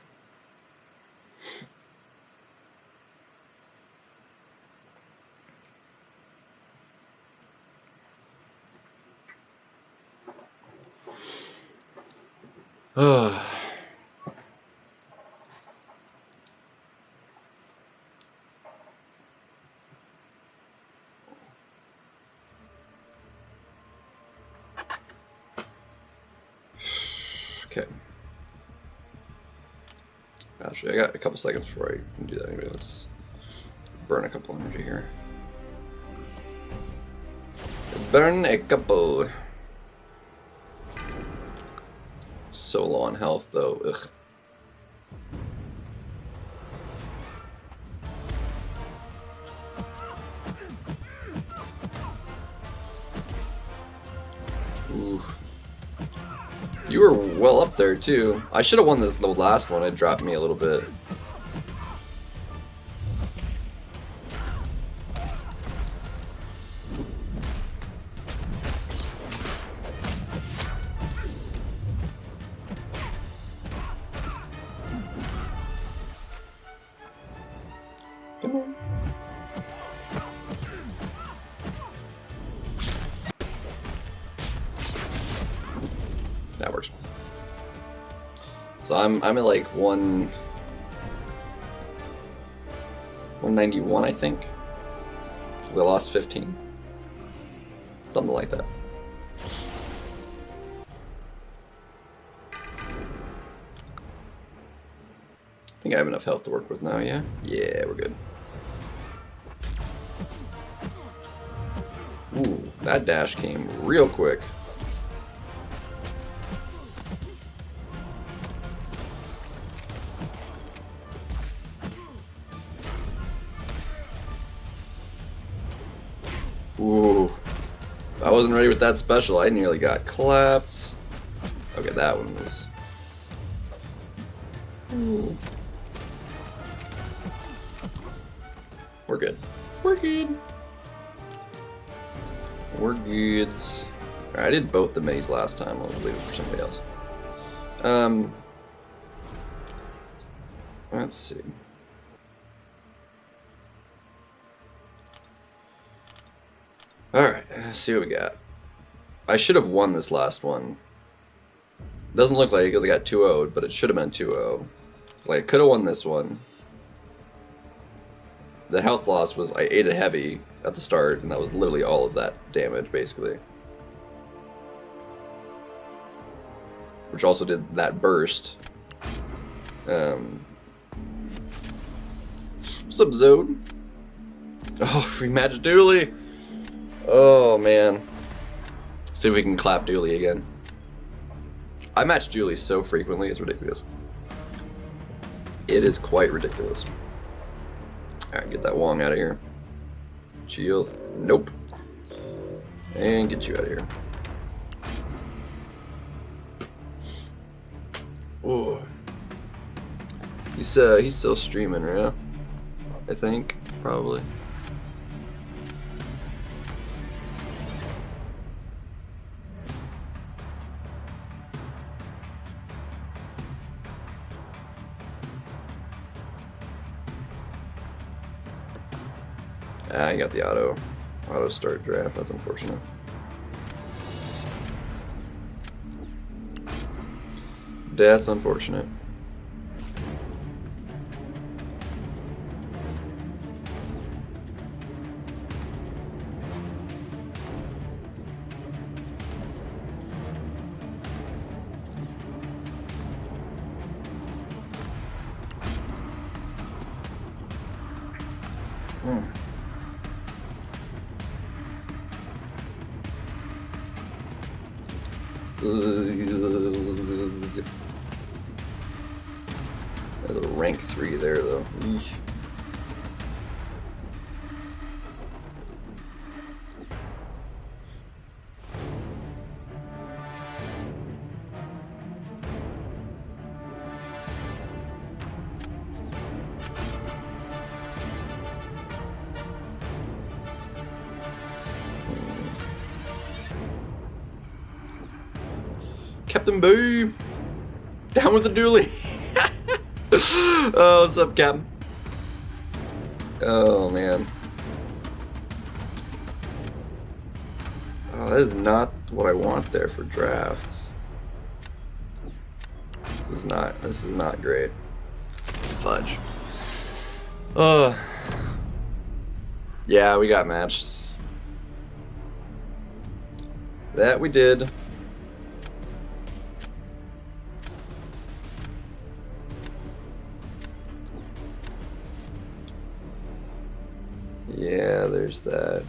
Okay. Actually, I got a couple seconds before I can do that. Anyway, let's burn a couple energy here. Burn a couple. So low on health though. Ugh. Ooh. You were well up there too. I should have won the last one. It dropped me a little bit. Come on. That works. So I'm at like 191, I think. I lost 15. Something like that. I think I have enough health to work with now, yeah? Yeah, we're good. Ooh, that dash came real quick. Ooh, I wasn't ready with that special. I nearly got clapped. Okay, that one was... Ooh. We're good. We're good. We're good. Alright, I did both the minis last time. I'll leave it for somebody else. Let's see. Alright, let's see what we got. I should have won this last one. Doesn't look like it because I got 2-0'd, but it should have been 2-0. Like, I could have won this one. The health loss was I ate it heavy at the start, and that was literally all of that damage, basically. Which also did that burst. What's up, Zode? Oh, rematch Dooley! Oh, man. See if we can clap Dooley again. I match Dooley so frequently, it's ridiculous. It is quite ridiculous. Alright, get that Wong out of here. Shield. Nope. And get you out of here. Oh. He's still streaming, right? I think, probably. I got the auto start draft. That's unfortunate. That's unfortunate. There's a rank 3 there, though. Eesh. Captain Boo! Down with the dually! Oh, what's up, Captain? Oh, man. Oh, that is not what I want there for drafts. This is not great. Fudge. Oh. Yeah, we got matched. That we did. Yeah, there's that.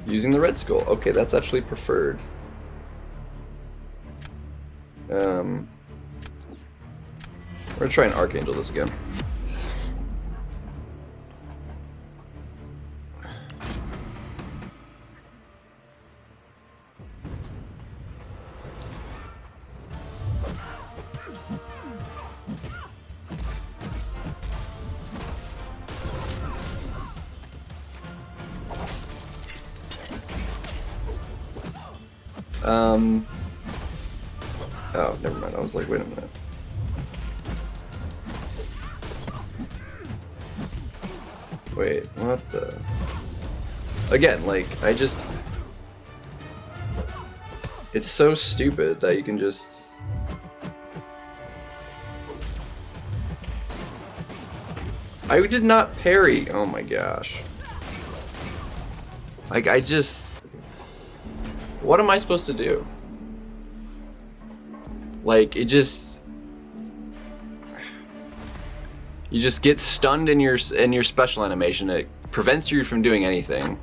Using the red skull. Okay, that's actually preferred. We're gonna try and Archangel this again. Oh, never mind. I was like, wait a minute. Wait, what the? Again, like, I just... It's so stupid that you can just... I did not parry! Oh my gosh. Like, I just... What am I supposed to do? Like, it just... You just get stunned in your special animation. It prevents you from doing anything.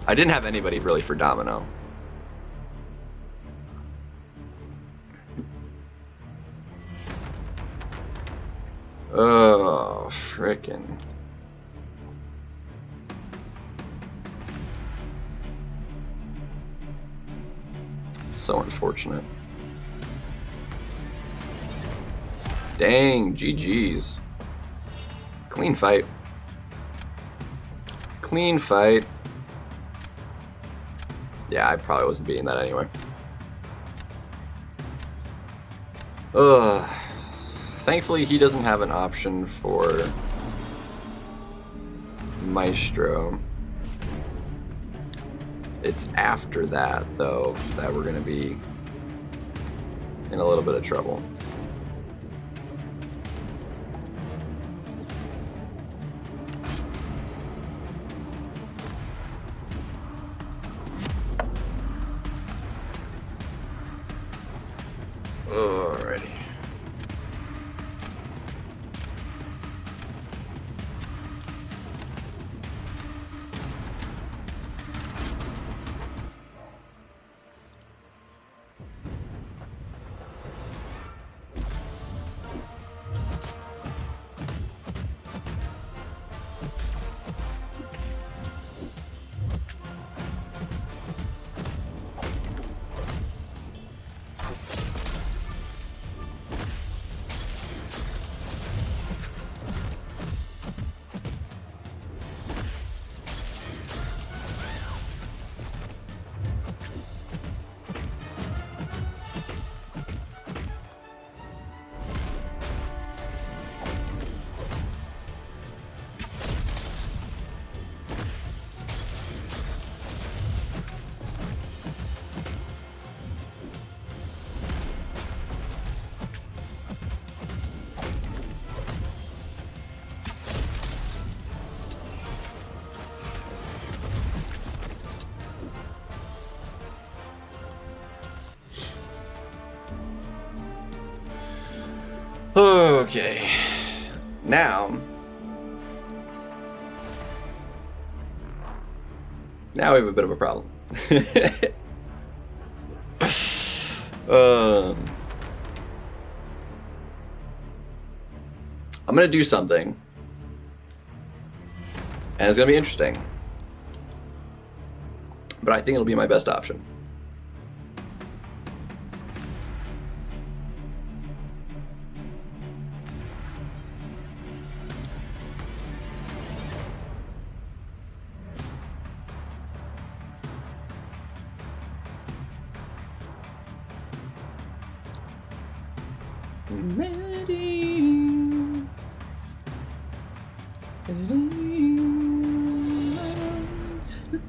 I didn't have anybody really for Domino. Oh, frickin'. So unfortunate. Dang, GG's. Clean fight. Clean fight. Yeah, I probably wasn't beating that anyway. Ugh. Thankfully, he doesn't have an option for Maestro. It's after that, though, that we're going to be in a little bit of trouble. Alrighty. Okay, now we have a bit of a problem. I'm gonna do something, and it's gonna be interesting, but I think it'll be my best option.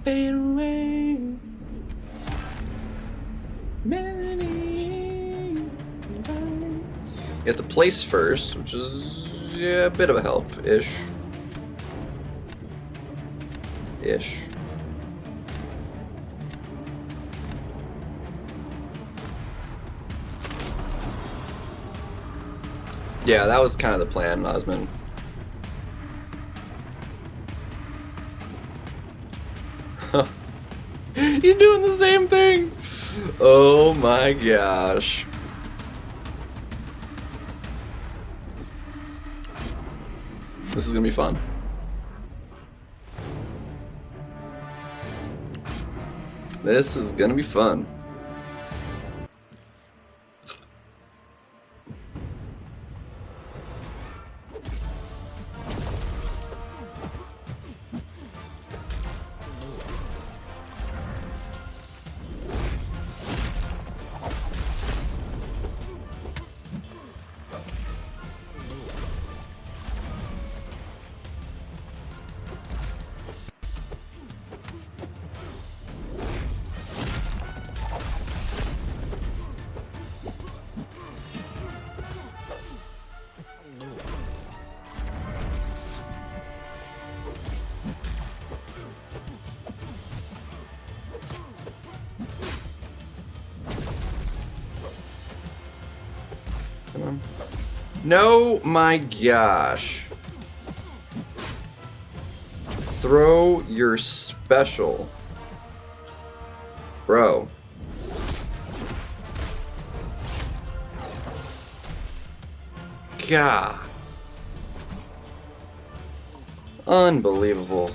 Fade away. You have to place first, which is a bit of a help-ish. Yeah, that was kind of the plan, Osmond. He's doing the same thing. Oh my gosh. This is gonna be fun. This is gonna be fun. No, my gosh. Throw your special. Bro. God. Unbelievable.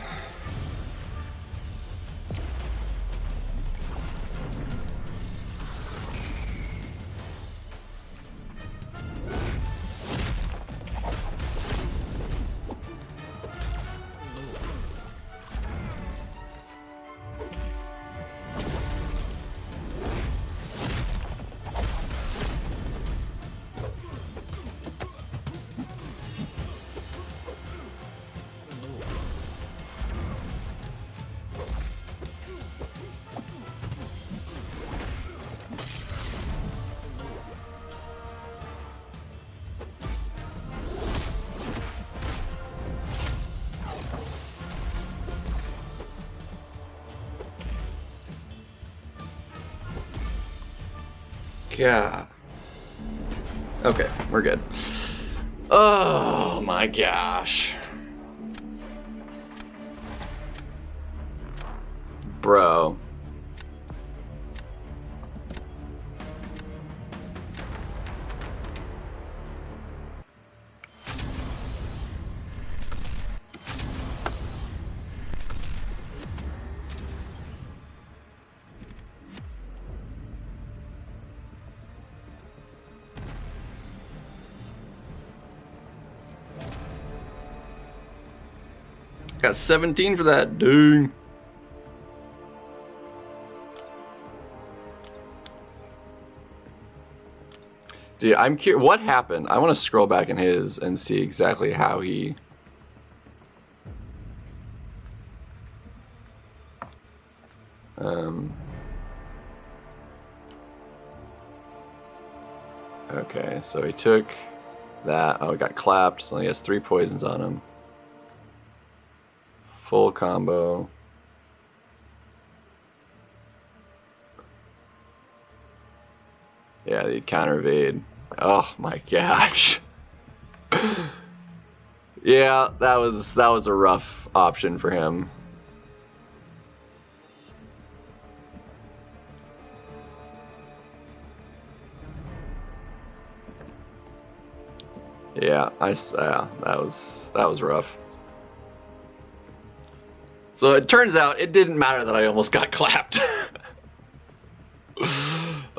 God. Okay, we're good. Oh my gosh. Bro. Got 17 for that, dang. Dude, I'm curious. What happened? I want to scroll back in his and see exactly how he. Okay, so he took that. Oh, he got clapped, so he has 3 poisons on him. Full combo. Yeah, the counter evade. Oh my gosh. Yeah, that was a rough option for him. Yeah, that was rough. So it turns out it didn't matter that I almost got clapped.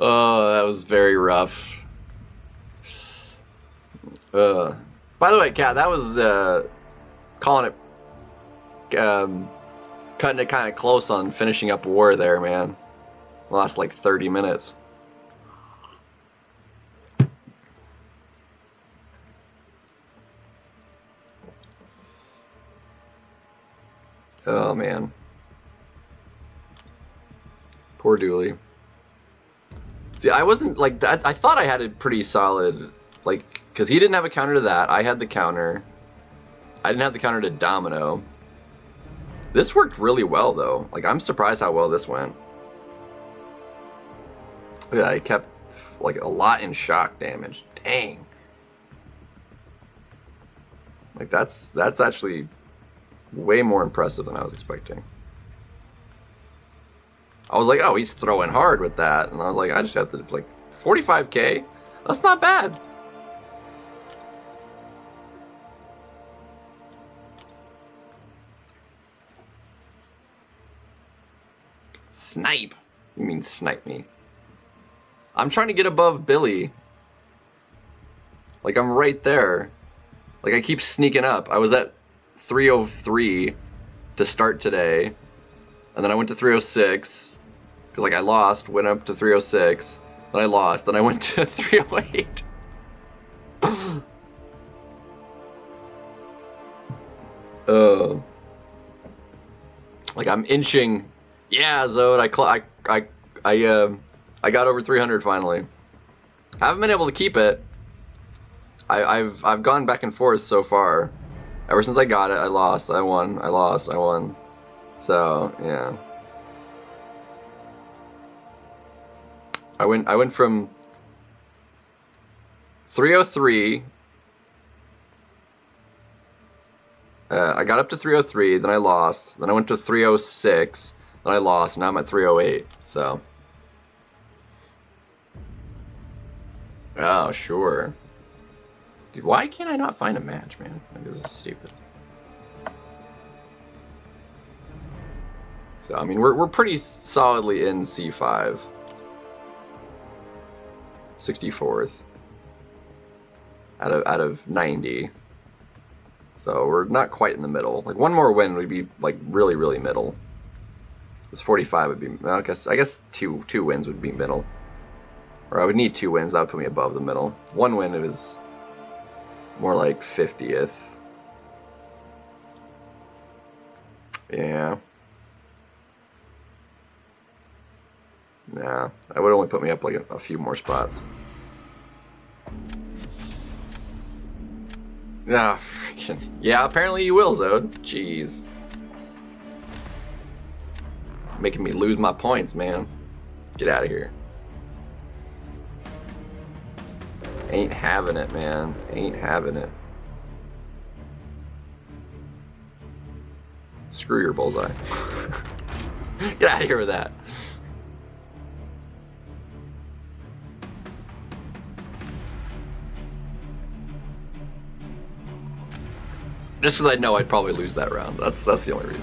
Oh, that was very rough. By the way, Kat, that was calling it, cutting it kind of close on finishing up war there, man. Lost like 30 minutes. Oh man. Poor Dooley. See, I wasn't like that. I thought I had a pretty solid, like, because he didn't have a counter to that. I had the counter. I didn't have the counter to Domino. This worked really well, though. Like, I'm surprised how well this went. Yeah, I kept, like, a lot in shock damage. Dang. Like, that's actually way more impressive than I was expecting. I was like, oh, he's throwing hard with that. And I was like, I just have to, like, 45k? That's not bad. Snipe? You mean snipe me? I'm trying to get above Billy. Like, I'm right there. Like, I keep sneaking up. I was at 303 to start today. And then I went to 306. Because, like, I lost, went up to 306. Then I lost. Then I went to 308. Like, I'm inching. Yeah, Zode, I got over 300 finally. I haven't been able to keep it. I've gone back and forth so far. Ever since I got it, I lost, I won, I lost, I won. So yeah, I went from 303. I got up to 303, then I lost, then I went to 306, then I lost, and now I'm at 308. So. Oh, sure. Dude, why can't I not find a match, man? Like, this is stupid. So, I mean, we're pretty solidly in C5. 64th. Out of 90. So, we're not quite in the middle. Like, one more win would be, like, really, really middle. This 45 would be, I guess two wins would be middle. Or I would need 2 wins, that would put me above the middle. 1 win, it was more like 50th. Yeah. Nah, that would only put me up like a few more spots. Ah, freaking. Yeah, apparently you will, Zode. Jeez. Making me lose my points, man. Get out of here. Ain't having it, man. Ain't having it. Screw your bullseye. Get out of here with that. Just because I know I'd probably lose that round. That's the only reason.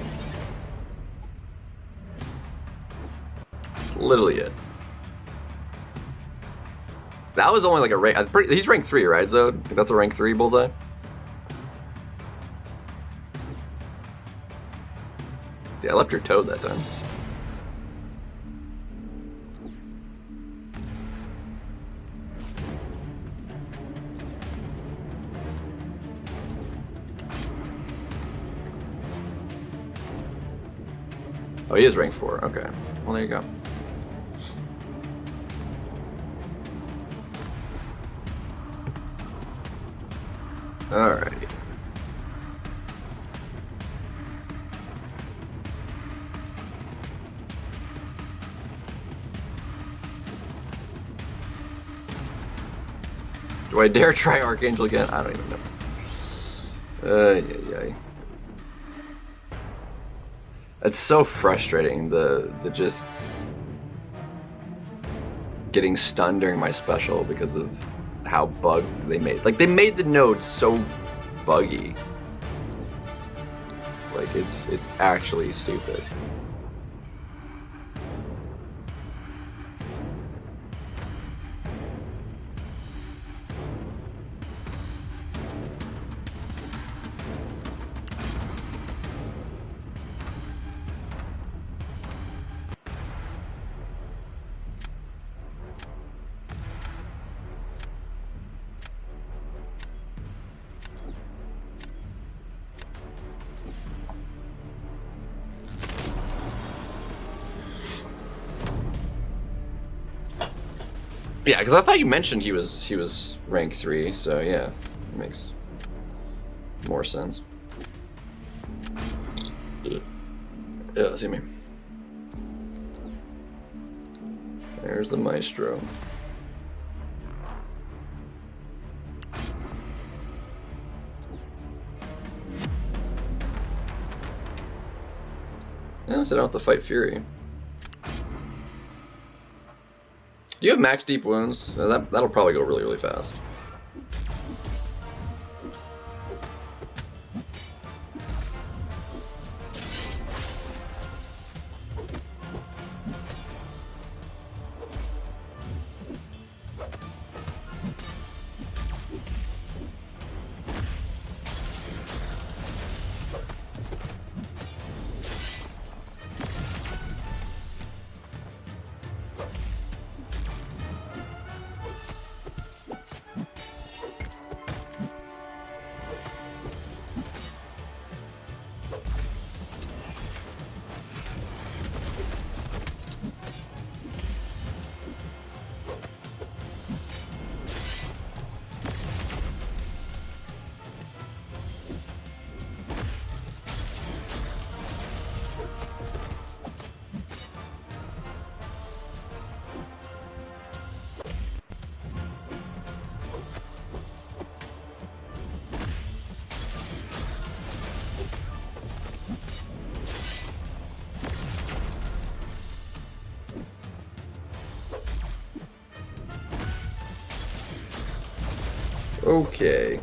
Literally it. That was only like a rank. He's rank 3, right, Zode? I think that's a rank 3 bullseye. See, I left your toad that time. Oh, he is rank 4. Okay. Well, there you go. Alrighty. Do I dare try Archangel again? I don't even know. Yeah. It's so frustrating, the just getting stunned during my special because of how bugged they made. Like, they made the node so buggy. Like, it's actually stupid. Yeah, because I thought you mentioned he was rank 3, so yeah, it makes more sense. Yeah, see me. There's the Maestro. Yeah, so I don't have to fight Fury. You have max deep wounds. That'll probably go really, really fast. Okay.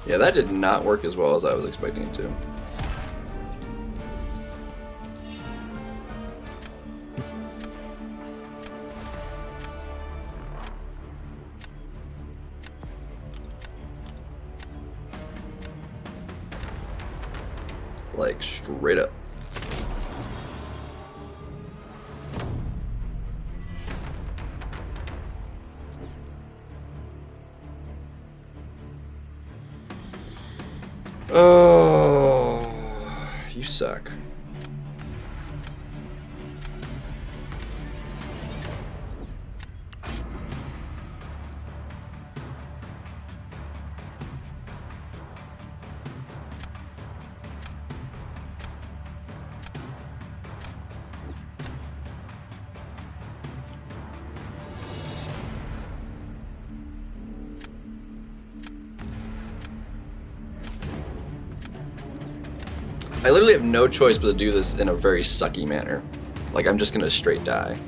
Yeah, that did not work as well as I was expecting it to. Like, straight up. Oh, you suck. I literally have no choice but to do this in a very sucky manner. Like, I'm just gonna straight die.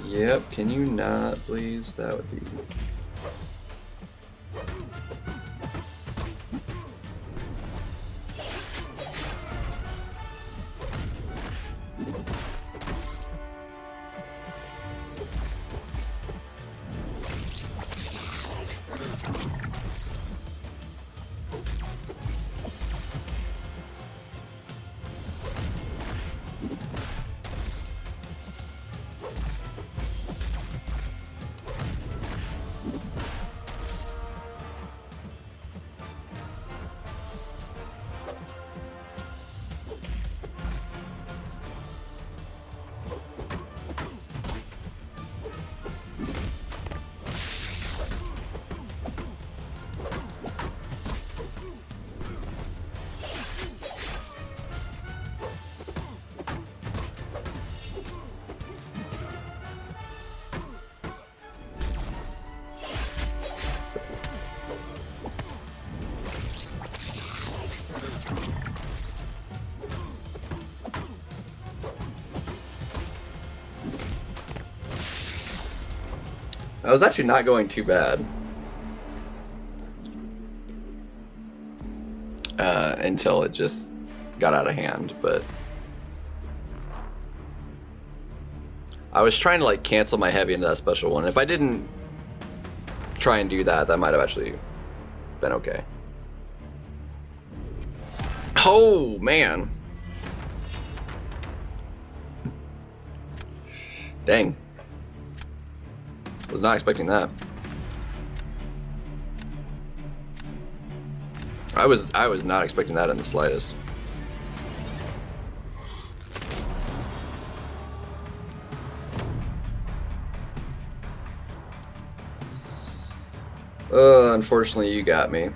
Yep, can you not, please? That would be... I was actually not going too bad. Until it just got out of hand, but... I was trying to like cancel my heavy into that special one. If I didn't try and do that, that might have actually been okay. Oh, man. Dang. Was not expecting that. I was not expecting that in the slightest. Unfortunately, you got me.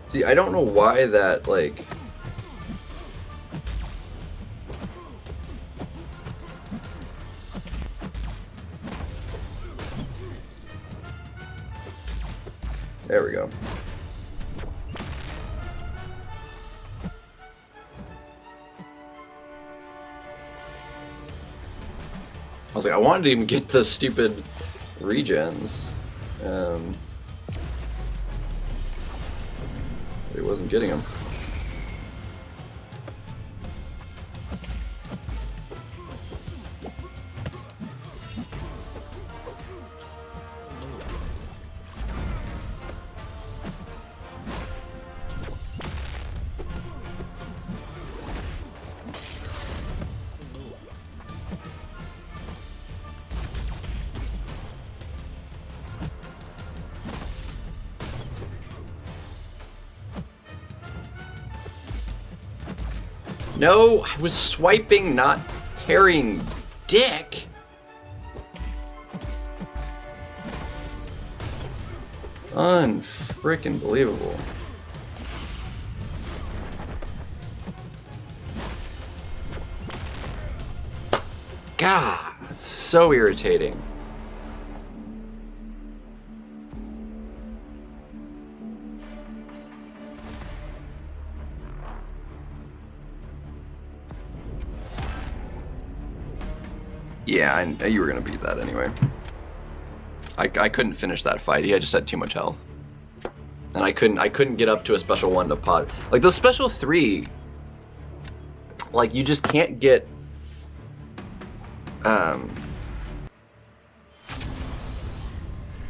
See, I don't know why that, like... There we go. I was like, I wanted to even get the stupid regens. He wasn't getting him. No, I was swiping, not parrying, dick. Unfrickin' believable. God, it's so irritating. Yeah, I knew you were gonna beat that anyway. I couldn't finish that fight. He just had too much health, and I couldn't get up to a special 1 to pause. Like those special 3, like you just can't get.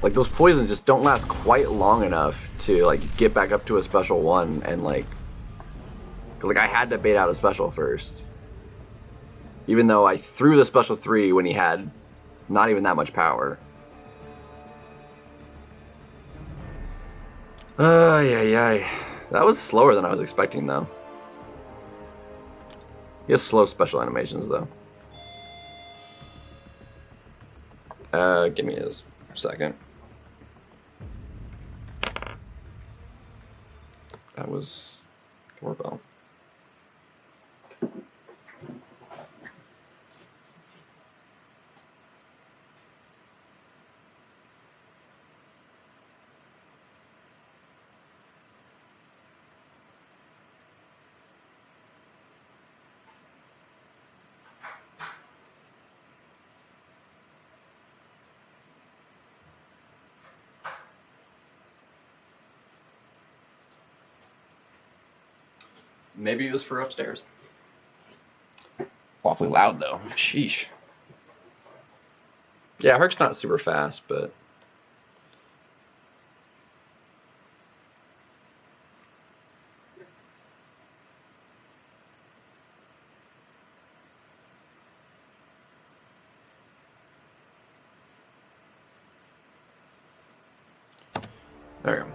Like those poisons just don't last quite long enough to like get back up to a special 1 and like, cause like I had to bait out a special first. Even though I threw the special 3 when he had not even that much power. Yeah. That was slower than I was expecting, though. He has slow special animations, though. Give me a second. That was doorbell. Maybe it was for upstairs. Awfully loud, though. Sheesh. Yeah, Herc's not super fast, but... There we go.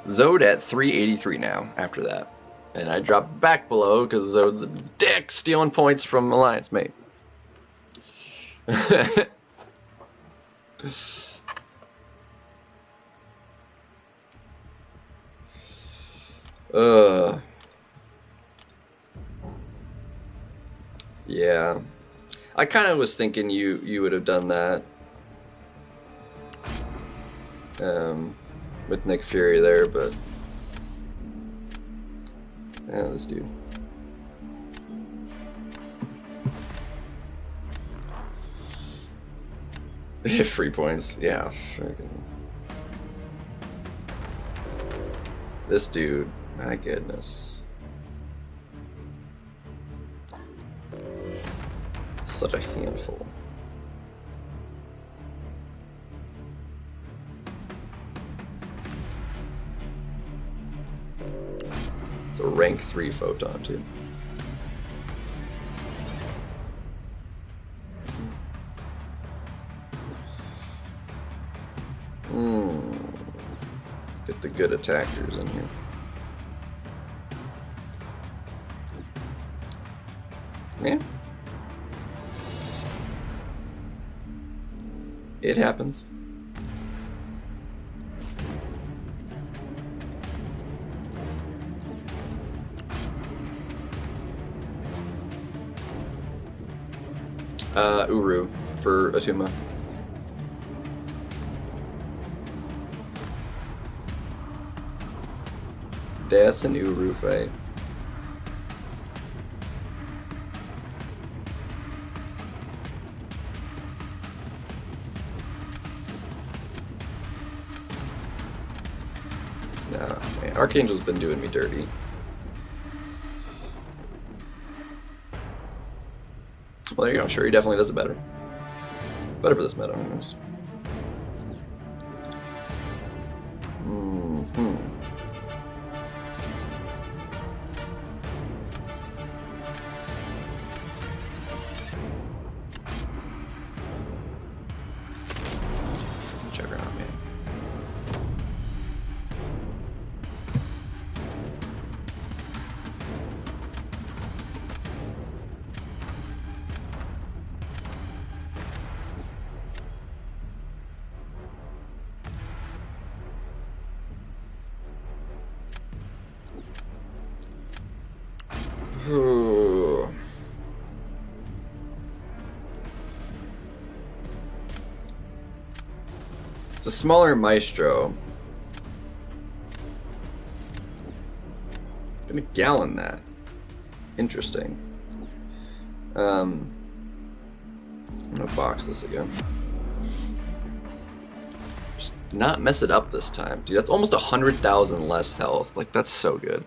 Zode at 383 now, after that. And I dropped back below because Zode's a dick stealing points from Alliance Mate. Yeah. I kind of was thinking you would have done that. With Nick Fury there, but yeah, this dude. Free points, yeah. This dude, my goodness. Such a handful. It's a rank 3 photon, too. Get the good attackers in here. Yeah. It happens. Uru for Atuma. That's an Uru fight. Nah, man, Archangel's been doing me dirty. Well, there you go. Sure, he definitely does it better. Better for this meta, anyways. Juggernaut, man. It's a smaller Maestro. Gonna gallon that. Interesting. I'm gonna box this again. Just not mess it up this time. Dude, that's almost 100,000 less health. Like, that's so good.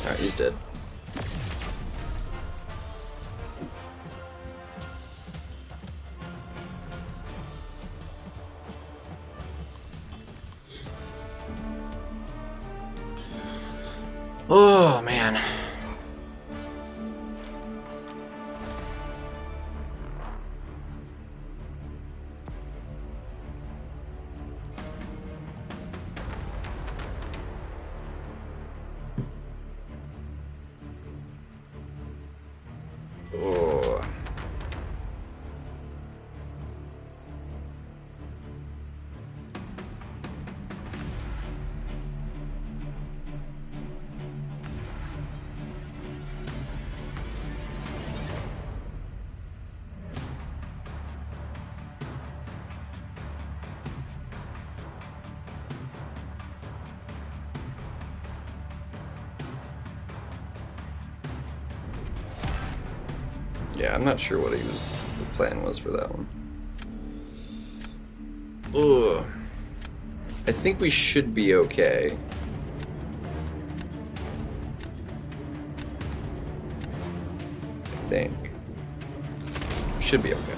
Alright, he's dead. Oh, man. Oh. Yeah, I'm not sure what the plan was for that one. Ugh. I think we should be okay. I think. Should be okay.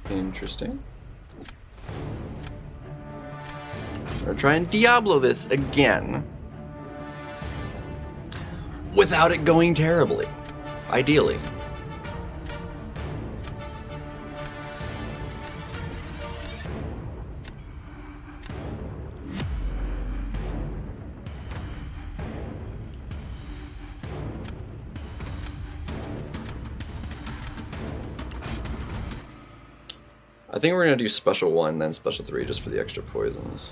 Interesting. We're trying Diablo this again. Without it going terribly. Ideally. I think we're going to do special 1, then special 3 just for the extra poisons.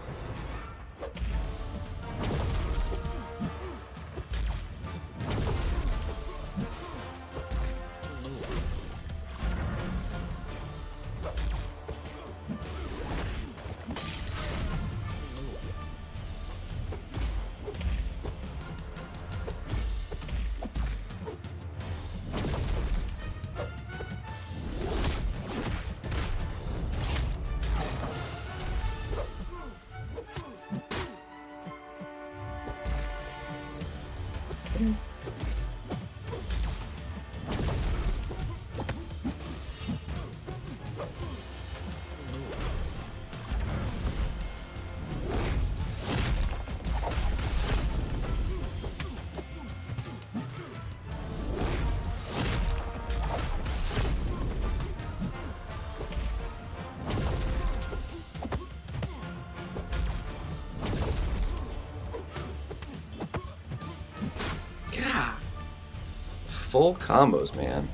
Full combos, man.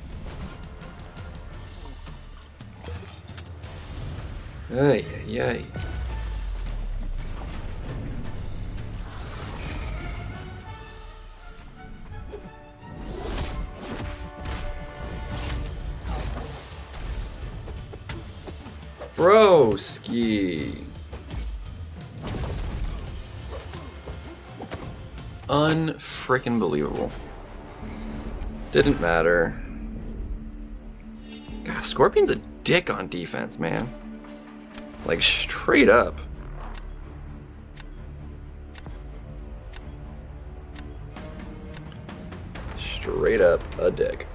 Ay, ay, ay. Broski. Unfrickin' believable. Didn't matter. God, Scorpion's a dick on defense, man. Like, straight up. Straight up a dick.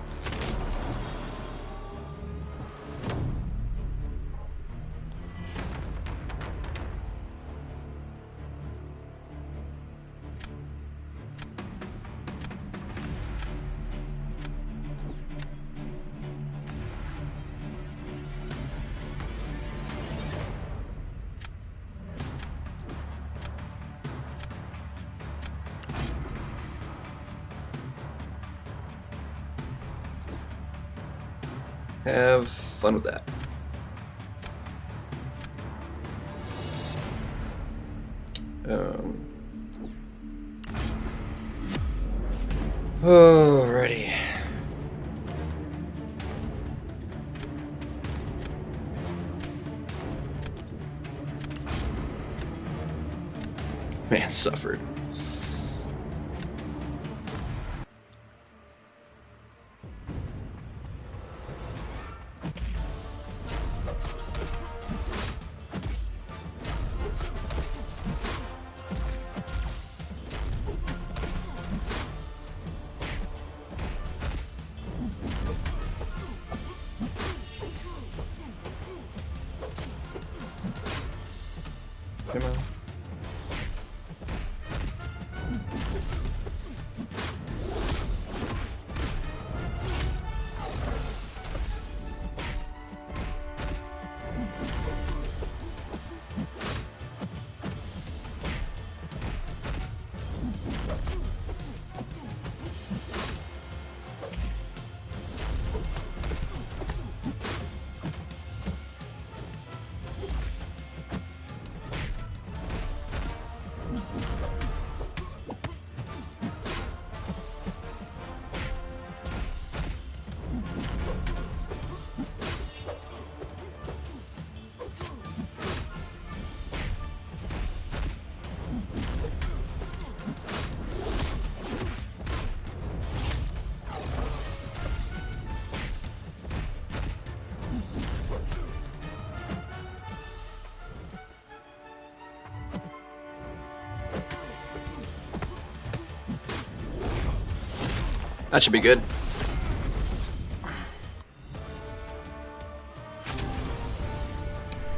Have fun with that. Alrighty. Man suffered. Come on. That should be good.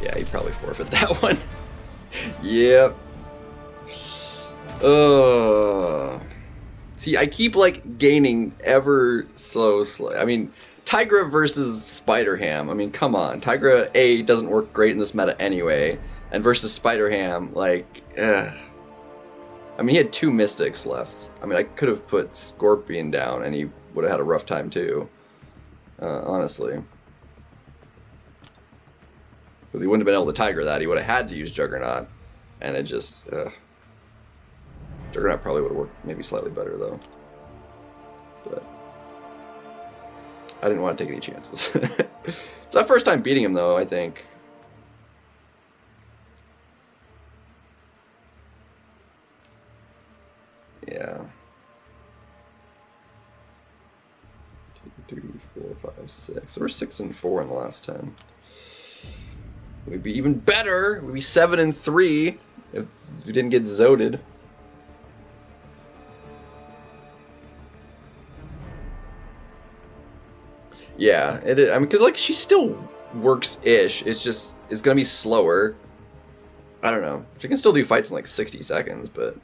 Yeah, you probably forfeit that one. Yep. See, I keep like gaining ever so slow. I mean, Tigra versus Spider-Ham. I mean, come on. Tigra A doesn't work great in this meta anyway, and versus Spider-Ham, like, I mean, he had 2 Mystics left. I mean, I could have put Scorpion down, and he would have had a rough time too. Honestly, because he wouldn't have been able to Tiger that. He would have had to use Juggernaut, and it just. Juggernaut probably would have worked maybe slightly better though, but I didn't want to take any chances. It's our first time beating him though, I think. Yeah. 2, 3, 4, 5, 6. So we're 6 and 4 in the last 10. We'd be even better. We'd be 7 and 3 if we didn't get Zoded. Yeah, it is. I mean, because like she still works-ish. It's just it's gonna be slower. I don't know. She can still do fights in like 60 seconds, but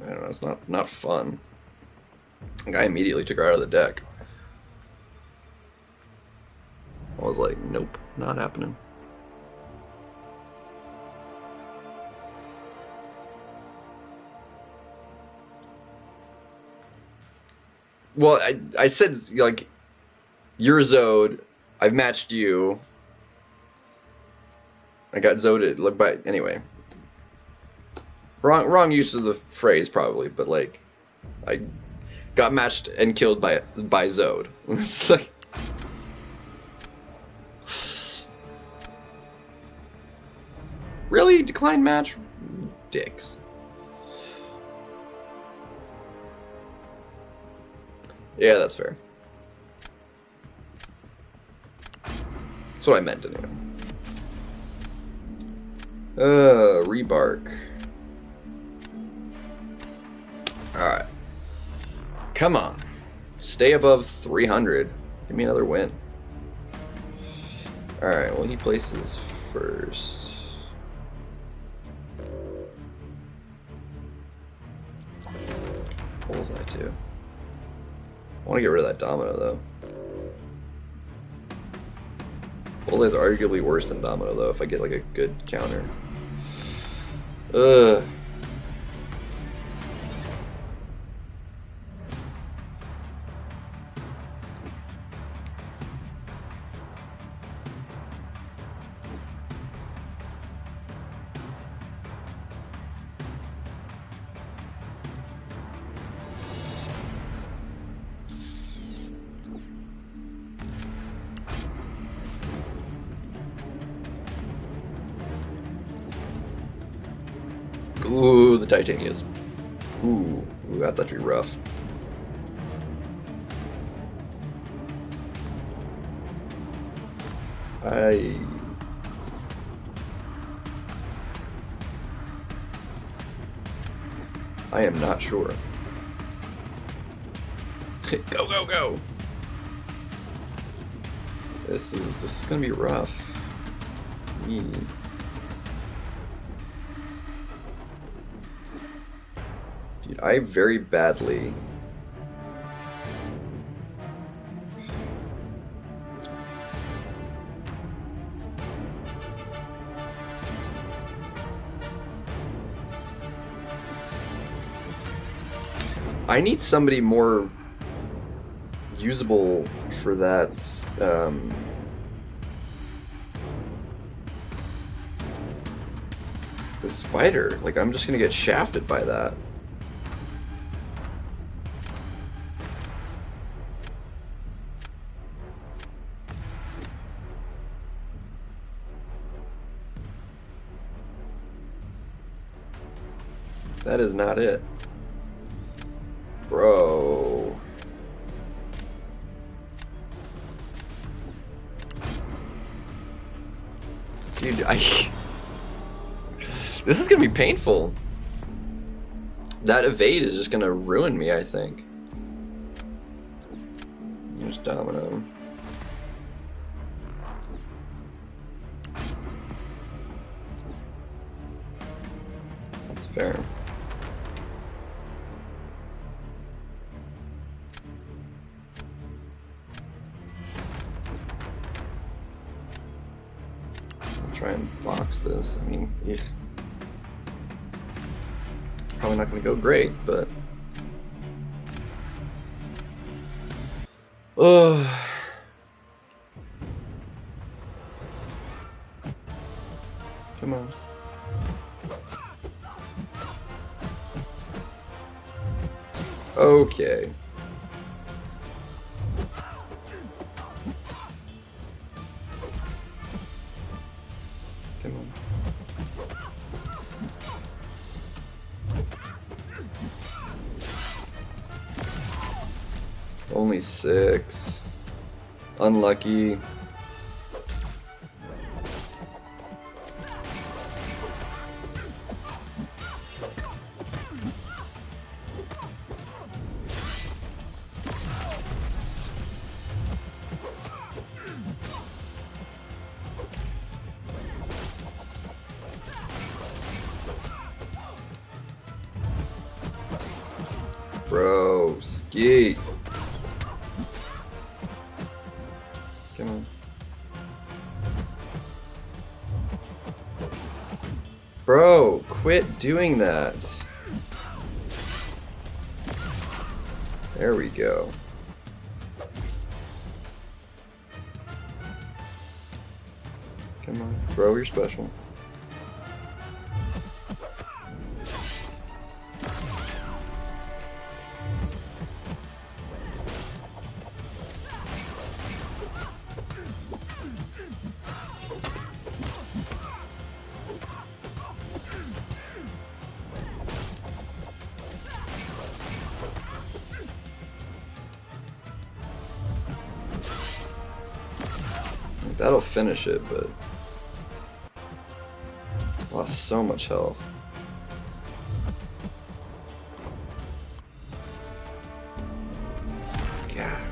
I don't know. It's not fun. Like, I immediately took her out of the deck. I was like, nope, not happening. Well, I said like. You're Zod. I've matched you. I got Zoded. But anyway, wrong use of the phrase probably. But like, I got matched and killed by Zod. It's like, really decline match, dicks. Yeah, that's fair. That's what I meant anyway. Rebark. Alright. Come on. Stay above 300. Give me another win. Alright, well he places first. What was I to? I want to get rid of that Domino though. Bullseye is arguably worse than Domino though if I get like a good counter. Ooh, the Titanias. Ooh, that's actually rough. I am not sure. Go, go, go! This is gonna be rough. Dude, I very badly. I need somebody more usable for that. The spider. Like, I'm just gonna get shafted by that. That is not it. Bro. Dude, this is gonna be painful. That evade is just gonna ruin me, I think. Just domino. That's fair. I'll try and box this. I mean, eugh. Probably not going to go great, but... Oh. Come on. Okay. Come on. Only 6. Unlucky. Bro, ski. Come on. Bro, quit doing that. There we go. Come on, throw your special. That'll finish it, but lost so much health. God.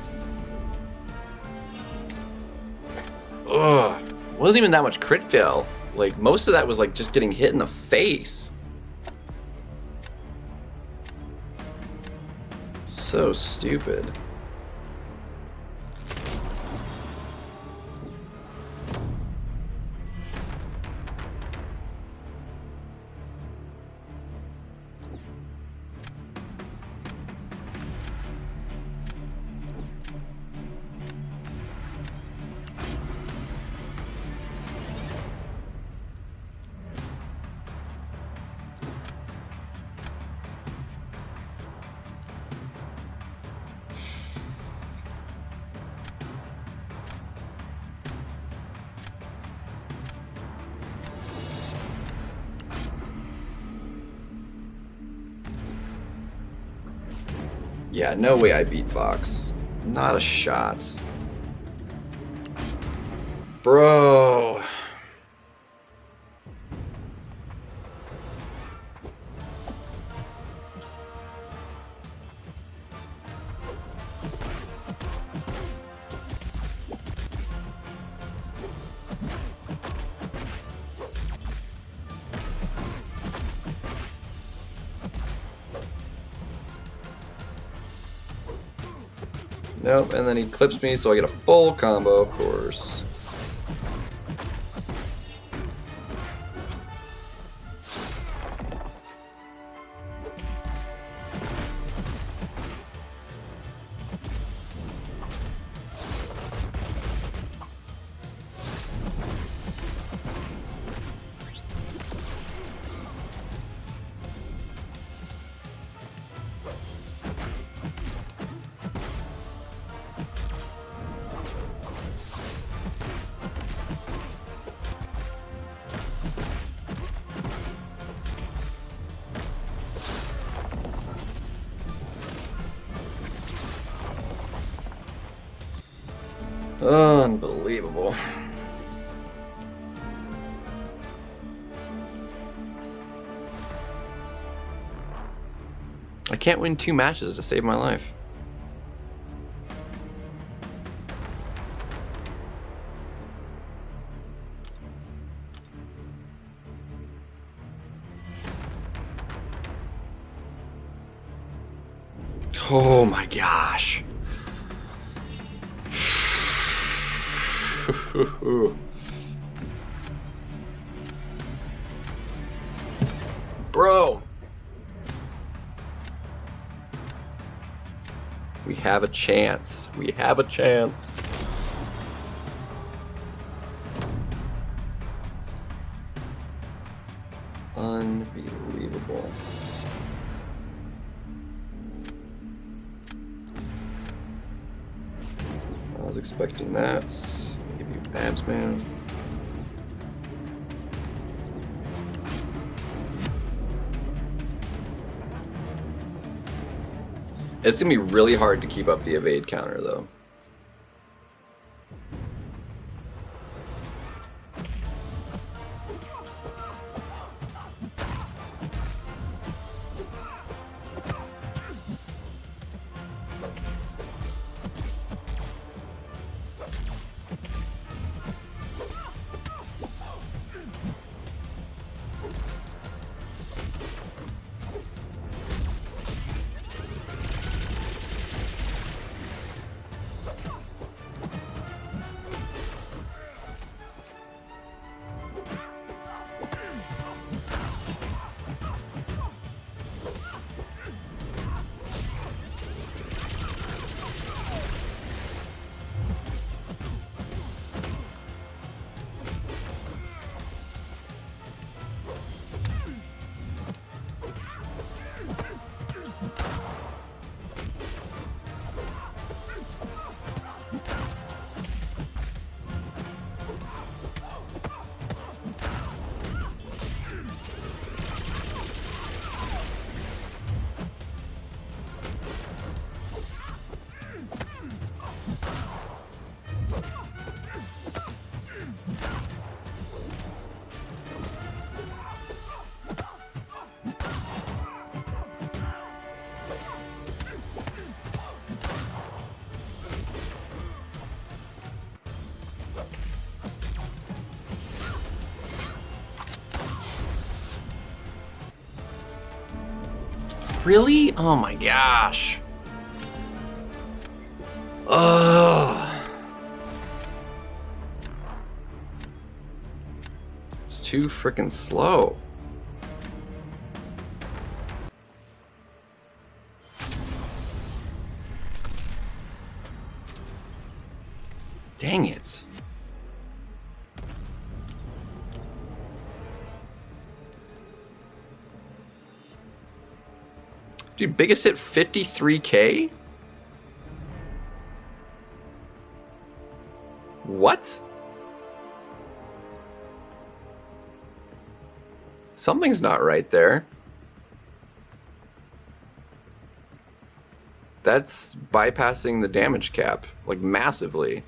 Ugh. Wasn't even that much crit fail. Like, most of that was like just getting hit in the face. So stupid. Yeah, no way I beat Fox. Not a shot. Bro. Nope, and then he clips me, so I get a full combo, of course. Unbelievable. I can't win 2 matches to save my life. Oh my gosh. Bro. We have a chance. We have a chance. Unbelievable. I was expecting that. Give you Babs, man. It's gonna be really hard to keep up the evade counter, though. Really? Oh my gosh. Ugh. It's too freaking slow. Dang it. Dude, biggest hit 53K? What? Something's not right there. That's bypassing the damage cap, like massively.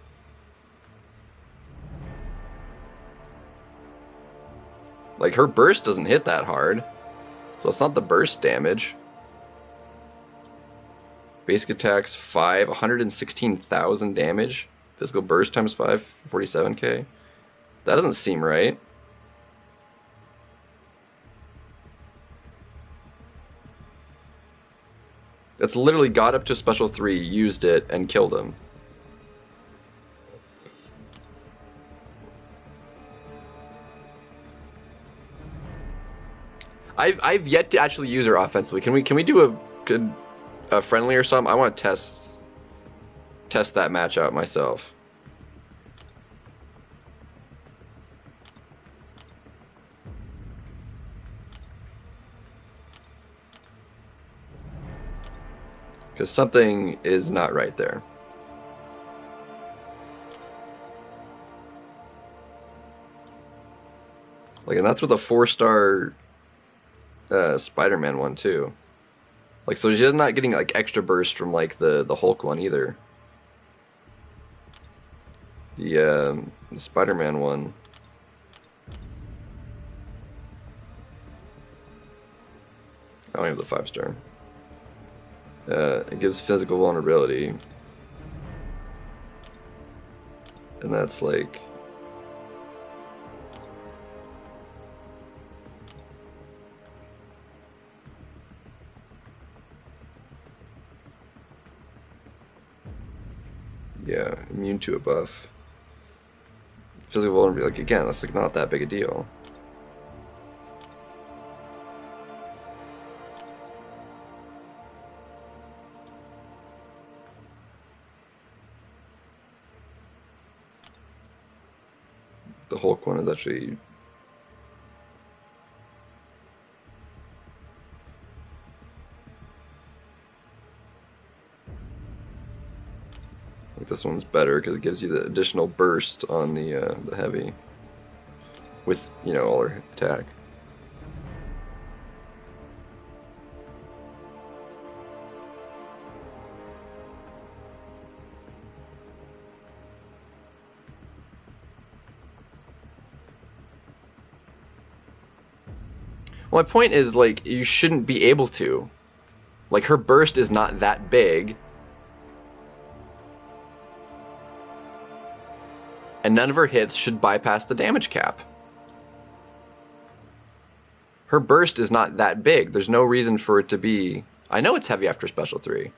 Like her burst doesn't hit that hard, so it's not the burst damage. Basic attacks 5, 116,000 damage. Physical burst times 5, 47k. That doesn't seem right. That's literally got up to special 3, used it, and killed him. I've yet to actually use her offensively. Can we do a good friendly or something? I want to test that match out myself. Because something is not right there. Like, and that's with a 4-star Spider-Man one too. Like, so she's not getting like extra burst from like the Hulk one either. The Spider-Man one. I don't have the 5-star. It gives physical vulnerability, and that's like. Yeah, immune to a buff. Physical vulnerability, like again, that's like not that big a deal. The Hulk one is actually like this one's better because it gives you the additional burst on the heavy with, you know, all her attack. Well, my point is, like, you shouldn't be able to. Like, her burst is not that big. And none of her hits should bypass the damage cap. Her burst is not that big. There's no reason for it to be... I know it's heavy after Special 3.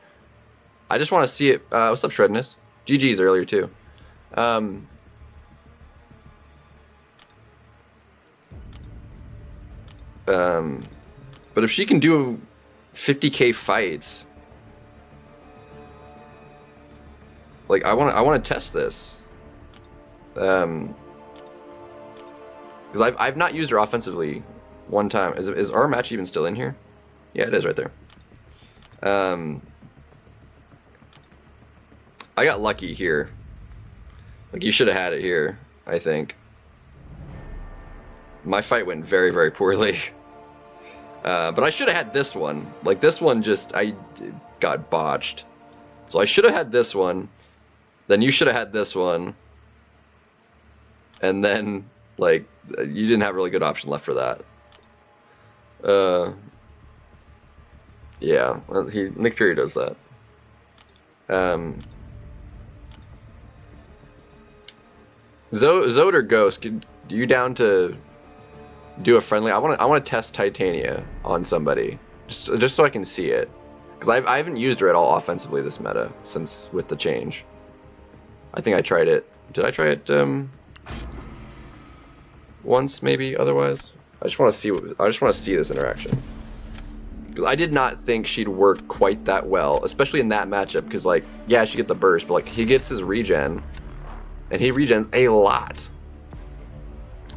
I just want to see it... what's up, Shredness? GG's earlier, too. But if she can do 50k fights, like I want to test this, because I've not used her offensively one time. Is our match even still in here? Yeah, it is right there. I got lucky here. Like, you should have had it here, I think. My fight went very, very poorly. But I should have had this one. Like, this one just, I got botched. So I should have had this one. Then you should have had this one. And then, like, you didn't have a really good option left for that. Yeah, well, Nick Fury does that. Zode or Ghost, are you down to do a friendly? I want to test Titania on somebody, just so I can see it, because I haven't used her at all offensively this meta since with the change. I think I tried it. Did I try it once maybe? Otherwise, I just want to see this interaction. Because I did not think she'd work quite that well, especially in that matchup. Because, like, yeah, she get the burst, but like he gets his regen, and he regens a lot.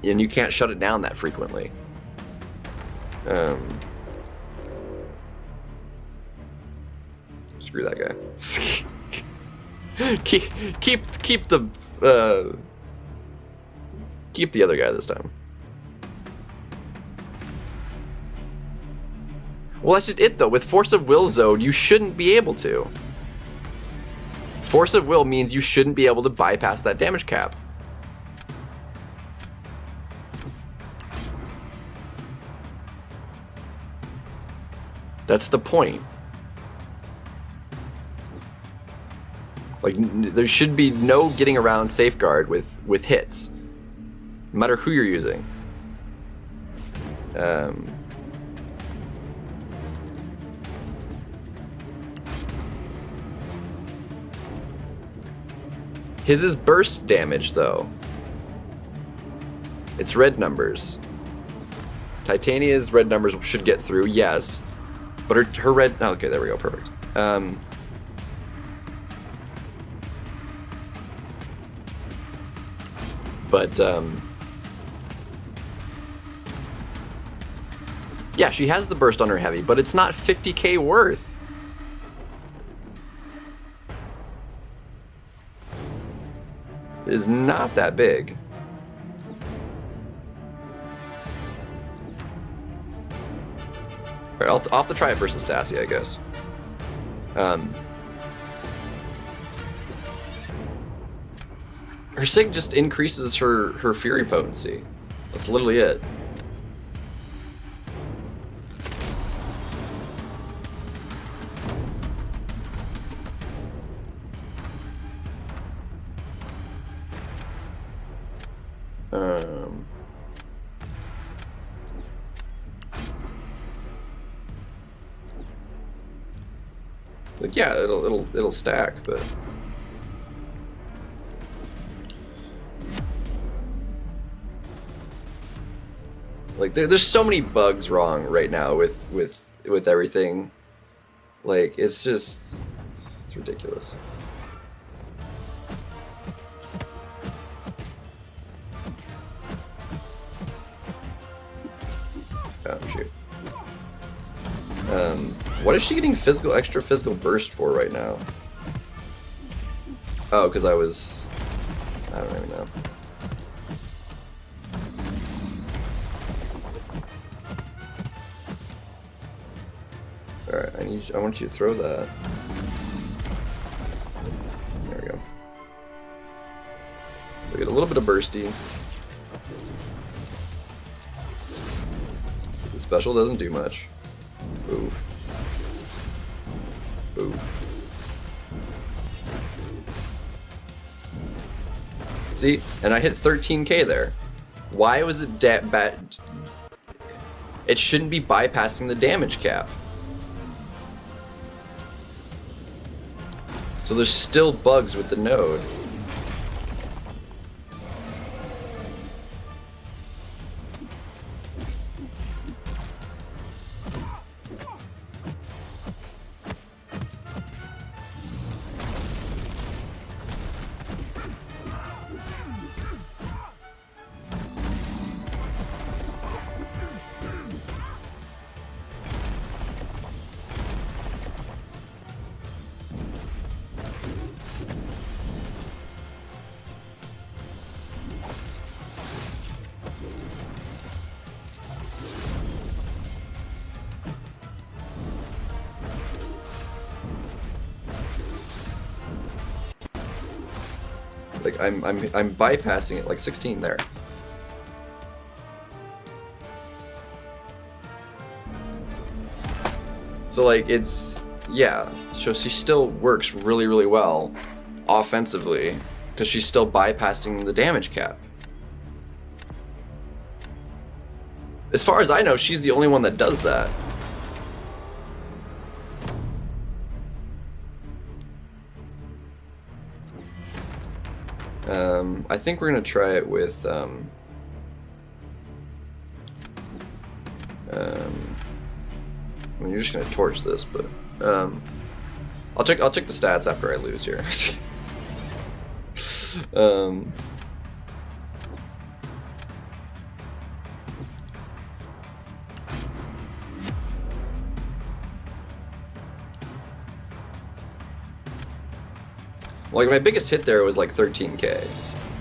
And you can't shut it down that frequently. Screw that guy. keep the other guy this time. Well, that's just it though. With Force of Will Zode, you shouldn't be able to. Force of Will means you shouldn't be able to bypass that damage cap. That's the point. Like, there should be no getting around safeguard with hits, no matter who you're using. His is burst damage though. It's red numbers. Titania's red numbers should get through, yes. But her red... Oh, okay, there we go, perfect. Yeah, she has the burst on her heavy, but it's not 50k worth. It is not that big. Alright, I'll have to try it versus Sassy, I guess. Her Sig just increases her Fury potency. That's literally it. Like, yeah, it'll stack, but Like there's so many bugs wrong right now with everything. Like it's ridiculous. Oh shoot. What is she getting extra physical burst for right now? Oh, because I don't even know. Alright, I want you to throw that. There we go. So I get a little bit of bursty. The special doesn't do much. Oof. Oof. See? And I hit 13k there. Why was it bad? It shouldn't be bypassing the damage cap. So there's still bugs with the node. Like I'm bypassing it like 16 there. So like it's, yeah, so she still works really, really well offensively because she's still bypassing the damage cap. As far as I know, she's the only one that does that. I think we're gonna try it with I mean, you're just gonna torch this, but I'll check the stats after I lose here. Like my biggest hit there was like 13k,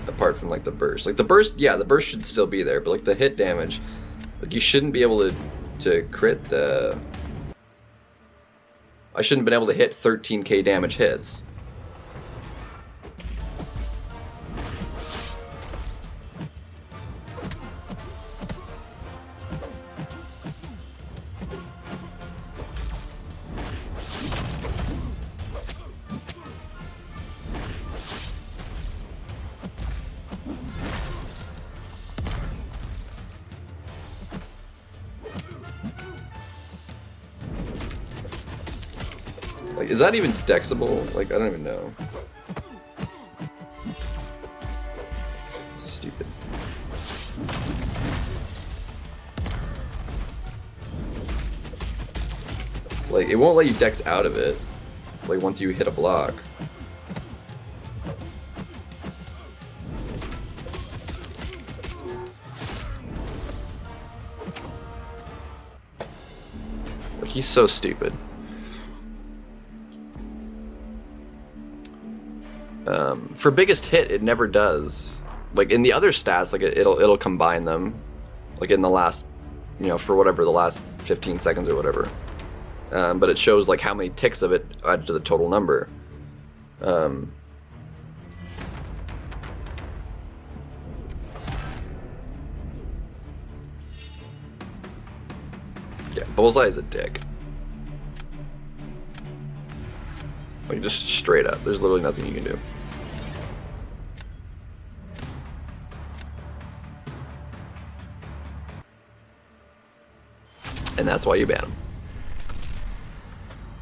apart from like the burst. Like the burst, yeah, the burst should still be there, but like the hit damage, like you shouldn't be able to crit the. I shouldn't have been able to hit 13k damage hits. Like, is that even dexable? Like, I don't even know. Stupid. Like, it won't let you dex out of it, like, once you hit a block. Like, he's so stupid. For biggest hit, it never does. Like in the other stats, like it'll combine them, like in the last, you know, for whatever the last 15 seconds or whatever. But it shows like how many ticks of it added to the total number. Yeah, Bullseye is a dick. Like just straight up, there's literally nothing you can do. And that's why you ban him.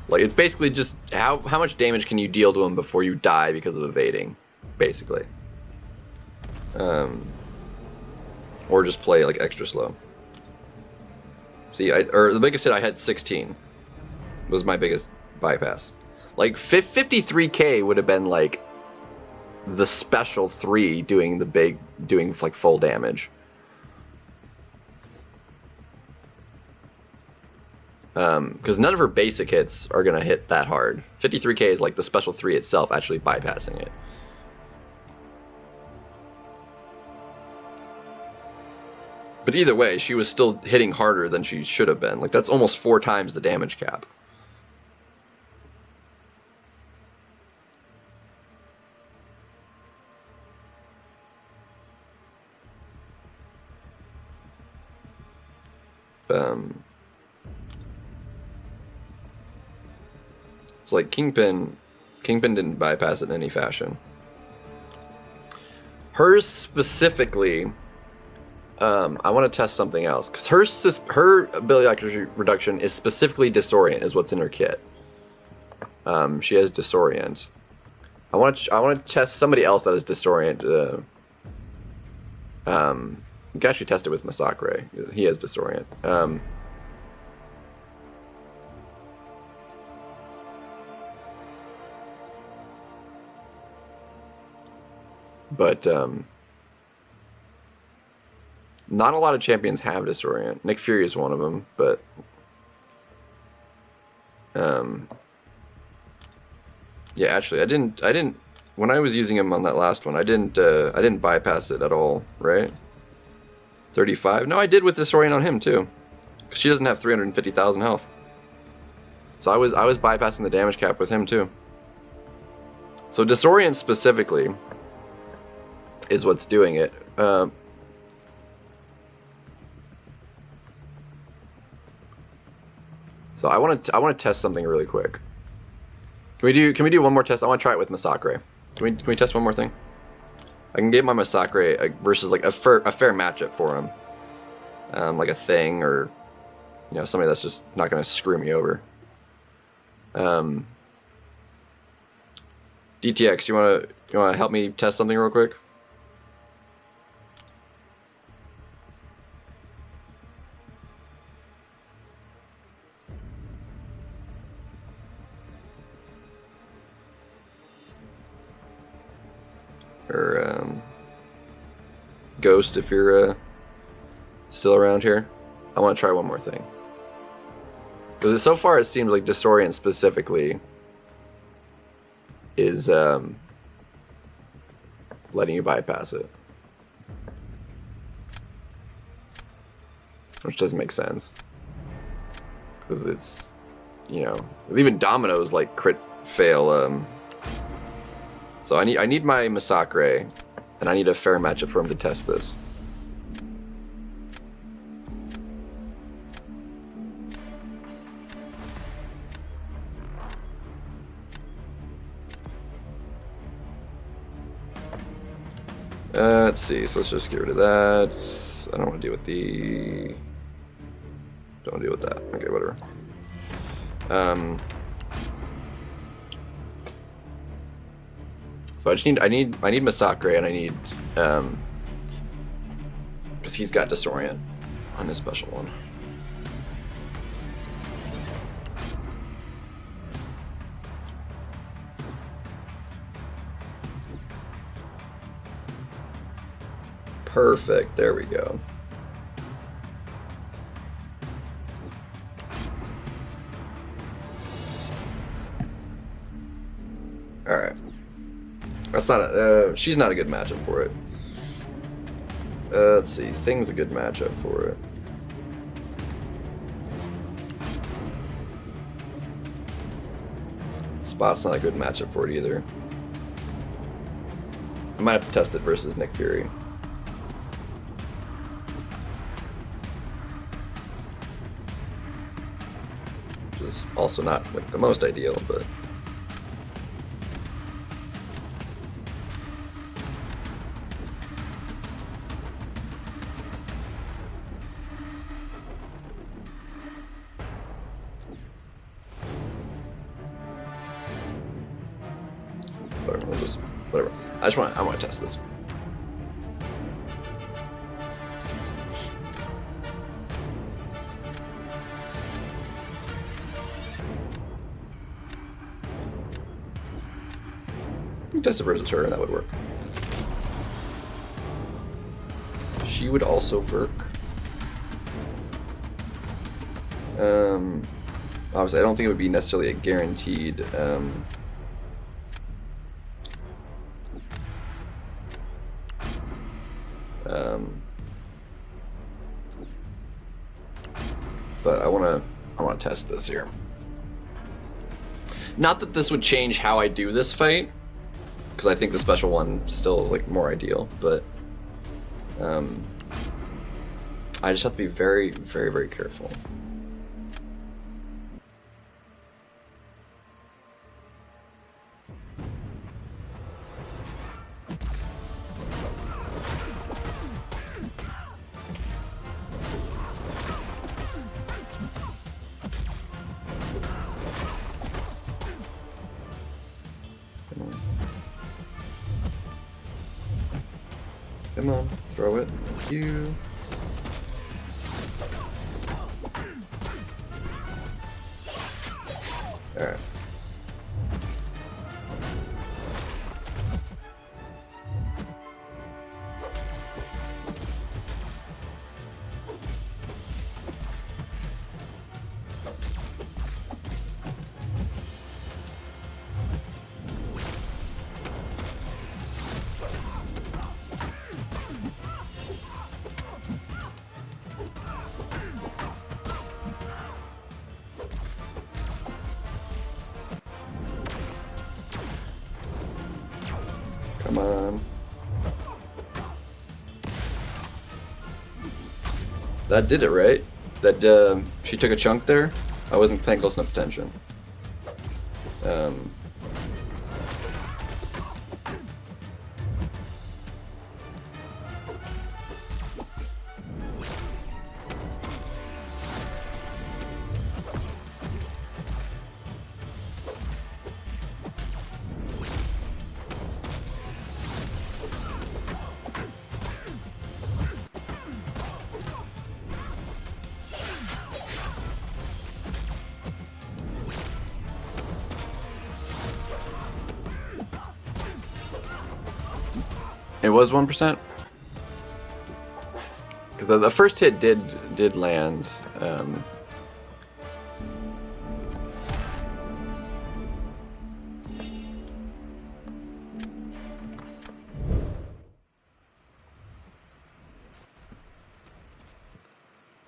Like it's basically just how much damage can you deal to him before you die because of evading, basically. Or just play like extra slow. See, or the biggest hit I had 16 was my biggest bypass. Like 53k would have been like the special 3 doing like full damage. Because none of her basic hits are gonna hit that hard. 53k is like the special 3 itself actually bypassing it. But either way, she was still hitting harder than she should have been. Like, that's almost 4 times the damage cap. It's like Kingpin didn't bypass it in any fashion. Hers specifically, I want to test something else, because her ability accuracy reduction is specifically disorient, is what's in her kit. She has disorient. I want to test somebody else that is disorient. You can actually test it with Masacre. He has disorient. But not a lot of champions have disorient. Nick Fury is one of them, but yeah, actually, I didn't when I was using him on that last one, I didn't bypass it at all, right? 35. No, I did with disorient on him too, because she doesn't have 350,000 health. So I was bypassing the damage cap with him too. So disorient specifically is what's doing it. So I want to test something really quick. Can we do one more test? I want to try it with Masacre. Can we test one more thing? I can get my Masacre versus like a fair matchup for him, like a thing, or you know, somebody that's just not gonna screw me over. DTX, you wanna help me test something real quick? Or Ghost, if you're still around here. I want to try one more thing, because so far it seems like disorient specifically is letting you bypass it, which doesn't make sense, because it's, you know, even Domino's like crit fail. So I need my Masacre, and I need a fair matchup for him to test this. Let's see, so let's just get rid of that. I don't want to deal with the... Don't deal with that. Okay, whatever. So I need Masacre, and I need because he's got disorient on this special one. Perfect. There we go. All right. That's not a, she's not a good matchup for it. Let's see, Thing's a good matchup for it. Spot's not a good matchup for it either. I might have to test it versus Nick Fury. Which is also not like the most ideal, but whatever. I want to test this. test it versus her, and that would work. She would also work. Obviously, I don't think it would be necessarily a guaranteed. But I wanna test this here. Not that this would change how I do this fight, because I think the special one is still like more ideal. But I just have to be very, very, very careful. Come on, throw it. Thank you. Alright. Come on. That did it, right? That she took a chunk there? I wasn't paying close enough attention. It was 1%? Because the first hit did land.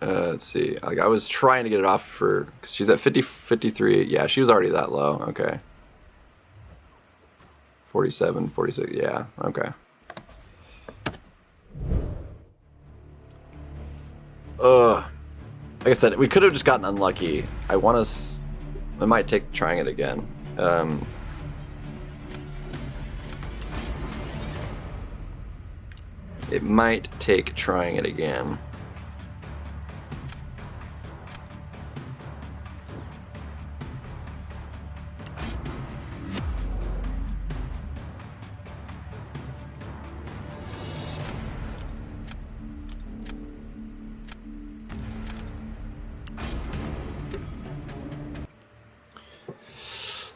Let's see. Like, I was trying to get it off for, cause she's at 53. Yeah, she was already that low. Okay. 47, 46. Yeah. Okay. Like I said, we could have just gotten unlucky. I might take trying it again. It might take trying it again.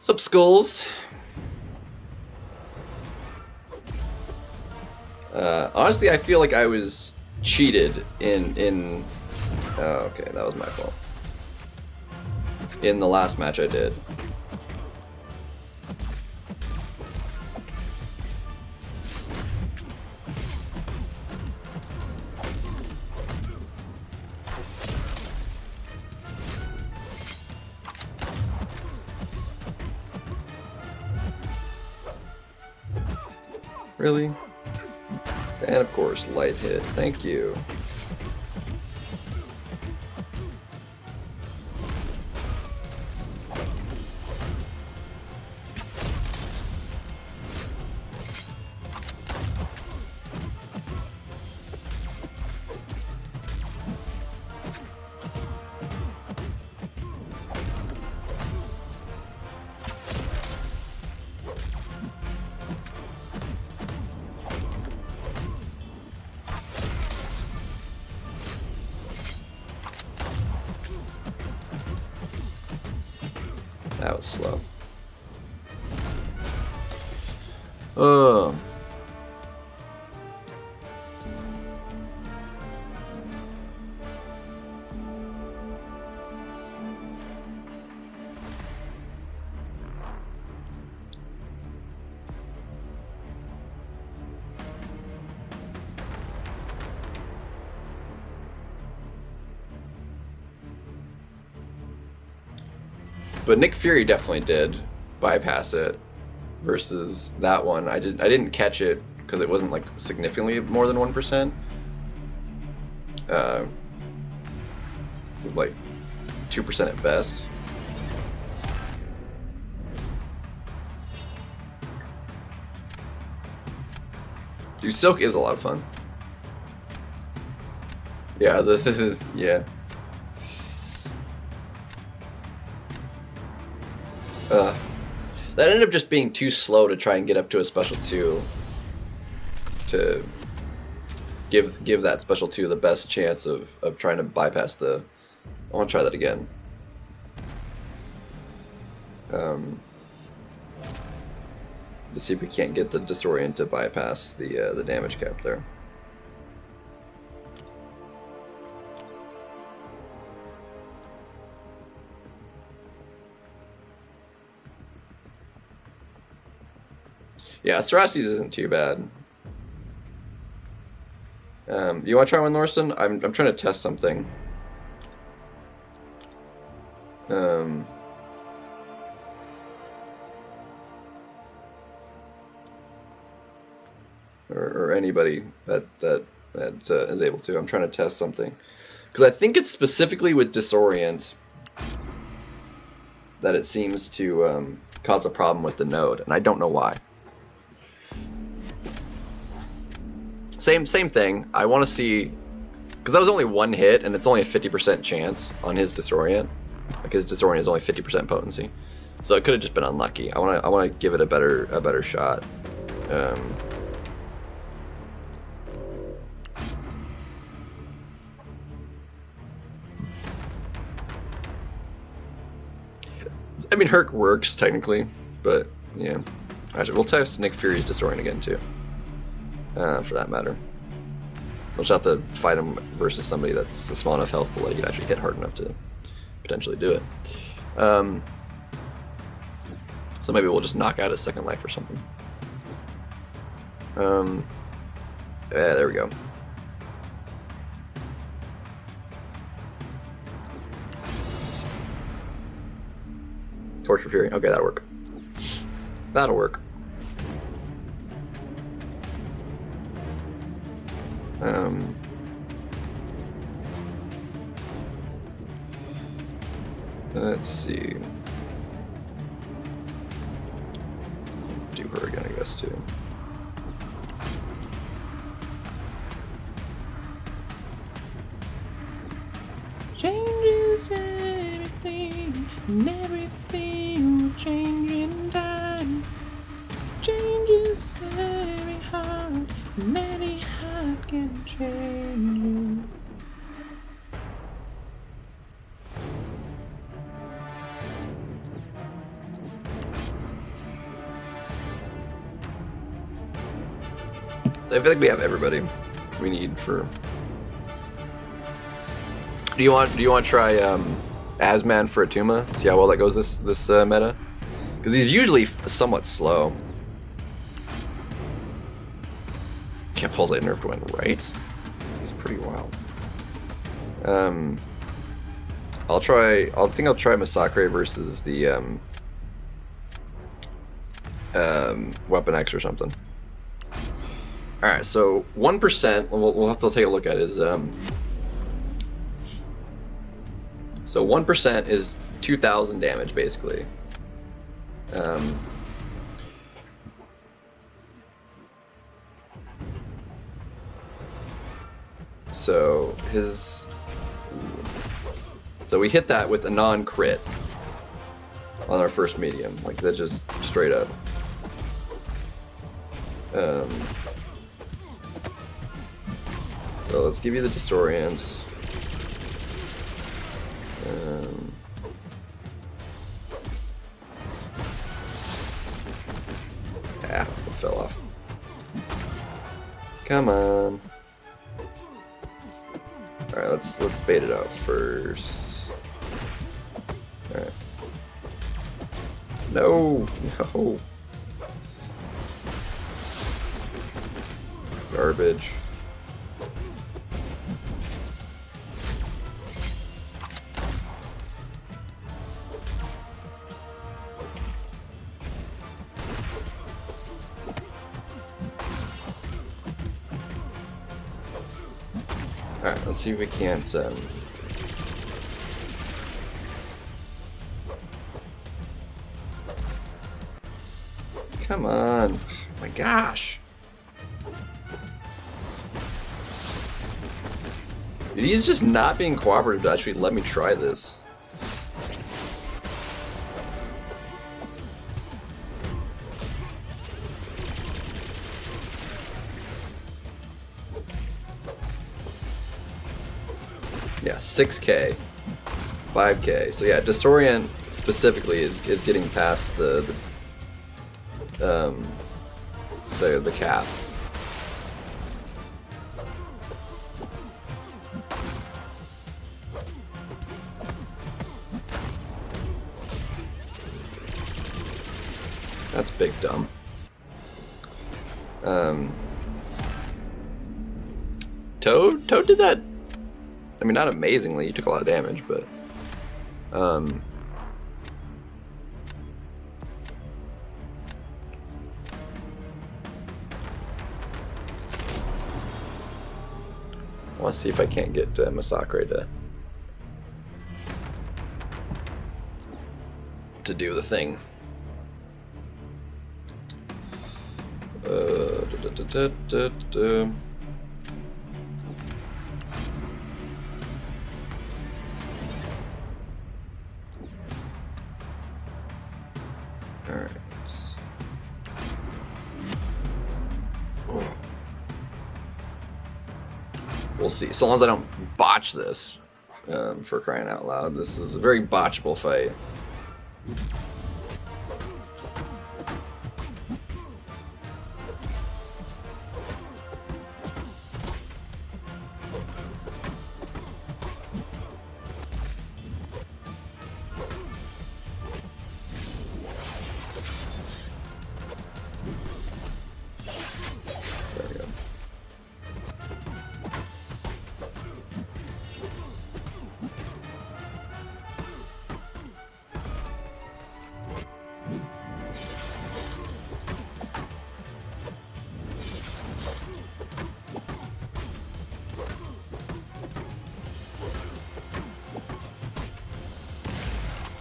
Sup, Skulls? Honestly, I feel like I was cheated in oh, okay, that was my fault. In the last match I did. Really? And of course, light hit. Thank you. That was slow. Uh. But Nick Fury definitely did bypass it, versus that one. I didn't catch it because it wasn't like significantly more than 1%. Like 2% at best. Dude, Silk is a lot of fun. Yeah, this is, yeah. That ended up just being too slow to try and get up to a special 2 to give that special 2 the best chance of trying to bypass the... I want to try that again. To see if we can't get the Disorient to bypass the damage cap there. Yeah, Astrocities isn't too bad. You want to try one, Norson? I'm trying to test something. Or anybody that is able to. I'm trying to test something because I think it's specifically with Disorient that it seems to cause a problem with the node, and I don't know why. Same thing. I want to see, because that was only one hit, and it's only a 50% chance on his Disorient. Like his Disorient is only 50% potency, so it could have just been unlucky. I want to give it a better shot. I mean, Herc works technically, but yeah. Actually, we'll test Nick Fury's Disorient again too. For that matter. We'll just have to fight him versus somebody that's a small enough health pool that you can actually hit hard enough to potentially do it. So maybe we'll just knock out his second life or something. Yeah, there we go. Torture Fury. Okay, that'll work. That'll work. Let's see. Do her again, I guess, too. Changes everything, and everything will change in time. Changes every heart, and any heart can change you. I feel like we have everybody we need for. Do you want to try Asman for Atuma? See how well that goes this meta? Because he's usually somewhat slow. Can't Pulsate nerfed one, right? He's pretty wild. I think I'll try Massacre versus the Weapon X or something. Alright, so 1%, we'll have to take a look at is, so 1% is 2,000 damage, basically. So we hit that with a non-crit on our first medium, like that, just straight up. So let's give you the Disorient. It fell off. Come on. Alright, let's bait it out first. Alright. No! No! Garbage. Alright, let's see if we can't, Come on. Oh my gosh. Dude, he's just not being cooperative to actually let me try this. Yeah, 6K, 5K. So yeah, Disorient specifically is getting past the cap. That's big dumb. Toad did that. I mean, not amazingly. You took a lot of damage, but I want to see if I can't get Masakre to do the thing. Alright. We'll see. So long as I don't botch this, for crying out loud. This is a very botchable fight.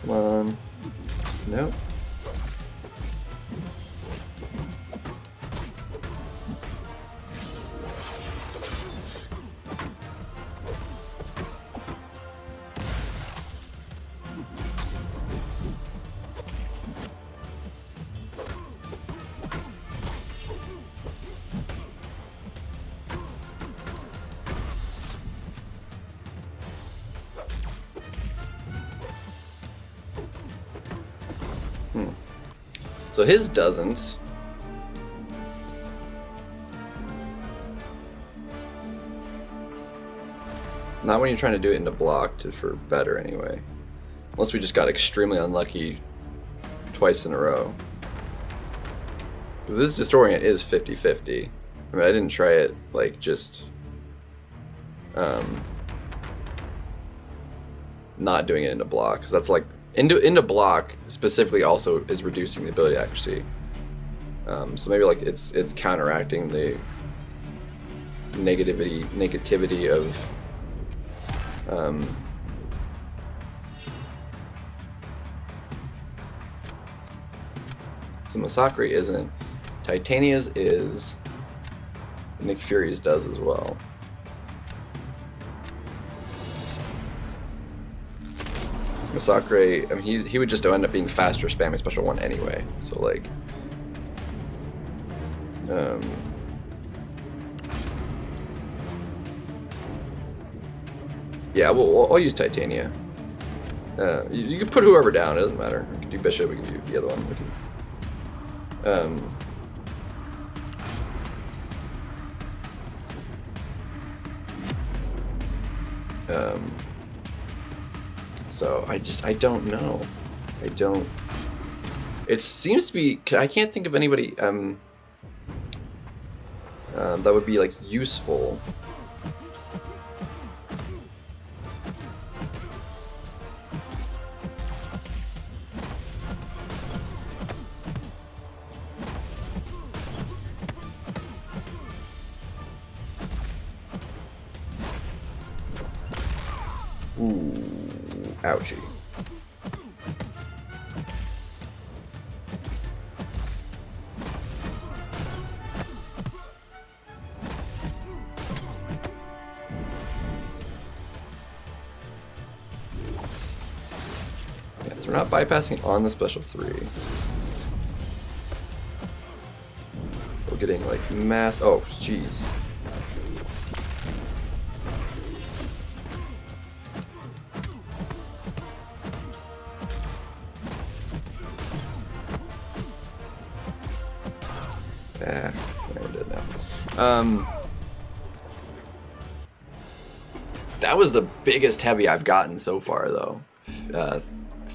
Come on. Nope. So his doesn't. Not when you're trying to do it into block for better anyway. Unless we just got extremely unlucky twice in a row. Because this Disorient is 50-50. I mean, I didn't try it like just not doing it into block, because that's like into block specifically also is reducing the ability accuracy. So maybe like it's counteracting the negativity of so Masakre isn't. Titania's is. Nick Fury's does as well. Masakre, I mean, he would just end up being faster spamming special one anyway. So like, yeah, I'll use Titania. You can put whoever down; it doesn't matter. We can do Bishop. We can do the other one. We can, Um, so I don't know. I don't. It seems to be. I can't think of anybody that would be like useful. Ooh, ouchie. Yeah, so we're not bypassing on the special 3. We're getting like mass. Oh, jeez. We're dead now. That was the biggest heavy I've gotten so far, though.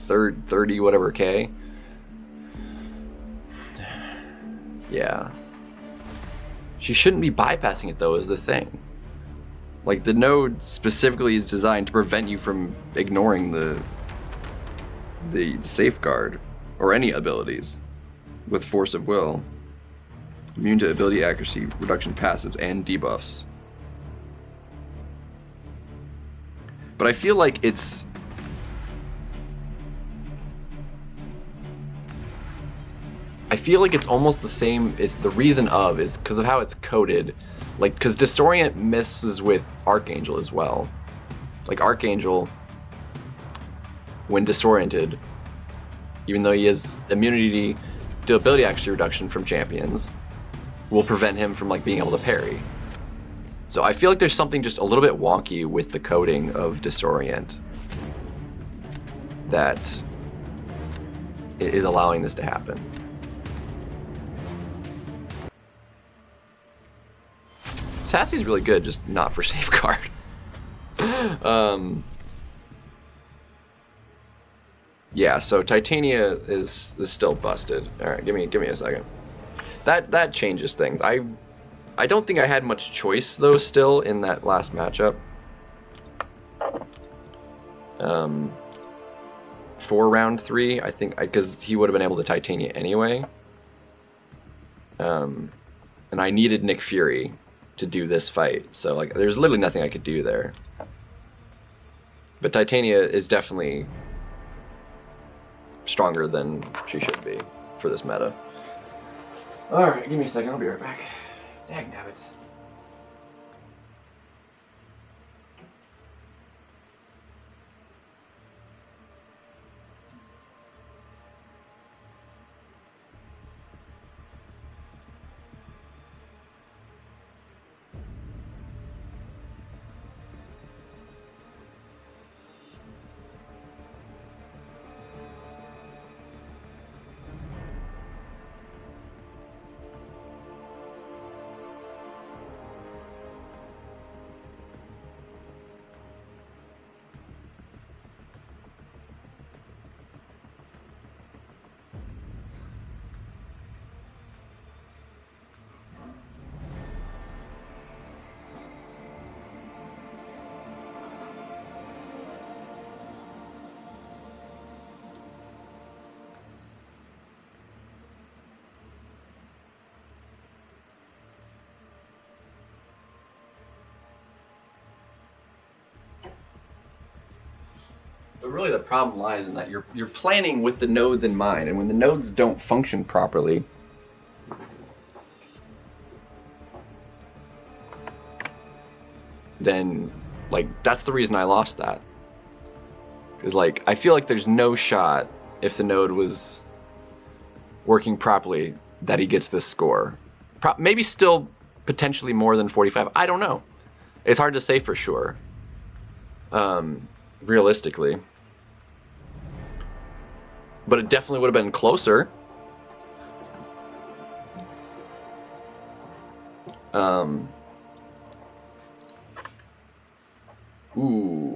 30 whatever K. Yeah. She shouldn't be bypassing it, though, is the thing. Like, the node specifically is designed to prevent you from ignoring the safeguard, or any abilities, with force of will. Immune to ability accuracy, reduction passives, and debuffs. But I feel like it's... I feel like it's almost the same. It's the reason of is because of how it's coded. Like, because Disorient messes with Archangel as well. Like, Archangel, when disoriented, even though he has immunity to ability accuracy reduction from champions, will prevent him from like being able to parry. So I feel like there's something just a little bit wonky with the coding of Disorient that is allowing this to happen. Sassy's really good, just not for safeguard. Yeah, so Titania is still busted. All right, give me a second. That changes things. I don't think I had much choice though still in that last matchup. For round 3, I think because he would have been able to Titania anyway. And I needed Nick Fury to do this fight, so like there's literally nothing I could do there. But Titania is definitely stronger than she should be for this meta. Alright, give me a second, I'll be right back. Dagnabbits. But really the problem lies in that you're planning with the nodes in mind, and when the nodes don't function properly, then like that's the reason I lost that. Because like I feel like there's no shot if the node was working properly that he gets this score. Maybe still potentially more than 45. I don't know. It's hard to say for sure. Realistically. But it definitely would have been closer. Ooh.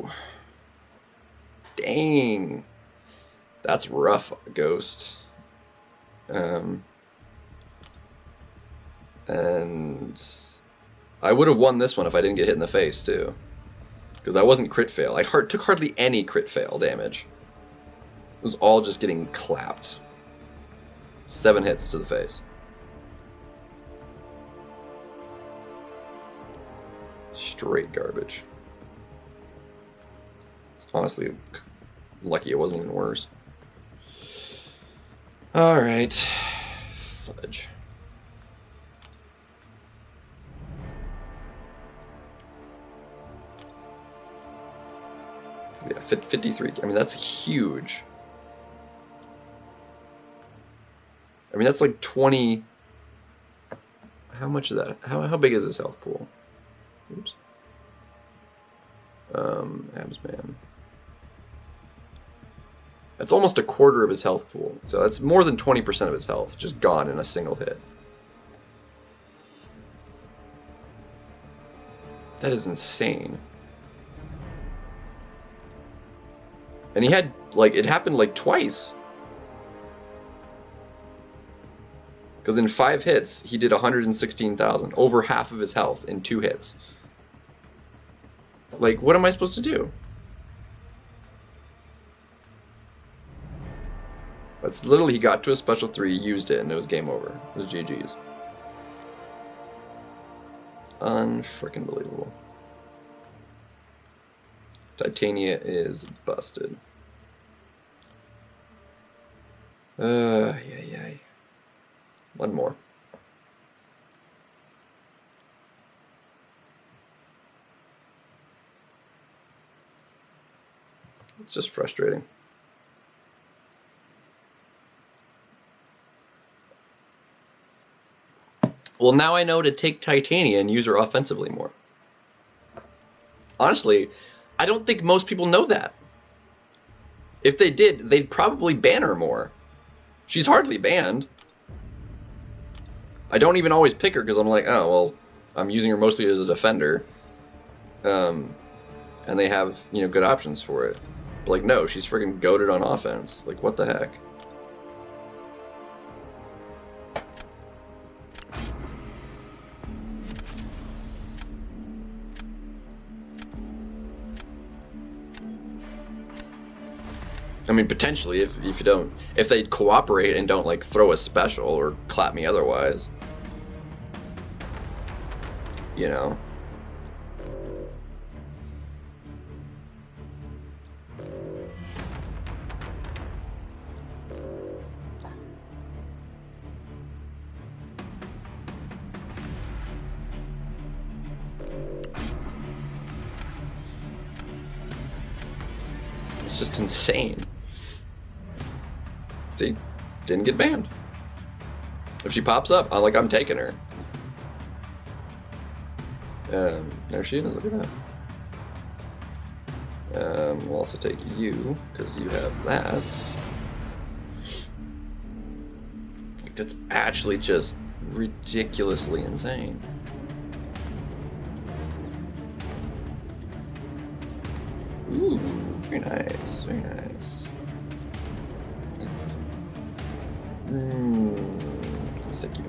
that's rough, Ghost. And I would have won this one if I didn't get hit in the face, too. Because I wasn't crit fail. I took hardly any crit fail damage. It was all just getting clapped. 7 hits to the face. Straight garbage. It's honestly lucky it wasn't even worse. Alright. Fudge. Yeah, 53. I mean, that's huge. I mean, that's like 20. How much is that? How big is his health pool? Oops. Absman. That's almost a quarter of his health pool. So that's more than 20% of his health just gone in a single hit. That is insane. And he had, like, it happened like twice. Because in 5 hits, he did 116,000. Over half of his health in 2 hits. Like, what am I supposed to do? That's literally, he got to a special 3, used it, and it was game over. It was GG's. Unfreaking believable. Titania is busted. Yeah. One more. It's just frustrating. Well, now I know to take Titania and use her offensively more. Honestly, I don't think most people know that. If they did, they'd probably ban her more. She's hardly banned. I don't even always pick her because I'm like, oh, well, I'm using her mostly as a defender. And they have, you know, good options for it. But, like, no, she's friggin' goated on offense. Like, what the heck? I mean, potentially, if you don't, if they cooperate and don't, like, throw a special or clap me otherwise, you know. It's just insane. See, didn't get banned. If she pops up, I'm taking her. There she is, look at that. We'll also take you, because you have that. That's actually just ridiculously insane. Ooh, very nice, very nice. Let's take you.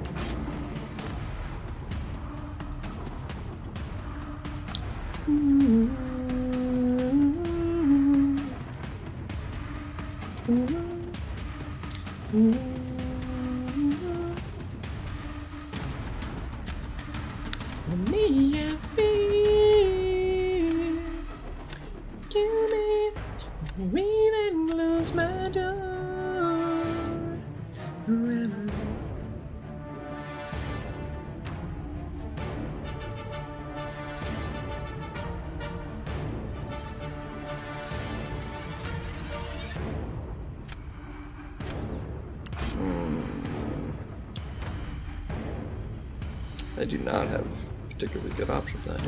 I do not have a particularly good option for that.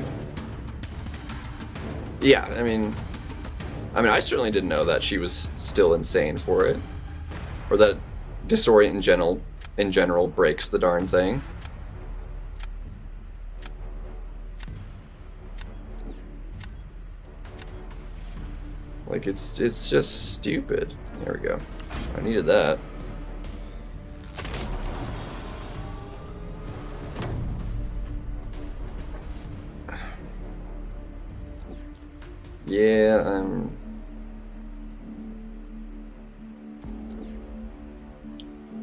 Yeah, I mean, I certainly didn't know that she was still insane for it, or that Disorient in general breaks the darn thing. Like, it's just stupid. There we go. I needed that. Yeah,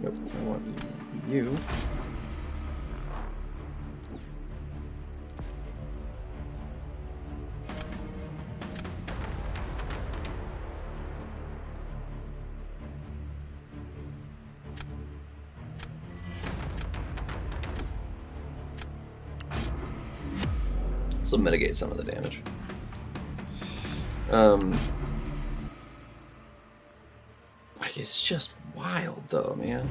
nope, I want you. This will mitigate some of the damage. Like, it's just wild though, man.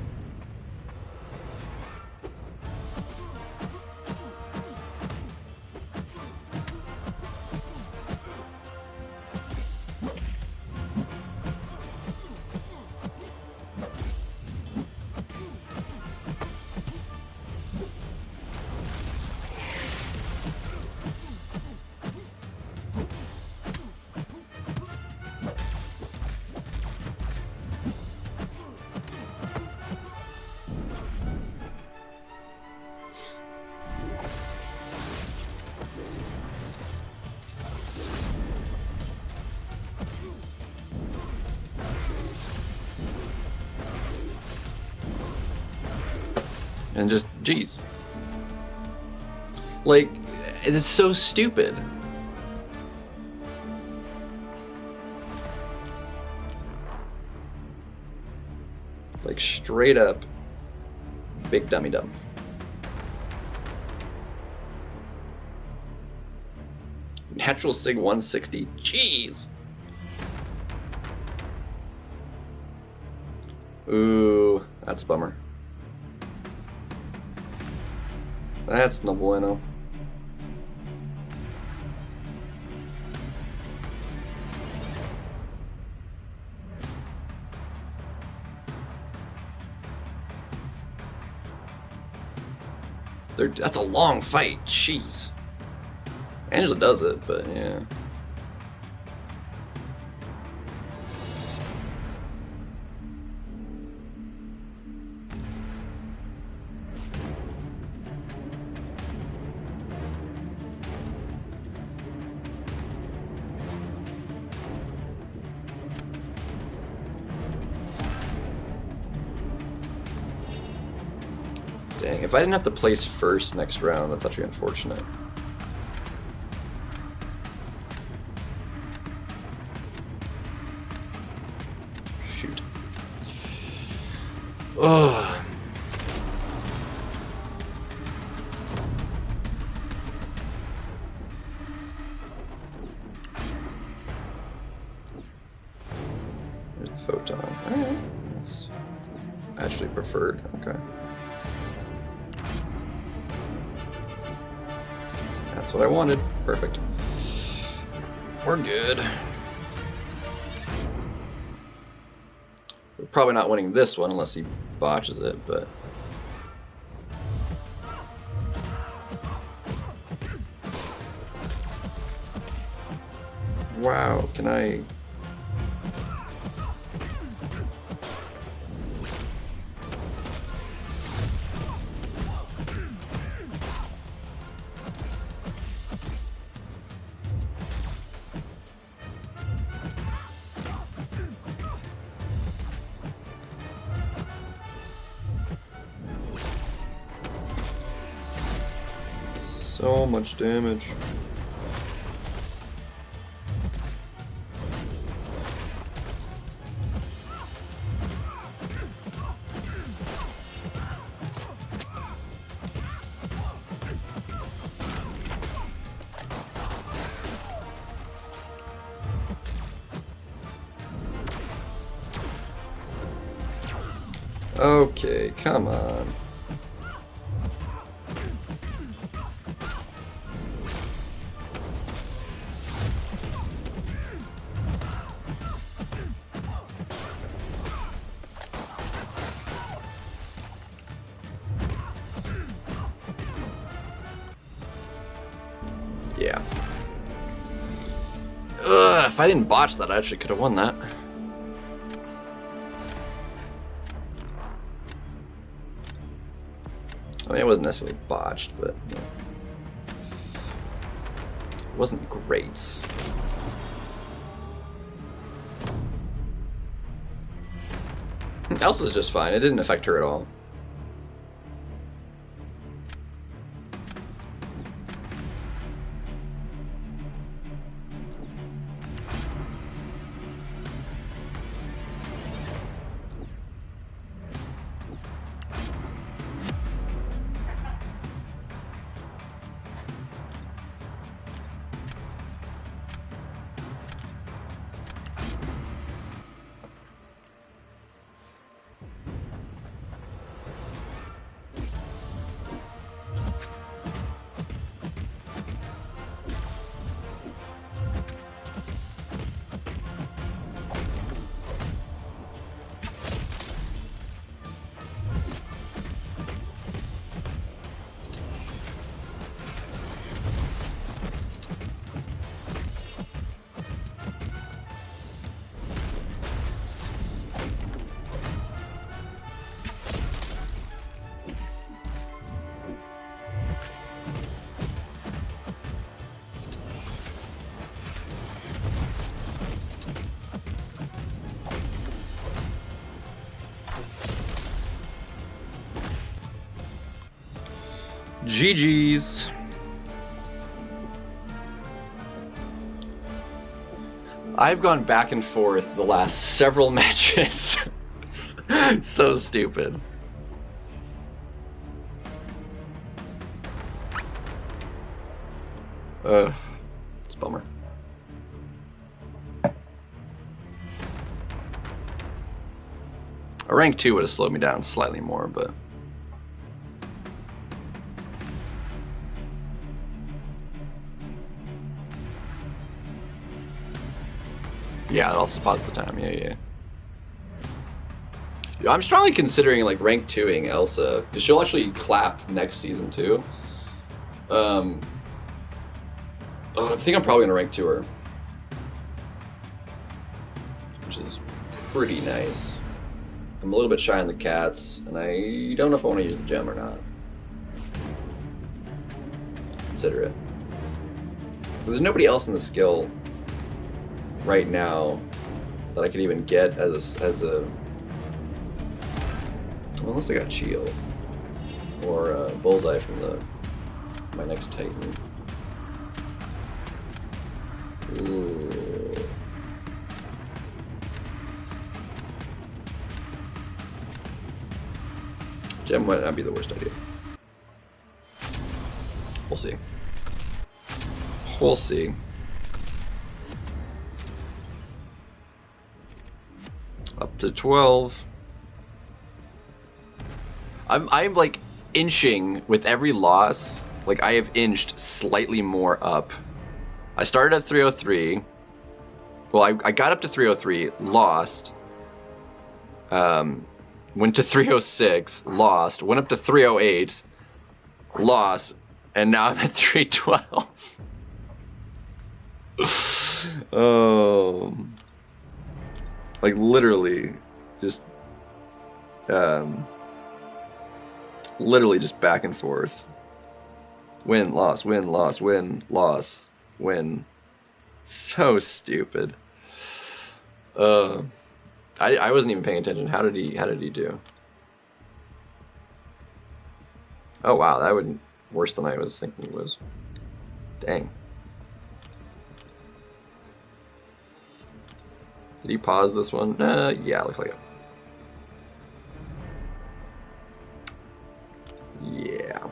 And just, geez. Like, it's so stupid. Like, straight up, big dummy dumb. Natural Sig 160, jeez. Ooh, that's a bummer. That's no bueno. That's a long fight, jeez. Angela does it, but yeah. Dang, if I didn't have to place first next round, that's actually unfortunate. Shoot. Ugh. There's a photon. Alright. That's actually preferred. Okay. That's what I wanted. Perfect. We're good. We're probably not winning this one unless he botches it, but... Wow, can I... So much damage. Okay, come on. Yeah. Ugh. God, if I didn't botch that, I actually could have won that. I mean, it wasn't necessarily botched, but you know, it wasn't great. Elsa's just fine. It didn't affect her at all. GG's. I've gone back and forth the last several matches. So stupid. It's a bummer. A rank 2 would have slowed me down slightly more, but yeah, it also paused the time. Yeah. I'm strongly considering like rank 2ing Elsa, because she'll actually clap next season too. I think I'm probably gonna rank 2 her, which is pretty nice. I'm a little bit shy on the cats, and I don't know if I want to use the gem or not. Consider it. There's nobody else in the skill right now that I could even get as a well, unless I got shield or bullseye from my next Titan. Ooh. Gem might not be the worst idea. We'll see. We'll see. Up to 12. I'm like inching with every loss. Like I have inched slightly more up. I started at 303. Well, I got up to 303, lost. Went to 306, lost. Went up to 308, lost, and now I'm at 312. Like literally, just literally just back and forth. Win, loss, win, loss, win, loss, win. So stupid. I wasn't even paying attention. How did he do? Oh wow, that would worse than I was thinking it was. Dang. Did he pause this one? Yeah, looks like it. Yeah.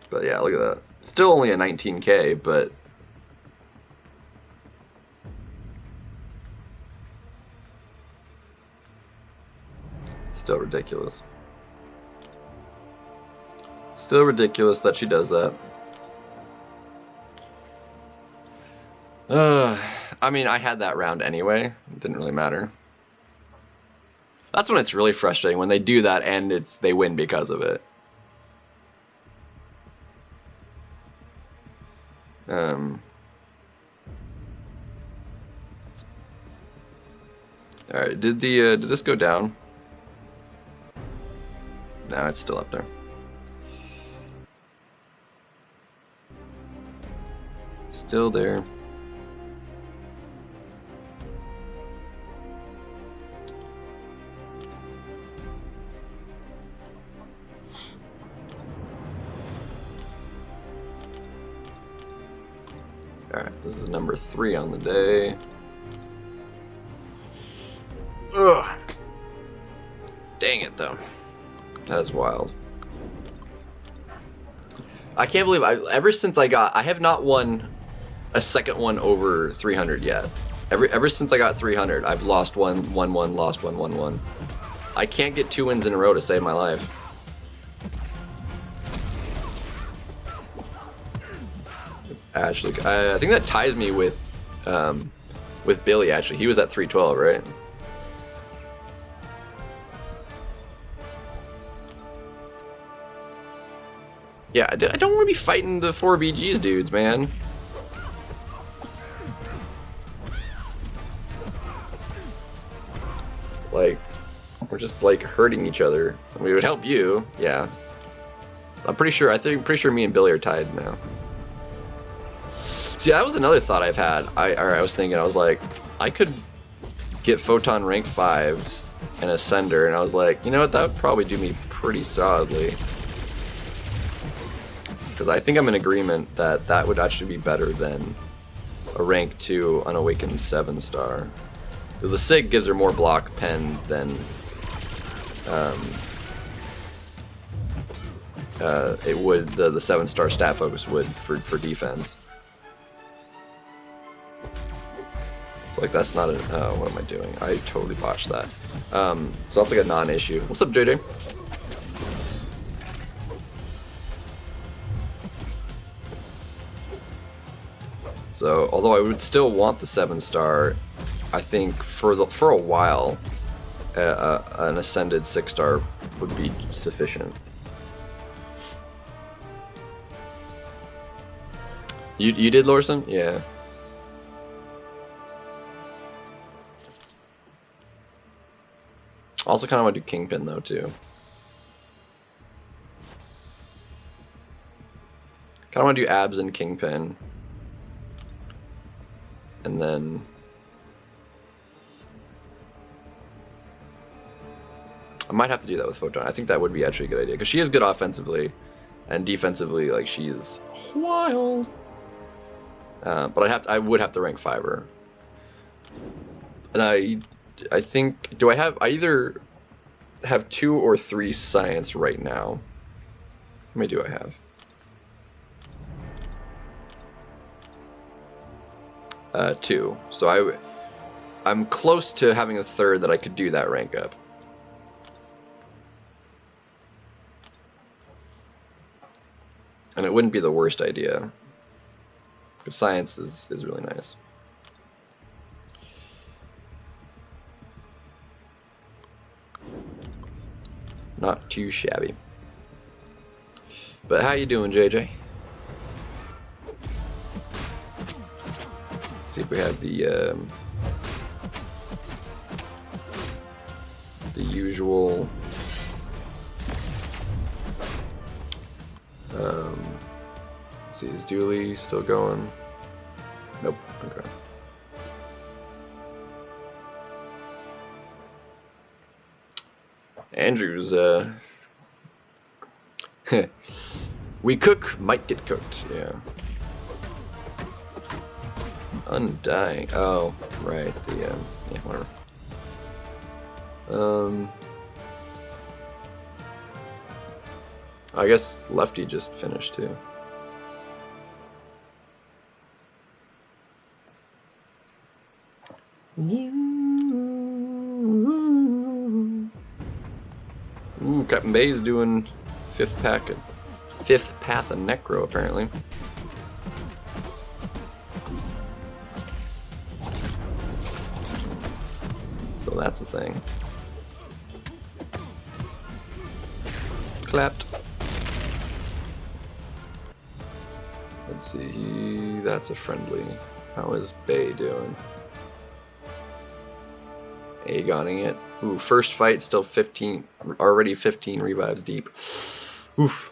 But yeah, look at that. Still only a 19K, but still ridiculous. Still ridiculous that she does that. I mean, I had that round anyway. It didn't really matter. That's when it's really frustrating, when they do that and they win because of it. All right, did this go down? No, it's still up there. Still there. Alright, this is number 3 on the day. Ugh. Dang it, though. That is wild. I can't believe ever since I have not won a second one over 300 yet. Ever since I got 300, I've lost one, won one, lost one, won one. I can't get 2 wins in a row to save my life. It's Ashley. I think that ties me with Billy. Actually, he was at 312, right? Yeah, I don't want to be fighting the 4BGs dudes, man. Like, we're just like hurting each other. We would help you, yeah. I'm pretty sure. Pretty sure me and Billy are tied now. See, that was another thought I've had. I was thinking. I was like, I could get Photon rank 5s and Ascender, and I was like, you know what? That would probably do me pretty solidly. Because I think I'm in agreement that that would actually be better than a rank 2 unawakened 7-star. The Sig gives her more block pen than it would the 7-star stat focus would for defense. So like that's not a what am I doing? I totally botched that. So that's like a non-issue. What's up, JJ? I So, although I would still want the 7-star, I think for a while, an ascended 6-star would be sufficient. You did, Lorson? Yeah. Also kind of want to do Kingpin though too. Kind of want to do abs and Kingpin. And then I might have to do that with Photon. I think that would be actually a good idea because she is good offensively, and defensively, like she is wild. But I would have to rank 5 her. And I think I either have 2 or 3 science right now. How many do I have? 2. So I'm close to having a 3rd that I could do that rank up. And it wouldn't be the worst idea. Because science is really nice. Not too shabby. But how you doing, JJ? See if we have the usual see, is Dooley still going? Nope. Okay. Andrew's we cook, might get cooked, yeah. Undying. Oh, right. The yeah, whatever. I guess Lefty just finished too. Ooh, Captain Bay's doing 5th path of Necro apparently. So that's a thing. Clapped. Let's see, that's a friendly. How is Bay doing? Agoning it. Ooh, first fight, still 15, already 15 revives deep. Oof.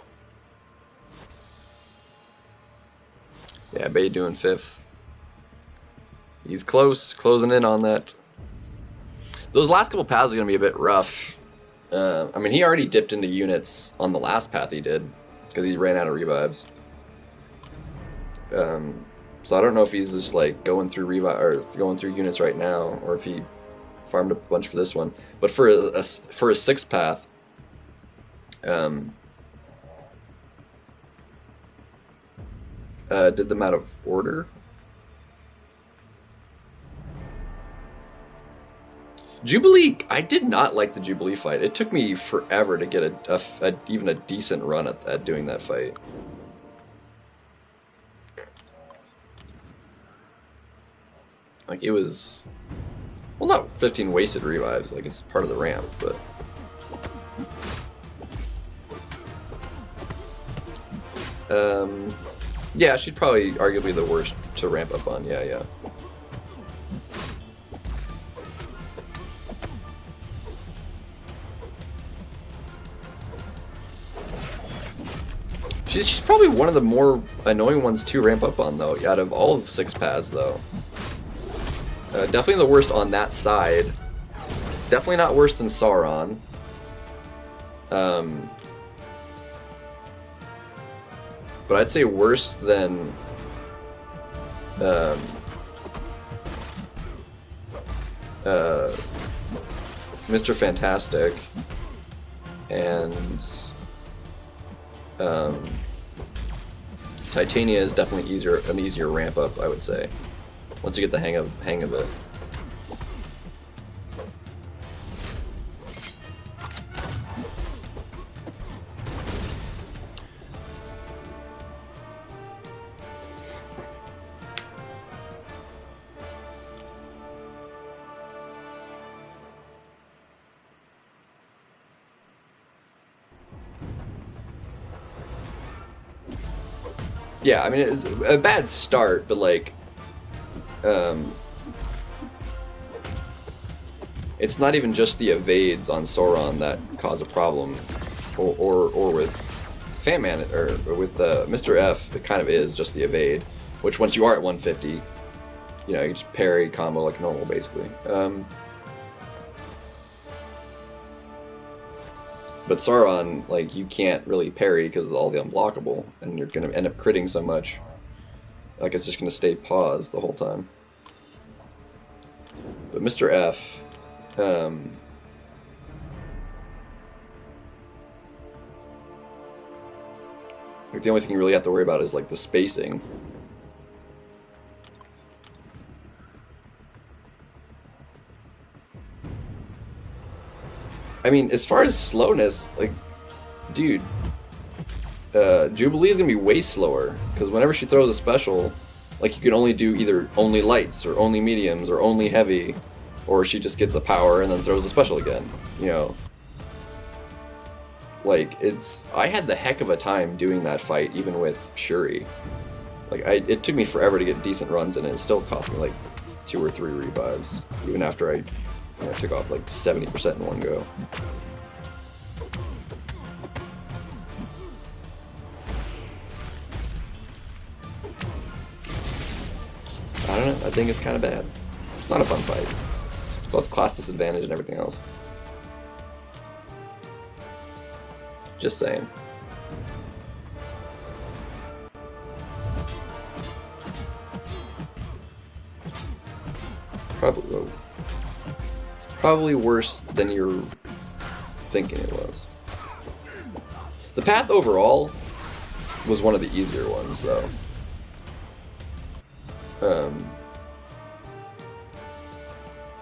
Yeah, Bay doing 5th. He's close, closing in on that. Those last couple paths are going to be a bit rough. I mean, he already dipped into units on the last path he did, because he ran out of revives. So I don't know if he's just like going through units right now, or if he farmed a bunch for this one. But for a 6th path, did them out of order. Jubilee, I did not like the Jubilee fight. It took me forever to get even a decent run at doing that fight. Like, it was, well, not 15 wasted revives, like, it's part of the ramp, but yeah, she's probably arguably the worst to ramp up on. Yeah. She's probably one of the more annoying ones to ramp up on, though, out of all of 6 paths, though. Definitely the worst on that side. Definitely not worse than Sauron. But I'd say worse than Mr. Fantastic and Titania is definitely an easier ramp up, I would say, once you get the hang of it. Yeah, I mean, it's a bad start, but like, it's not even just the evades on Sauron that cause a problem, or with Fatman, or with Mr. F, it kind of is just the evade, which once you are at 150, you know, you just parry combo like normal, basically. But Sauron, like, you can't really parry because of all the unblockable, and you're going to end up critting so much. Like, it's just going to stay paused the whole time. But Mr. F, like, the only thing you really have to worry about is, like, the spacing. I mean, as far as slowness, like, dude, Jubilee is going to be way slower, because whenever she throws a special, like, you can only do either only lights, or only mediums, or only heavy, or she just gets a power and then throws a special again, you know. Like, I had the heck of a time doing that fight, even with Shuri. Like, it took me forever to get decent runs in it. It still cost me, like, 2 or 3 revives, even after I took off like 70% in one go. I don't know, I think it's kind of bad. It's not a fun fight. Plus class disadvantage and everything else. Just saying. Probably worse than you're thinking it was. The path overall was one of the easier ones, though.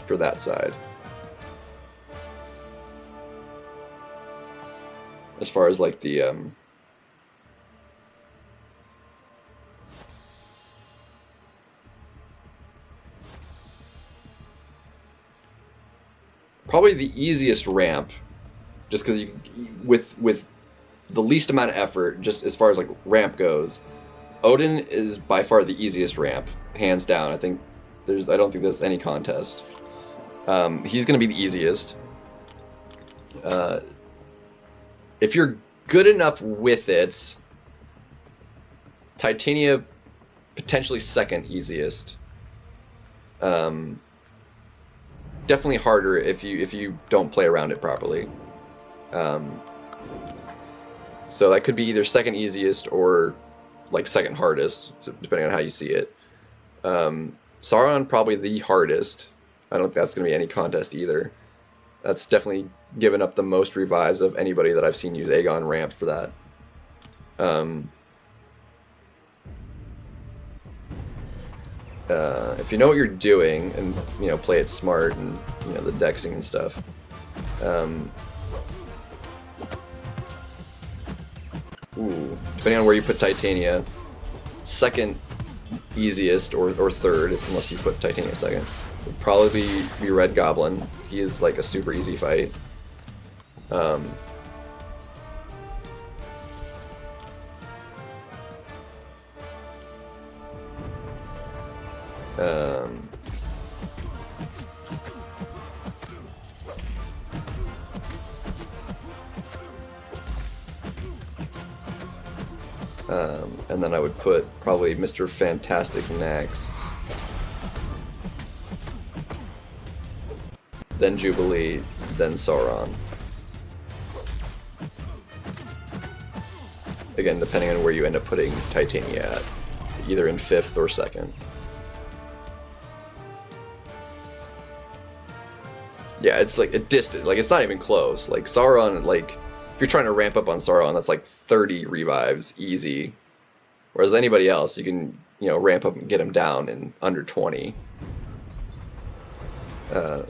For that side. As far as like the probably the easiest ramp, just because with the least amount of effort, just as far as like ramp goes, Odin is by far the easiest ramp, hands down. I don't think there's any contest. He's gonna be the easiest. If you're good enough with it, Titania potentially second easiest. Definitely harder if you don't play around it properly. So that could be either second easiest or like second hardest, depending on how you see it. Sauron probably the hardest. I don't think that's going to be any contest either. That's definitely given up the most revives of anybody that I've seen use Aegon ramp for that. If you know what you're doing and play it smart and the dexing and stuff. Depending on where you put Titania, second easiest or third, unless you put Titania second, would probably be Red Goblin. He is like a super easy fight. And then I would put probably Mr. Fantastic next. Then Jubilee, then Sauron. Again, depending on where you end up putting Titania at, either in 5th or 2nd. Yeah, it's like a distant, like it's not even close. Like Sauron, like if you're trying to ramp up on Sauron, that's like 30 revives easy. Whereas anybody else, you can ramp up and get him down in under 20. Like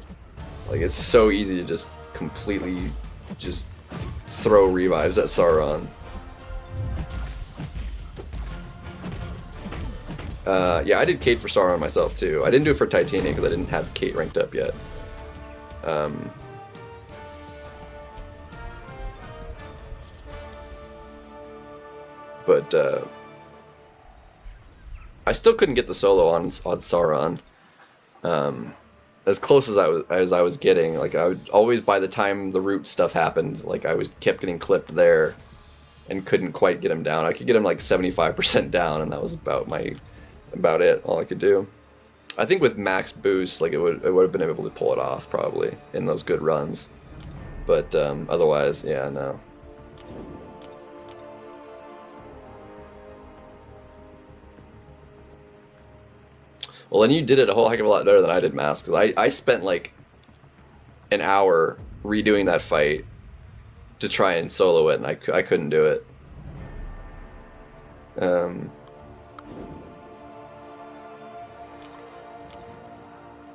it's so easy to just completely just throw revives at Sauron. Yeah, I did Kate for Sauron myself too. I didn't do it for Titania because I didn't have Kate ranked up yet. But I still couldn't get the solo on Sauron. As close as I was getting, like I would always, by the time the root stuff happened, like I kept getting clipped there, and couldn't quite get him down. I could get him like 75% down, and that was about it. All I could do. I think with max boost, like it would have been able to pull it off probably in those good runs, but otherwise, yeah, no. Well, then you did it a whole heck of a lot better than I did Mask, because I spent like an hour redoing that fight to try and solo it, and I couldn't do it.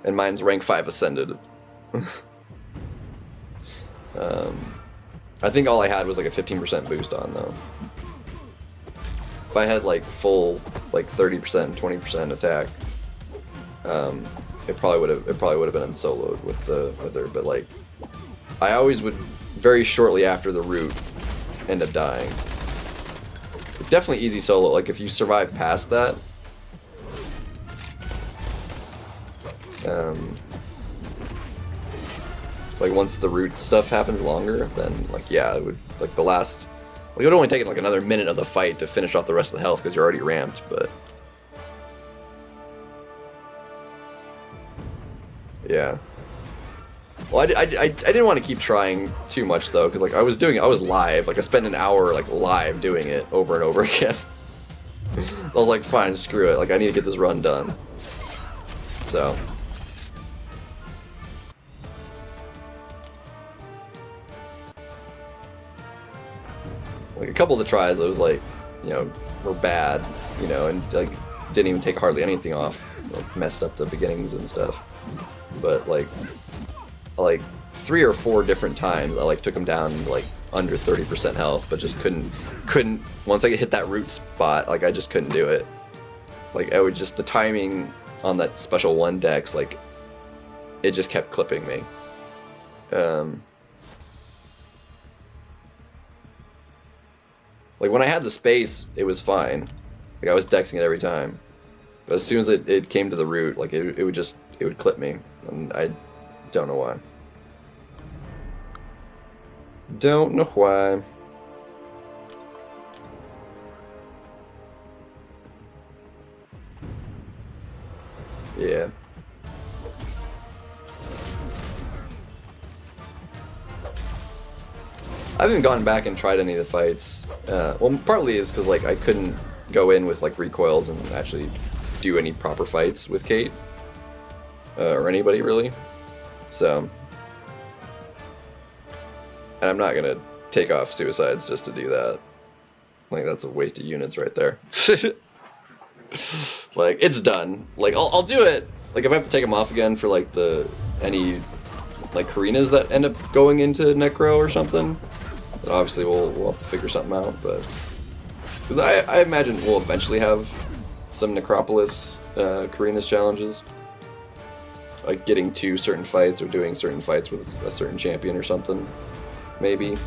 And mine's rank 5 ascended. I think all I had was like a 15% boost on though. If I had like full like 30%, 20% attack, it probably would have been unsoloed with her. But like, I always would very shortly after the root end up dying. It's definitely easy solo. Like if you survive past that, like once the root stuff happens longer, then like yeah, it would like the last. Like, it would only take like another minute of the fight to finish off the rest of the health because you're already ramped, but. Yeah. Well, I didn't want to keep trying too much though, because like I was live. Like I spent an hour like live doing it over and over again. I was like, fine, screw it. Like I need to get this run done. So. Like a couple of the tries, I was like, were bad, and like didn't even take hardly anything off. Like messed up the beginnings and stuff. But like 3 or 4 different times I like took him down like under 30% health, but just couldn't once I hit that root spot, like I just couldn't do it. Like I would just, the timing on that special 1 dex, like it just kept clipping me. Like when I had the space, it was fine. Like I was dexing it every time. But as soon as it came to the root, like it would clip me. And I don't know why. Don't know why. Yeah. I haven't gone back and tried any of the fights. Well, partly is because like I couldn't go in with like recoils and actually do any proper fights with Kate or anybody really. So, and I'm not gonna take off suicides just to do that. Like that's a waste of units right there. Like it's done. Like I'll do it. Like if I have to take them off again for like any like Karinas that end up going into Necro or something. But obviously we'll have to figure something out, but because I imagine we'll eventually have some Necropolis Karinas challenges, like getting to certain fights or doing certain fights with a certain champion or something, maybe,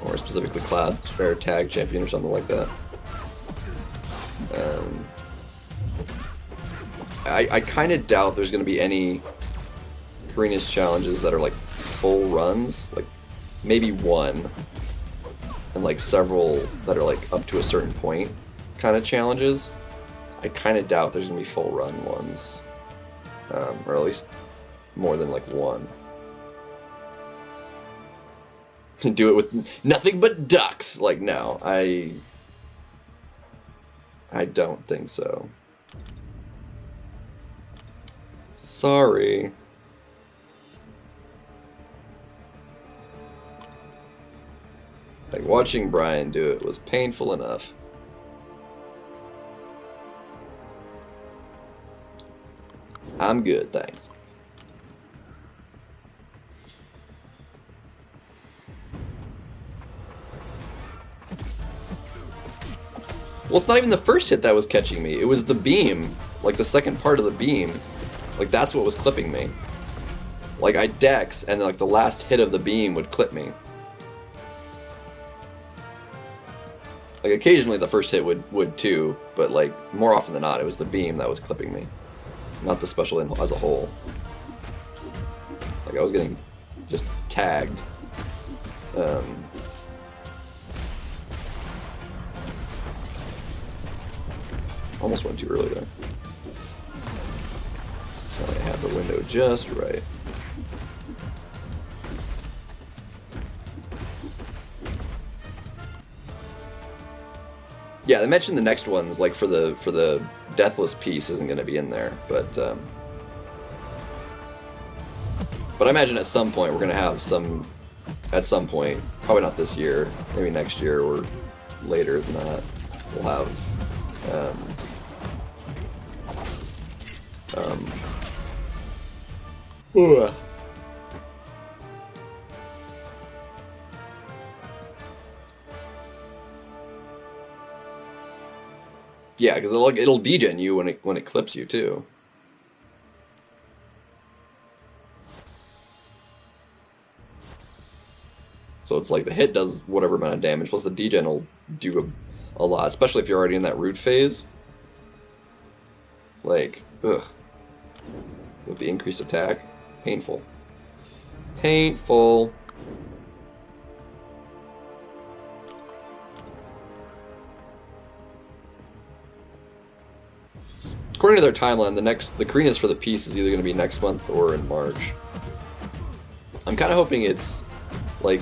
or specifically class or tag champion or something like that. I kind of doubt there's going to be any Karinas challenges that are like full runs, like maybe one, and like several that are like up to a certain point kind of challenges. I kind of doubt there's gonna be full run ones, or at least more than like one. Do it with nothing but ducks. Like no, I don't think so. Sorry. Like, watching Brian do it was painful enough. I'm good, thanks. Well, it's not even the first hit that was catching me. It was the beam. Like, the second part of the beam. Like, that's what was clipping me. Like, I dex, and like the last hit of the beam would clip me. Like, occasionally the first hit would too, but like, more often than not, it was the beam that was clipping me. Not the special as a whole. Like, I was getting just tagged. Almost went too early there. So I have the window just right. Yeah, they mentioned the next ones, like for the Deathless piece isn't going to be in there, but I imagine at some point we're going to have some, at some point, probably not this year, maybe next year or later than that, we'll have yeah, because it'll degen you when it clips you too. So it's like the hit does whatever amount of damage, plus the degen will do a lot, especially if you're already in that root phase. Like, ugh. With the increased attack, painful. Painful. According to their timeline, the Karinas for the piece is either going to be next month or in March. I'm kind of hoping it's like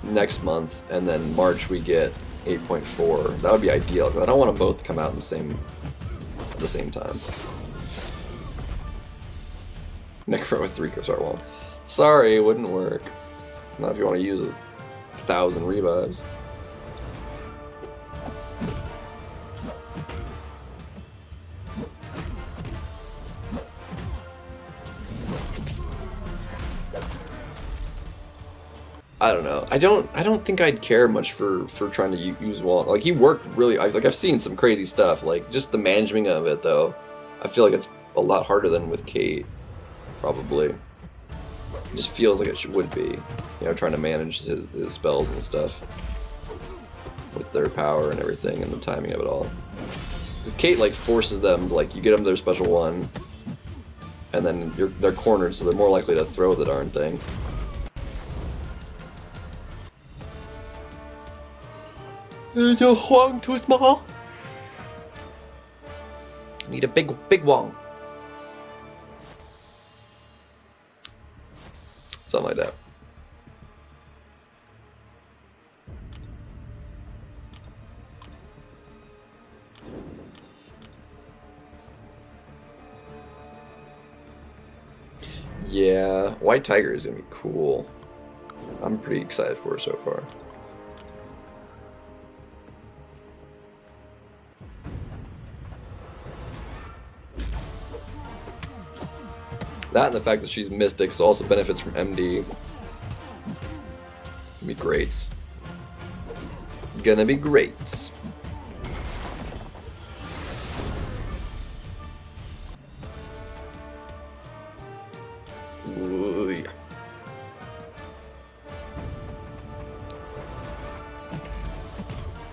next month, and then March we get 8.4. That would be ideal, because I don't want them both to come out at the same time. Necro with 3 Star Wall. Sorry, it wouldn't work. Not if you want to use 1,000 revives. I don't know. I don't think I'd care much for trying to use wall. Like, he worked really. Like, I've seen some crazy stuff. Like, just the management of it, though. I feel like it's a lot harder than with Kate, probably. It just feels like it would be. You know, trying to manage his spells and stuff. with their power and everything and the timing of it all. Because Kate like forces them, like you get them their special one, and then they're cornered, so they're more likely to throw the darn thing. Is a Huang too small? Need a big Wong. Something like that. Yeah, White Tiger is gonna be cool. I'm pretty excited for it so far. That and the fact that she's Mystic, so also benefits from MD. Gonna be great. Gonna be great. Ooh, yeah.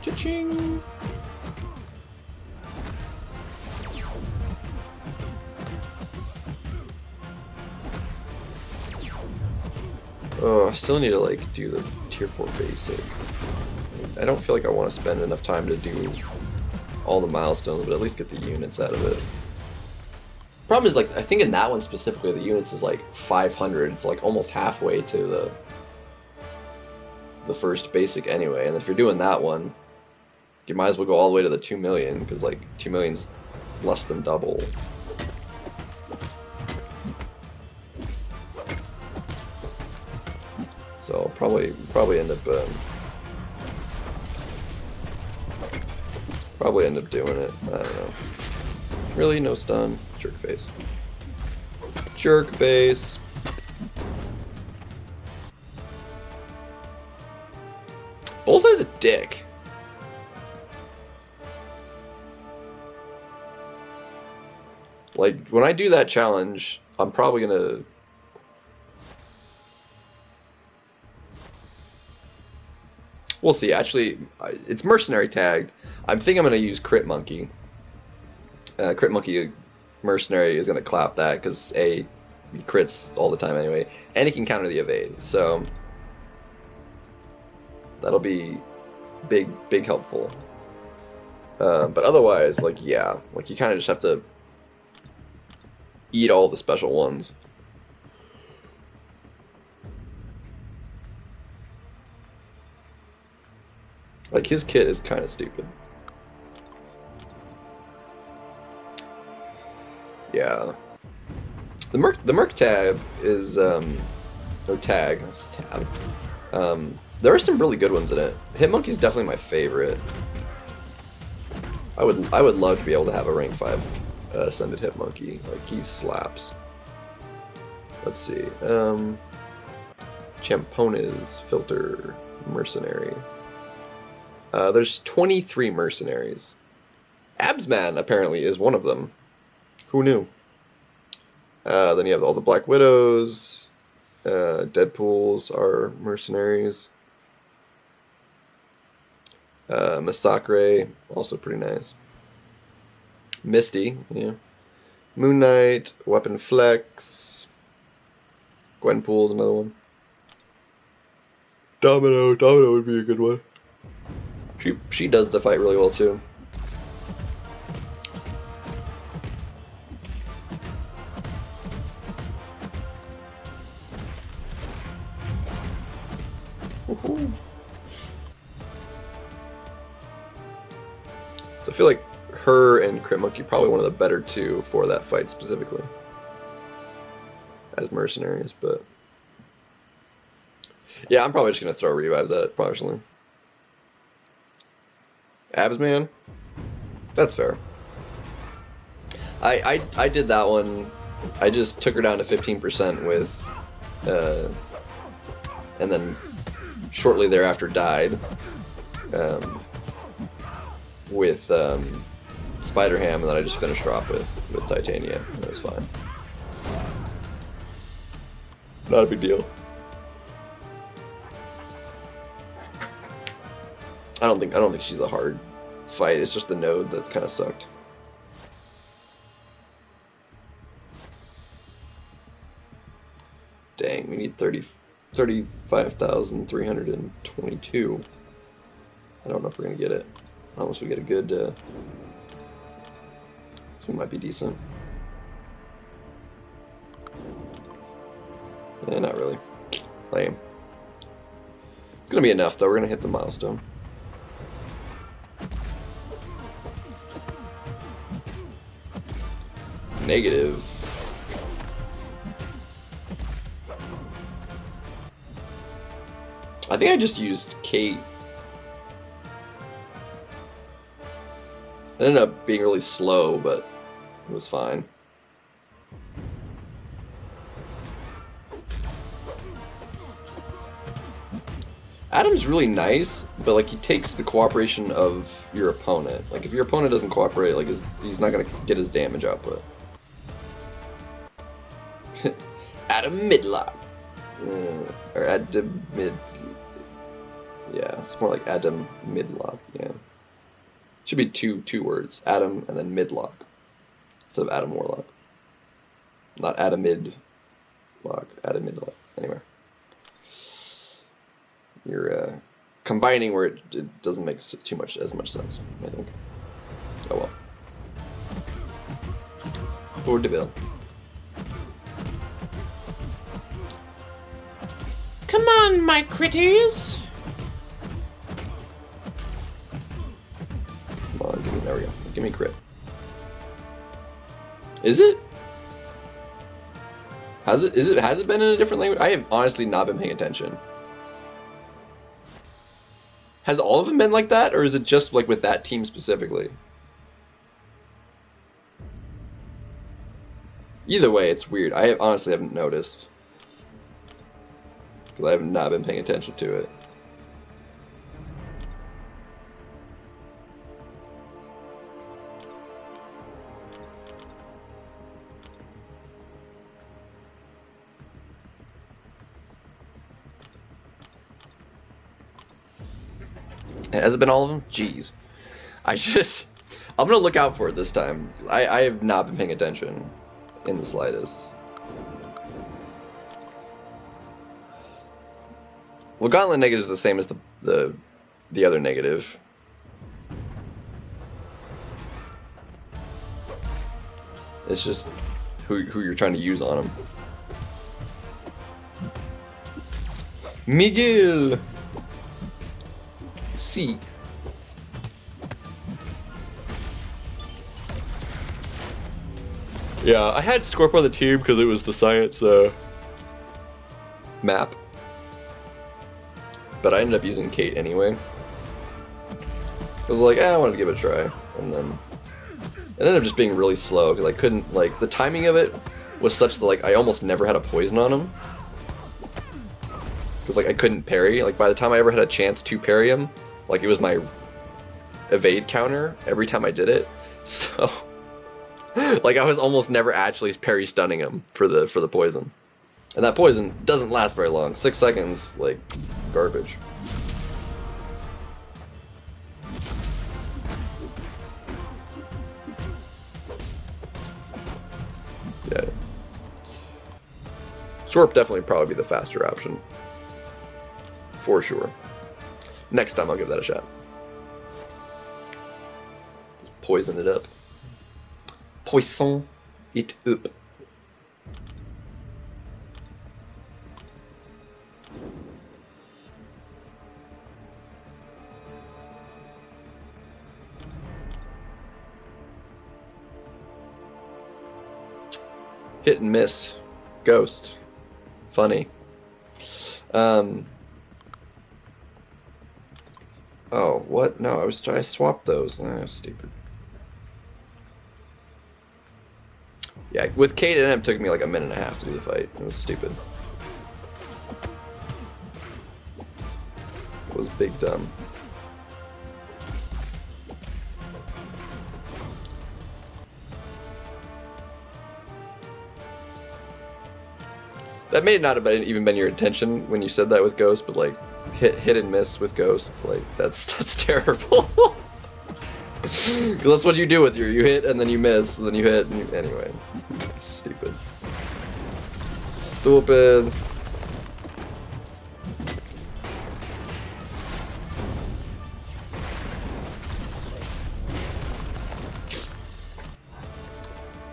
Cha-ching! Oh, I still need to like do the tier 4 basic. I don't feel like I want to spend enough time to do all the milestones, but at least get the units out of it. Problem is, like, I think in that one specifically, the units is like 500. It's like almost halfway to the first basic anyway. And if you're doing that one, you might as well go all the way to the 2 million, because like 2 million's less than double. So I'll probably end up doing it. I don't know. Really, no stun. Jerk face. Jerk face. Bullseye's a dick. Like when I do that challenge, I'm probably gonna. We'll see. Actually, it's mercenary tagged. I think I'm going to use Crit Monkey. Crit Monkey mercenary is going to clap that because A, he crits all the time anyway, and he can counter the evade. So that'll be big helpful. But otherwise, like yeah, like you kind of just have to eat all the special ones. Like, his kit is kind of stupid. Yeah. The Merc tab is, or tag, it's tab. There are some really good ones in it. Hitmonkey's definitely my favorite. I would love to be able to have a rank 5 ascended Hitmonkey. Like, he slaps. Let's see. Champones, Filter, Mercenary. There's 23 mercenaries. Absman apparently is one of them. Who knew? Then you have all the Black Widows. Deadpools are mercenaries. Massacre, also pretty nice. Misty, yeah. Moon Knight, Weapon Flex. Gwenpool's another one. Domino would be a good one. She does the fight really well too. Woohoo. So I feel like her and Crit Monkey probably one of the better two for that fight specifically as mercenaries, but yeah, I'm probably just gonna throw revives at it personally. Absman? That's fair. I did that one. I just took her down to 15% with, and then shortly thereafter died, with Spider Ham, and then I just finished her off with Titania. That was fine. Not a big deal. I don't think she's a hard fight. It's just the node that kind of sucked. Dang, we need 35,322. I don't know if we're gonna get it. Unless we get a good, so we might be decent. Yeah, not really. Lame. It's gonna be enough though, we're gonna hit the milestone. Negative. I think I just used Kate. It ended up being really slow, but it was fine. Adam's really nice, but like he takes the cooperation of your opponent. Like if your opponent doesn't cooperate, like he's not gonna get his damage output. Adam Midlock. Or Adam Mid. Yeah, it's more like Adam Midlock. Yeah, should be two words. Adam and then Midlock instead of Adam Warlock. Not Adam Midlock. Adam Midlock. Anyway, you're combining where it doesn't make as much sense. I think. Oh well. Or Deville. Come on, my critters! Come on, give me, there we go. Give me crit. Is it? Has it been in a different language? I have honestly not been paying attention. Has all of them been like that, or is it just like with that team specifically? Either way, it's weird. I honestly haven't noticed. Because I have not been paying attention to it. Has it been all of them? Jeez. I'm gonna look out for it this time. I have not been paying attention in the slightest. Well, Gauntlet negative is the same as the other negative. It's just who you're trying to use on them. Miguel. C. Yeah, I had Scorp on the team because it was the science map. But I ended up using Kate anyway. I was like, I wanted to give it a try. And then it ended up just being really slow because I couldn't, like, the timing of it was such that, like, I almost never had a poison on him. Because, like, I couldn't parry. Like, by the time I ever had a chance to parry him, like, it was my evade counter every time I did it. So, like, I was almost never actually parry stunning him for the poison. And that poison doesn't last very long. 6 seconds, like, garbage. Yeah. Swarp definitely probably be the faster option. For sure. Next time I'll give that a shot. Poison it up. Poison it up. Hit and miss. Ghost. Funny. Oh, what? No, I was trying to swap those. Ah, stupid. Yeah, with Kate and it took me like a minute and a half to do the fight. It was stupid. It was big dumb. That may not have even been your intention when you said that with Ghost, but like, hit and miss with Ghost. Like that's terrible. That's what you do with you hit and then you miss, and then you hit, and you, anyway. Stupid. Stupid.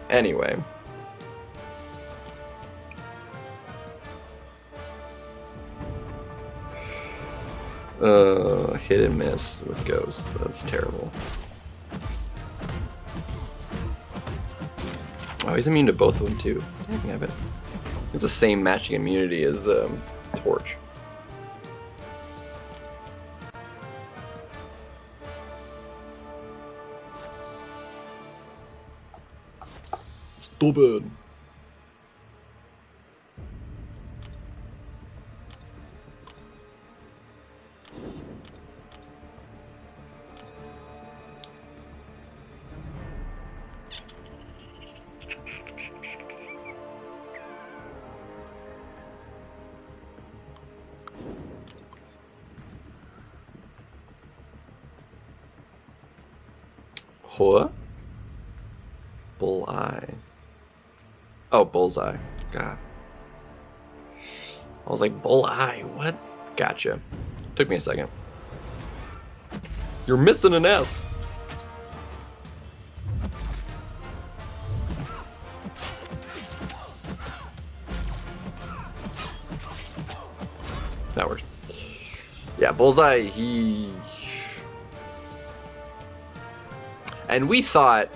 Anyway. Hit and miss with Ghost. That's terrible. Oh, he's immune to both of them too. Dang it. It's the same matching immunity as Torch. Stupid. What? Bullseye. Oh, bullseye. God. I was like, bullseye, what? Gotcha. Took me a second. You're missing an S. That works. Yeah, bullseye, he... And we thought,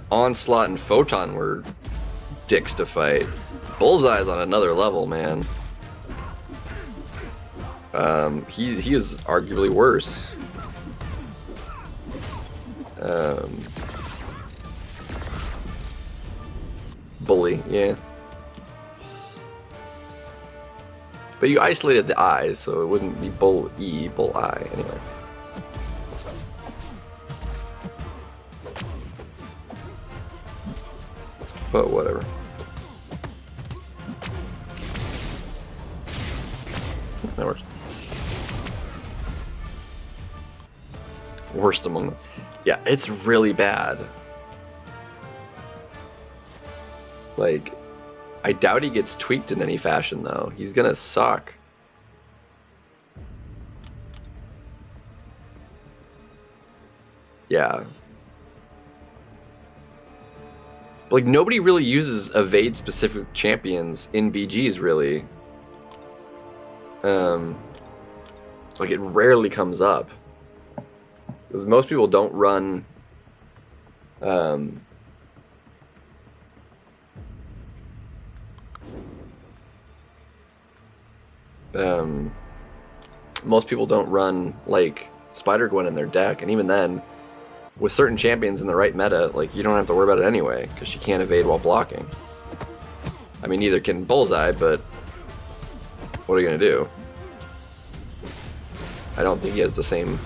Onslaught and Photon were dicks to fight. Bullseye's on another level, man. He is arguably worse. Bully, yeah. But you isolated the eyes, so it wouldn't be bull-e, bull-eye, anyway. But whatever. That works. Worst among them. Yeah, it's really bad. Like, I doubt he gets tweaked in any fashion, though. He's gonna suck. Yeah. Like, nobody really uses evade-specific champions in BGs, really. Like, it rarely comes up. Because most people don't run... most people don't run, like, Spider-Gwen in their deck, and even then, with certain champions in the right meta, like, you don't have to worry about it anyway, because she can't evade while blocking. I mean, neither can Bullseye, but what are you going to do? I don't think he has the same...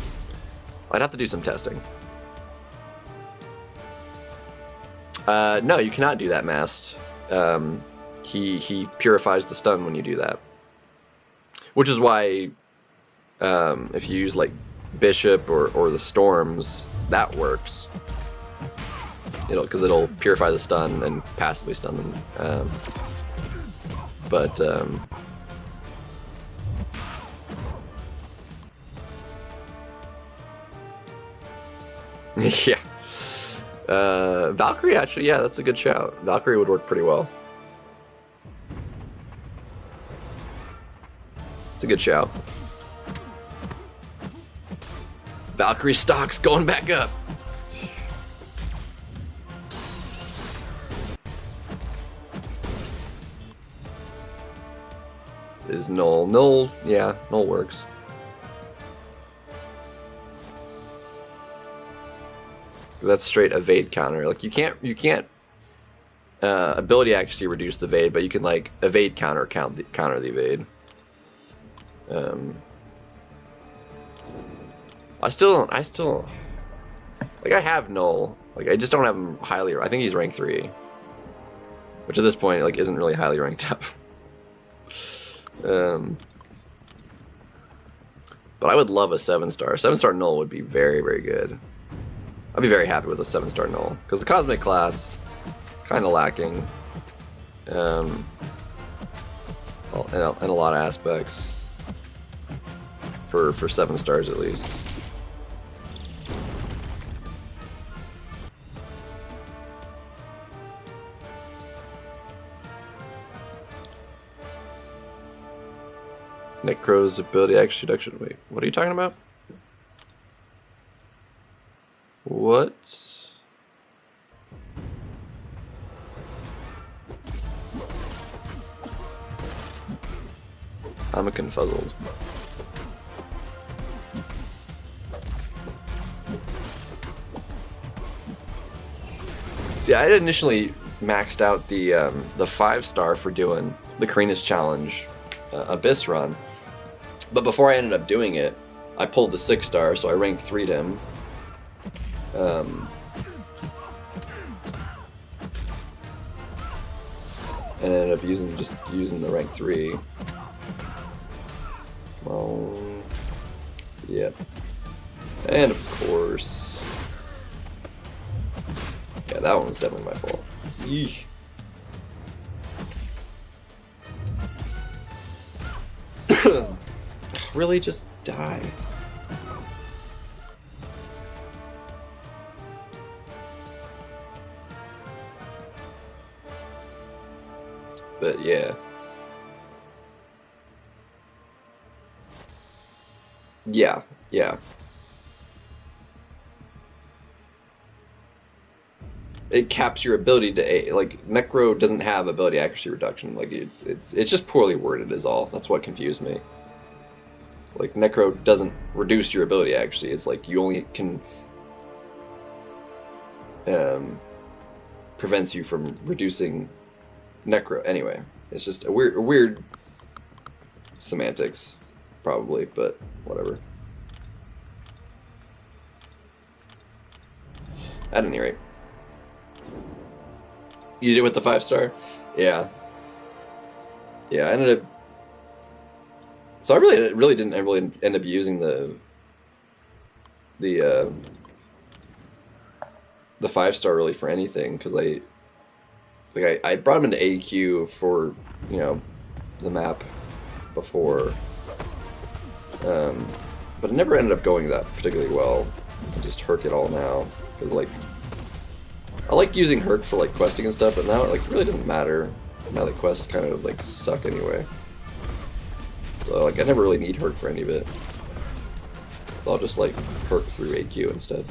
I'd have to do some testing. No, you cannot do that, Mast. He purifies the stun when you do that. Which is why, if you use, like, Bishop or the Storms, that works. Because it'll purify the stun and passively stun them. Yeah. Valkyrie, actually, yeah, that's a good shout. Valkyrie would work pretty well. It's a good shout. Valkyrie stocks going back up. Is Null. Null, yeah, Null works. That's straight evade counter. Like, you can't ability accuracy reduce the evade, but you can, like, evade counter the evade. I still like, I have Null. Like, I just don't have him highly. I think he's rank 3. which at this point like isn't really highly ranked up. But I would love a 7-star. 7-star null would be very, very good. I'd be very happy with a 7-star null because the cosmic class kind of lacking, well, in a lot of aspects for 7 stars at least. Necro's ability action reduction. Wait, what are you talking about? What? I'm a confuzzled. See, I had initially maxed out the 5-star for doing the Karina's Challenge Abyss run, but before I ended up doing it, I pulled the 6-star, so I ranked 3'd him. And ended up using the rank 3. Well, yep. And of course, yeah, that one was definitely my fault. Eesh. Really, just die. But yeah. Yeah. It caps your ability to like Necro doesn't have ability accuracy reduction. Like it's just poorly worded is all. That's what confused me. Like Necro doesn't reduce your ability accuracy. It's like you only can prevents you from reducing Necro. Anyway, it's just a weird semantics, probably, but whatever. At any rate, you did with the 5-star, yeah. I ended up. So I really didn't end up using the 5-star really for anything because I brought him into AQ for the map before, but it never ended up going that particularly well. I just Herc it all now because I like using Herc for like questing and stuff, but now it really doesn't matter. Now the quests kind of like suck anyway. So like I never really need Herc for any of it. So I'll just like Herc through AQ instead.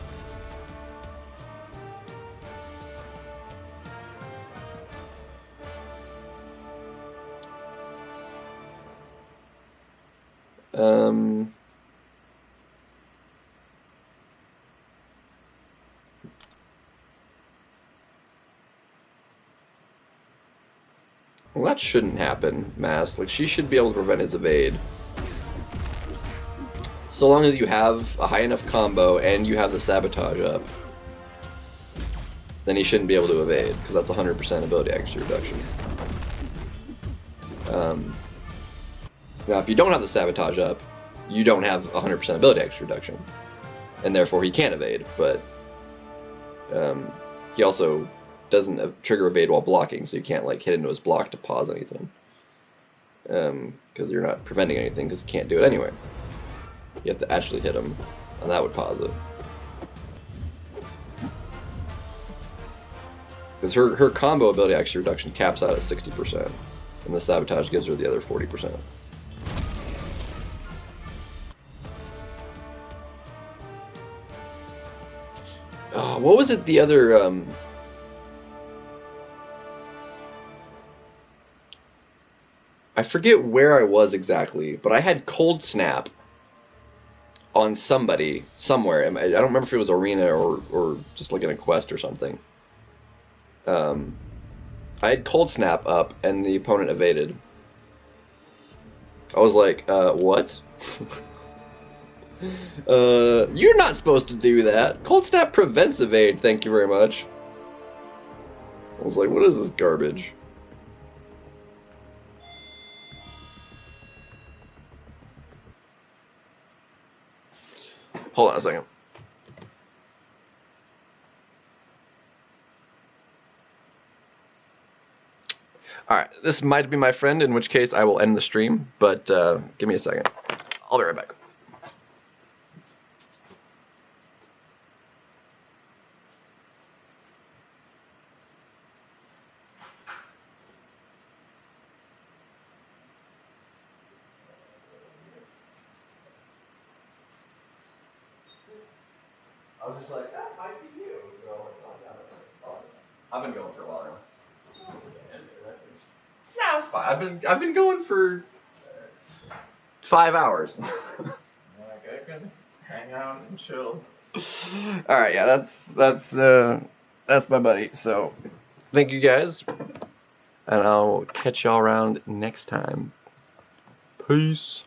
Well, that shouldn't happen, Mass. Like, she should be able to prevent his evade. So long as you have a high enough combo and you have the sabotage up, then he shouldn't be able to evade, because that's 100% ability accuracy reduction. Now, if you don't have the sabotage up, you don't have 100% ability accuracy reduction, and therefore he can't evade, but he also doesn't trigger evade while blocking, so you can't like hit into his block to pause anything, because you're not preventing anything because you can't do it anyway. You have to actually hit him, and that would pause it. Because her combo ability accuracy reduction caps out at 60%, and the sabotage gives her the other 40%. What was it the other I forget where I was exactly, but I had Cold Snap on somebody, somewhere. I don't remember if it was Arena or just like in a quest or something. I had Cold Snap up, and the opponent evaded. I was like, what? You're not supposed to do that. Cold Snap prevents evade, thank you very much. I was like, what is this garbage? Hold on a second. Alright, this might be my friend, in which case I will end the stream, but give me a second. I'll be right back. I was just like, that might be you, so oh yeah, that's it. Oh, I've been going for a while now. Yeah, it's fine. I've been going for 5 hours. Like I can hang out and chill. All right, yeah, that's my buddy. So, thank you guys, and I'll catch y'all around next time. Peace.